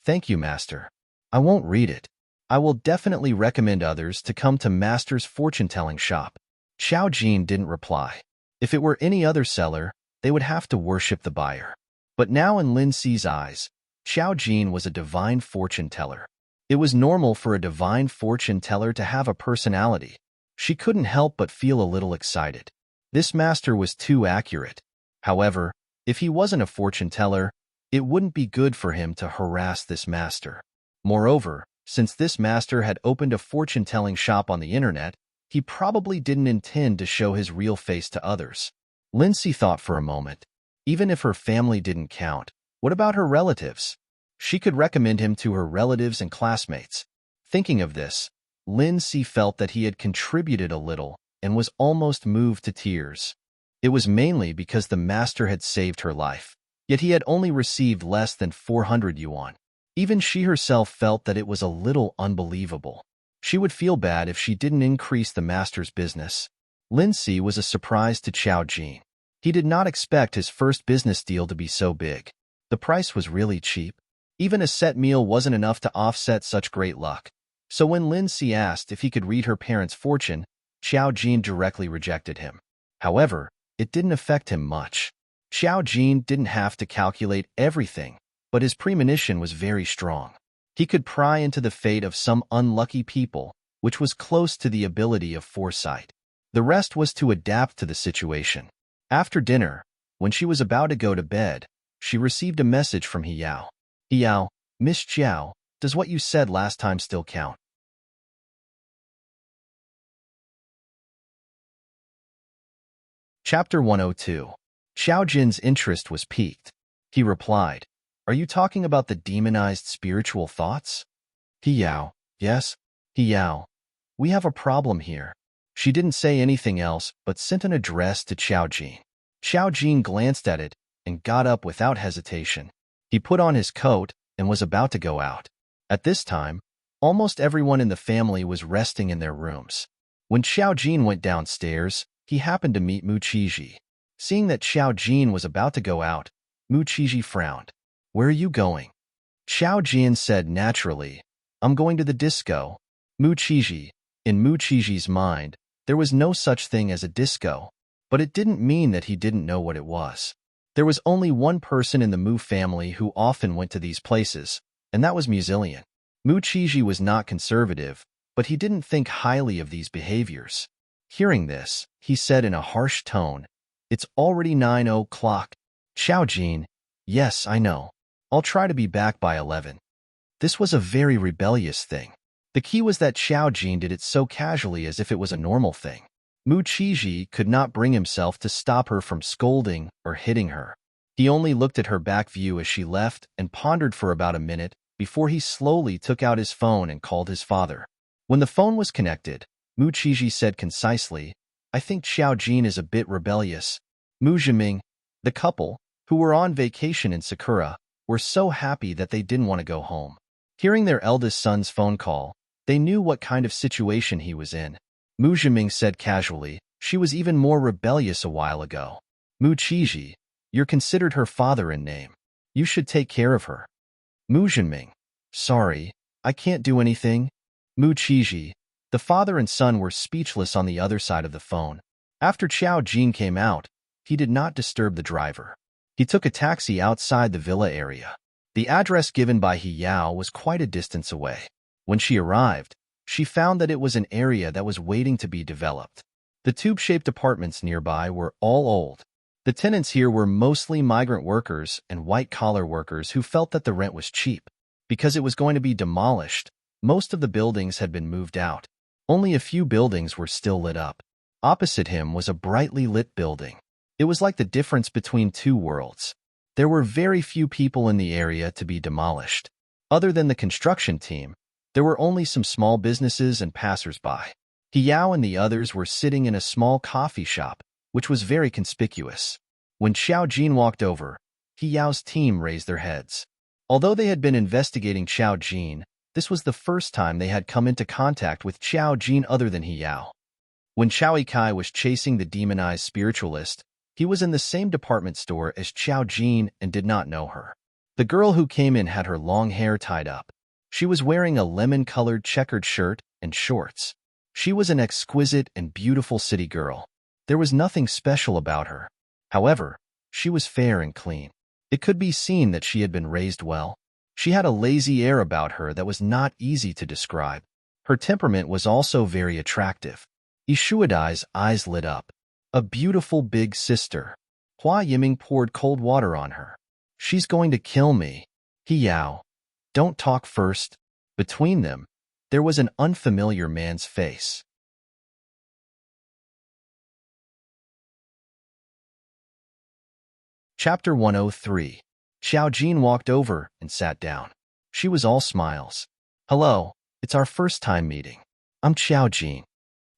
thank you, Master. I won't read it. I will definitely recommend others to come to Master's fortune-telling shop. Xiao Jin didn't reply. If it were any other seller, they would have to worship the buyer. But now in Lin Si's eyes, Xiao Jin was a divine fortune teller. It was normal for a divine fortune teller to have a personality. She couldn't help but feel a little excited. This master was too accurate. However, if he wasn't a fortune teller, it wouldn't be good for him to harass this master. Moreover, since this master had opened a fortune-telling shop on the internet, he probably didn't intend to show his real face to others. Lindsay thought for a moment. Even if her family didn't count, what about her relatives? She could recommend him to her relatives and classmates. Thinking of this, Lindsay felt that he had contributed a little and was almost moved to tears. It was mainly because the master had saved her life, yet he had only received less than 400 yuan. Even she herself felt that it was a little unbelievable. She would feel bad if she didn't increase the master's business. Lindsay was a surprise to Xiao Jin. He did not expect his first business deal to be so big. The price was really cheap. Even a set meal wasn't enough to offset such great luck. So when Lindsay asked if he could read her parents' fortune, Xiao Jin directly rejected him. However, it didn't affect him much. Xiao Jin didn't have to calculate everything, but his premonition was very strong. He could pry into the fate of some unlucky people, which was close to the ability of foresight. The rest was to adapt to the situation. After dinner, when she was about to go to bed, she received a message from Hiyao. Hiyao, Miss Jiao, does what you said last time still count? Chapter 102. Xiao Jin's interest was piqued. He replied, "Are you talking about the demonized spiritual thoughts?" Hiyao, yes. Hiyao, we have a problem here. She didn't say anything else, but sent an address to Xiao Jin. Xiao Jin glanced at it and got up without hesitation. He put on his coat and was about to go out. At this time, almost everyone in the family was resting in their rooms. When Xiao Jin went downstairs, he happened to meet Mu Qiji. Seeing that Xiao Jin was about to go out, Mu Qiji frowned. "Where are you going?" Xiao Jin said naturally, "I'm going to the disco." Mu Qiji. In Mu Qiji's mind, there was no such thing as a disco, but it didn't mean that he didn't know what it was. There was only one person in the Mu family who often went to these places, and that was Muzilian. Mu Qiji was not conservative, but he didn't think highly of these behaviors. Hearing this, he said in a harsh tone, "It's already 9 o'clock. Xiao Jin, yes, I know. I'll try to be back by 11. This was a very rebellious thing. The key was that Xiao Jin did it so casually as if it was a normal thing. Mu Qiji could not bring himself to stop her from scolding or hitting her. He only looked at her back view as she left and pondered for about a minute before he slowly took out his phone and called his father. When the phone was connected, Mu Qiji said concisely, "I think Xiao Jin is a bit rebellious." Mu Zhiming, the couple, who were on vacation in Sakura, were so happy that they didn't want to go home. Hearing their eldest son's phone call, they knew what kind of situation he was in. Mu Zhiming said casually, "She was even more rebellious a while ago." Mu Qiji, "You're considered her father in name. You should take care of her." Mu Zhiming, "Sorry, I can't do anything." Mu Qiji, the father and son were speechless on the other side of the phone. After Xiao Jin came out, he did not disturb the driver. He took a taxi outside the villa area. The address given by Hiyao was quite a distance away. When she arrived, she found that it was an area that was waiting to be developed. The tube-shaped apartments nearby were all old. The tenants here were mostly migrant workers and white-collar workers who felt that the rent was cheap. Because it was going to be demolished, most of the buildings had been moved out. Only a few buildings were still lit up. Opposite him was a brightly lit building. It was like the difference between two worlds. There were very few people in the area to be demolished. Other than the construction team, there were only some small businesses and passers-by. Hiyao and the others were sitting in a small coffee shop, which was very conspicuous. When Xiao Jin walked over, Hiyao's team raised their heads. Although they had been investigating Xiao Jin, this was the first time they had come into contact with Xiao Jin other than Hiyao. When Xiao Ikai was chasing the demonized spiritualist, he was in the same department store as Xiao Jin and did not know her. The girl who came in had her long hair tied up. She was wearing a lemon-colored checkered shirt and shorts. She was an exquisite and beautiful city girl. There was nothing special about her. However, she was fair and clean. It could be seen that she had been raised well. She had a lazy air about her that was not easy to describe. Her temperament was also very attractive. Ishuadai's eyes lit up. A beautiful big sister. Hua Yiming poured cold water on her. She's going to kill me. Yao. Don't talk first. Between them, there was an unfamiliar man's face. Chapter 103. Xiao Jin walked over and sat down. She was all smiles. Hello, it's our first time meeting. I'm Xiao Jin.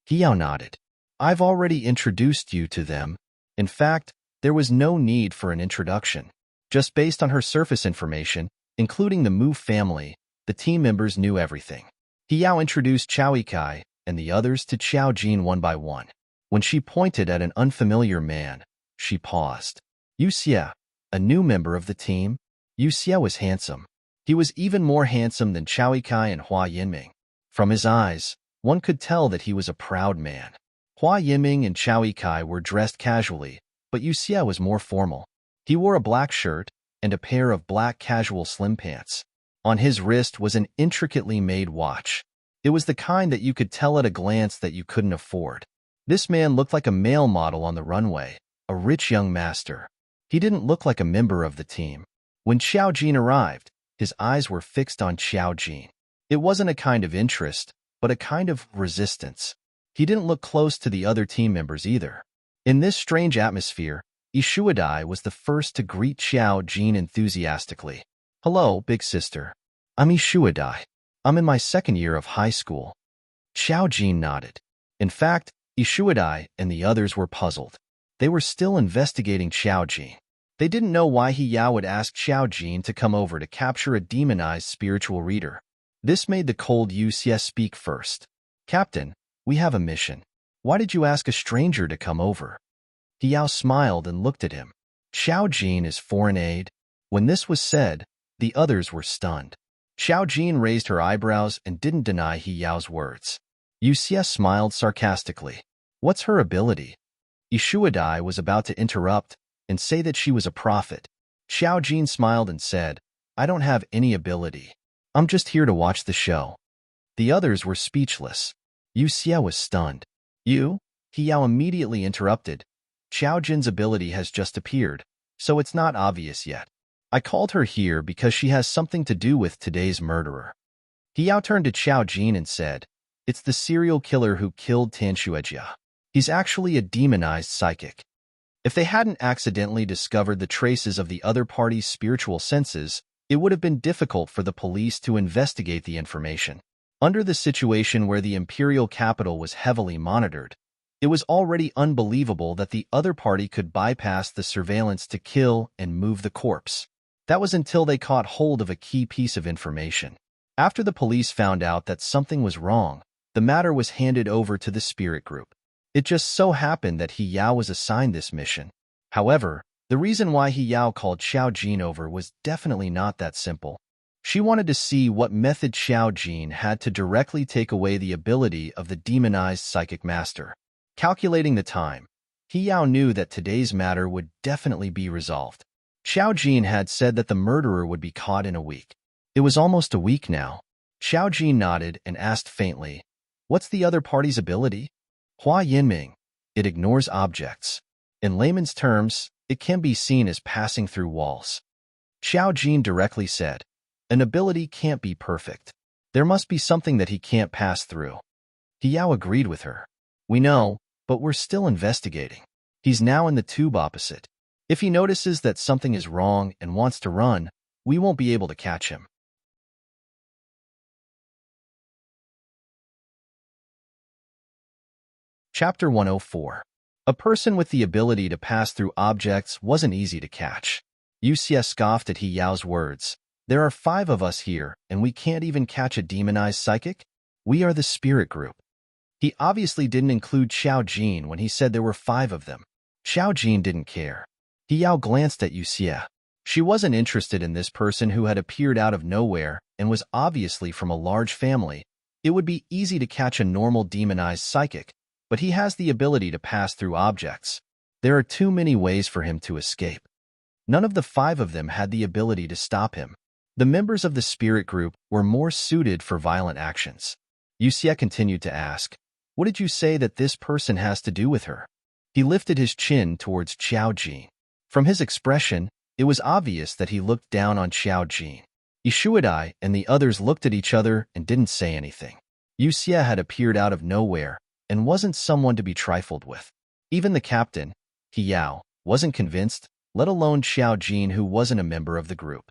Yao nodded. I've already introduced you to them. In fact, there was no need for an introduction. Just based on her surface information, including the Mu family, the team members knew everything. Yao introduced Chao Ikai and the others to Xiao Jin one by one. When she pointed at an unfamiliar man, she paused. Yu Xie, a new member of the team. Yu Xie was handsome. He was even more handsome than Chao Ikai and Hua Yinming. From his eyes, one could tell that he was a proud man. Hua Yinming and Chao Ikai were dressed casually, but Yu Xie was more formal. He wore a black shirt and a pair of black casual slim pants. On his wrist was an intricately made watch. It was the kind that you could tell at a glance that you couldn't afford. This man looked like a male model on the runway, a rich young master. He didn't look like a member of the team. When Xiao Jin arrived, his eyes were fixed on Xiao Jin. It wasn't a kind of interest, but a kind of resistance. He didn't look close to the other team members either. In this strange atmosphere, Ishuadai was the first to greet Xiao Jin enthusiastically. Hello, big sister. I'm Ishuadai. I'm in my second year of high school. Xiao Jin nodded. In fact, Ishuadai and the others were puzzled. They were still investigating Xiao Jin. They didn't know why Yao would ask Xiao Jin to come over to capture a demonized spiritual reader. This made the cold Yu Xie speak first. Captain, we have a mission. Why did you ask a stranger to come over? Yao smiled and looked at him. Xiao Jin is foreign aid. When this was said, the others were stunned. Xiao Jin raised her eyebrows and didn't deny Yao's words. Yu Xie smiled sarcastically. What's her ability? Ishuadai was about to interrupt and say that she was a prophet. Xiao Jin smiled and said, I don't have any ability. I'm just here to watch the show. The others were speechless. Yu Xie was stunned. You? Yao immediately interrupted. Xiao Jin's ability has just appeared, so it's not obvious yet. I called her here because she has something to do with today's murderer. Yao turned to Xiao Jin and said, it's the serial killer who killed Tan Shuejia. He's actually a demonized psychic. If they hadn't accidentally discovered the traces of the other party's spiritual senses, it would have been difficult for the police to investigate the information. Under the situation where the imperial capital was heavily monitored, it was already unbelievable that the other party could bypass the surveillance to kill and move the corpse. That was until they caught hold of a key piece of information. After the police found out that something was wrong, the matter was handed over to the spirit group. It just so happened that Yao was assigned this mission. However, the reason why Yao called Xiao Jin over was definitely not that simple. She wanted to see what method Xiao Jin had to directly take away the ability of the demonized psychic master. Calculating the time, Yao knew that today's matter would definitely be resolved. Xiao Jin had said that the murderer would be caught in a week. It was almost a week now. Xiao Jin nodded and asked faintly, what's the other party's ability? Hua Yinming. It ignores objects. In layman's terms, it can be seen as passing through walls. Xiao Jin directly said, an ability can't be perfect. There must be something that he can't pass through. Yao agreed with her. We know, but we're still investigating. He's now in the tube opposite. If he notices that something is wrong and wants to run, we won't be able to catch him. Chapter 104. A person with the ability to pass through objects wasn't easy to catch. Yu Xie scoffed at Yao's words. There are 5 of us here, and we can't even catch a demonized psychic? We are the spirit group. He obviously didn't include Xiao Jin when he said there were 5 of them. Xiao Jin didn't care. Yao glanced at Yu Xie. She wasn't interested in this person who had appeared out of nowhere and was obviously from a large family. It would be easy to catch a normal demonized psychic, but he has the ability to pass through objects. There are too many ways for him to escape. None of the 5 of them had the ability to stop him. The members of the spirit group were more suited for violent actions. Yuxia continued to ask, "What did you say that this person has to do with her?" He lifted his chin towards Xiao Jin. From his expression, it was obvious that he looked down on Xiao Jin. Ishuadai and the others looked at each other and didn't say anything. Yuxia had appeared out of nowhere and wasn't someone to be trifled with. Even the captain, Hiyao, wasn't convinced, let alone Xiao Jin, who wasn't a member of the group.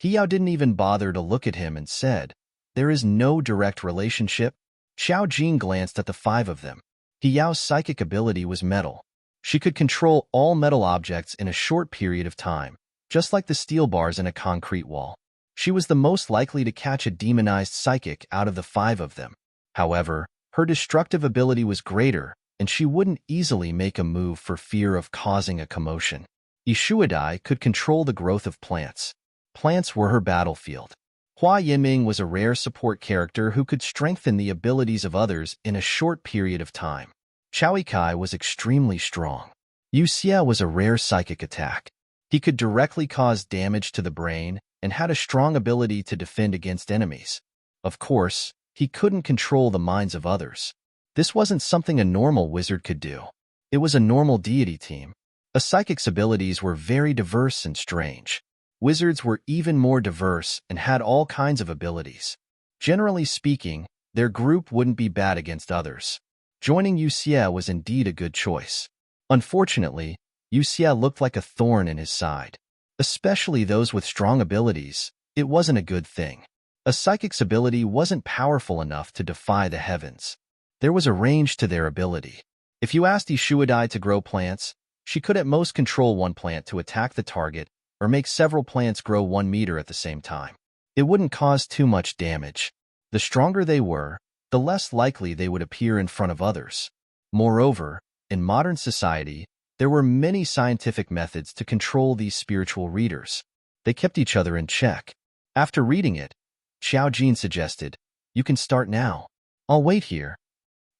Hiyao didn't even bother to look at him and said, "There is no direct relationship." Xiao Jin glanced at the 5 of them. Hiyao's psychic ability was metal. She could control all metal objects in a short period of time, just like the steel bars in a concrete wall. She was the most likely to catch a demonized psychic out of the 5 of them. However, her destructive ability was greater, and she wouldn't easily make a move for fear of causing a commotion. Ishuadai could control the growth of plants. Plants were her battlefield. Hua Yiming was a rare support character who could strengthen the abilities of others in a short period of time. Chowie Kai was extremely strong. Yuxia was a rare psychic attack. He could directly cause damage to the brain and had a strong ability to defend against enemies. Of course, he couldn't control the minds of others. This wasn't something a normal wizard could do. It was a normal deity team. A psychic's abilities were very diverse and strange. Wizards were even more diverse and had all kinds of abilities. Generally speaking, their group wouldn't be bad against others. Joining Yuxia was indeed a good choice. Unfortunately, Yuxia looked like a thorn in his side. Especially those with strong abilities, it wasn't a good thing. A psychic's ability wasn't powerful enough to defy the heavens. There was a range to their ability. If you asked Ishuadai to grow plants, she could at most control one plant to attack the target or make several plants grow 1 meter at the same time. It wouldn't cause too much damage. The stronger they were, the less likely they would appear in front of others. Moreover, in modern society, there were many scientific methods to control these spiritual readers. They kept each other in check. After reading it, Xiao Jin suggested, "You can start now. I'll wait here."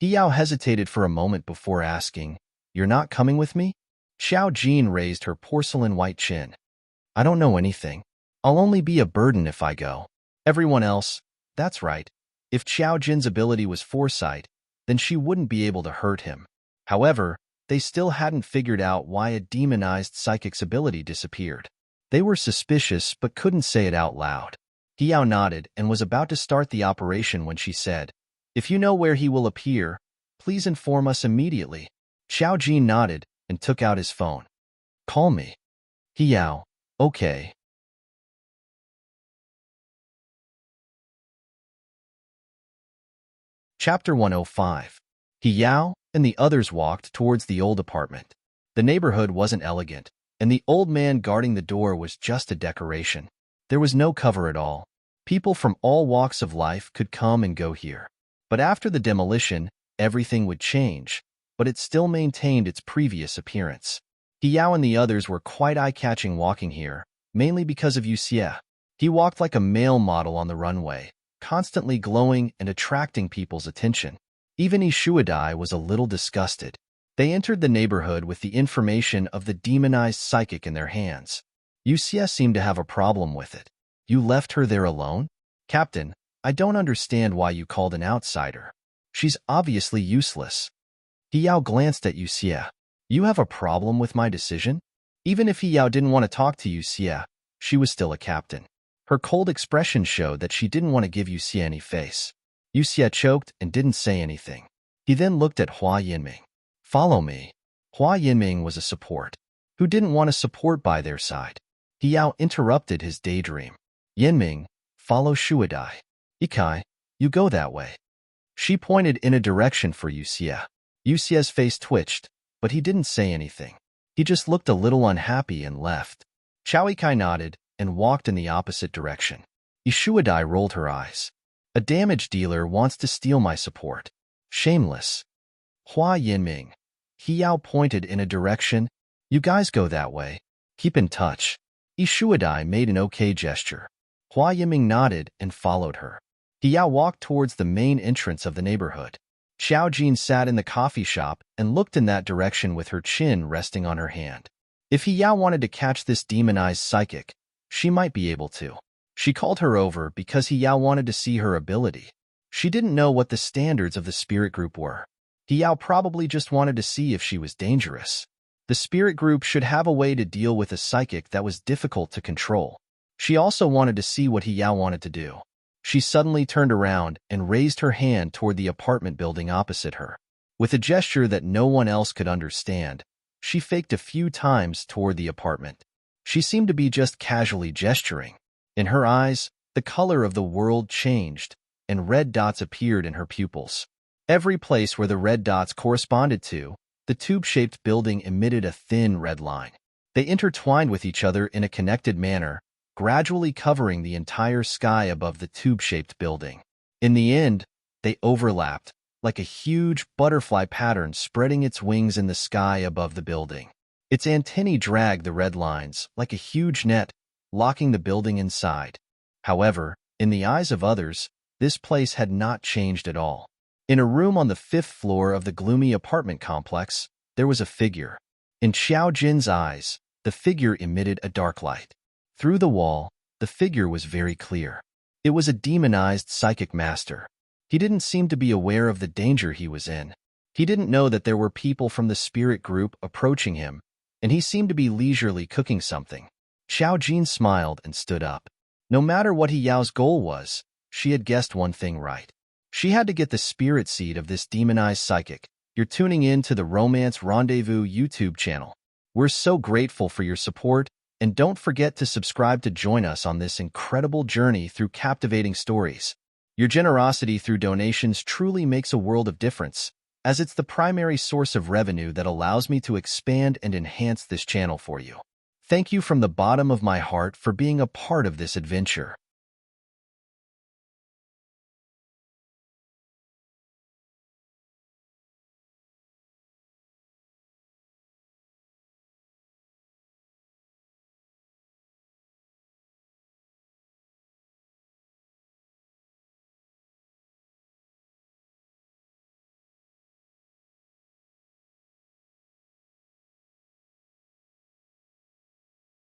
Hiyao hesitated for a moment before asking, "You're not coming with me?" Xiao Jin raised her porcelain-white chin. "I don't know anything. I'll only be a burden if I go." Everyone else, that's right. If Xiao Jin's ability was foresight, then she wouldn't be able to hurt him. However, they still hadn't figured out why a demonized psychic's ability disappeared. They were suspicious but couldn't say it out loud. Hiyao nodded and was about to start the operation when she said, "If you know where he will appear, please inform us immediately." Xiao Jin nodded and took out his phone. "Call me." Hiyao, "Okay." Chapter 105. Hiyao and the others walked towards the old apartment. The neighborhood wasn't elegant, and the old man guarding the door was just a decoration. There was no cover at all. People from all walks of life could come and go here. But after the demolition, everything would change, but it still maintained its previous appearance. Hiyao and the others were quite eye-catching walking here, mainly because of Yuxia. He walked like a male model on the runway, constantly glowing and attracting people's attention. Even Ishuadai was a little disgusted. They entered the neighborhood with the information of the demonized psychic in their hands. Yuxia seemed to have a problem with it. "You left her there alone? Captain, I don't understand why you called an outsider. She's obviously useless." Hiyao glanced at Yuxia. "You have a problem with my decision?" Even if Hiyao didn't want to talk to Yuxia, she was still a captain. Her cold expression showed that she didn't want to give Yuxia any face. Yuxia choked and didn't say anything. He then looked at Hua Yinming. "Follow me." Hua Yinming was a support. Who didn't want a support by their side? Hiyao interrupted his daydream. "Yinming, follow Shuadai. Ikai, you go that way." She pointed in a direction for Yuxia. Yuxia's face twitched, but he didn't say anything. He just looked a little unhappy and left. Chowie nodded and walked in the opposite direction. Ishuadai rolled her eyes. "A damage dealer wants to steal my support. Shameless." Hua Yinming. Hiyao pointed in a direction. "You guys go that way. Keep in touch." Ishuadai made an okay gesture. Hua Yiming nodded and followed her. He Yao walked towards the main entrance of the neighborhood. Xiao Jin sat in the coffee shop and looked in that direction with her chin resting on her hand. If He Yao wanted to catch this demonized psychic, she might be able to. She called her over because He Yao wanted to see her ability. She didn't know what the standards of the spirit group were. He Yao probably just wanted to see if she was dangerous. The spirit group should have a way to deal with a psychic that was difficult to control. She also wanted to see what He Yao wanted to do. She suddenly turned around and raised her hand toward the apartment building opposite her. With a gesture that no one else could understand, she faked a few times toward the apartment. She seemed to be just casually gesturing. In her eyes, the color of the world changed, and red dots appeared in her pupils. Every place where the red dots corresponded to, the tube-shaped building emitted a thin red line. They intertwined with each other in a connected manner, gradually covering the entire sky above the tube-shaped building. In the end, they overlapped, like a huge butterfly pattern spreading its wings in the sky above the building. Its antennae dragged the red lines, like a huge net, locking the building inside. However, in the eyes of others, this place had not changed at all. In a room on the 5th floor of the gloomy apartment complex, there was a figure. In Xiao Jin's eyes, the figure emitted a dark light. Through the wall, the figure was very clear. It was a demonized psychic master. He didn't seem to be aware of the danger he was in. He didn't know that there were people from the spirit group approaching him, and he seemed to be leisurely cooking something. Xiao Jin smiled and stood up. No matter what He Yao's goal was, she had guessed one thing right. She had to get the spirit seed of this demonized psychic. You're tuning in to the Romance Rendezvous YouTube channel. We're so grateful for your support, and don't forget to subscribe to join us on this incredible journey through captivating stories. Your generosity through donations truly makes a world of difference, as it's the primary source of revenue that allows me to expand and enhance this channel for you. Thank you from the bottom of my heart for being a part of this adventure.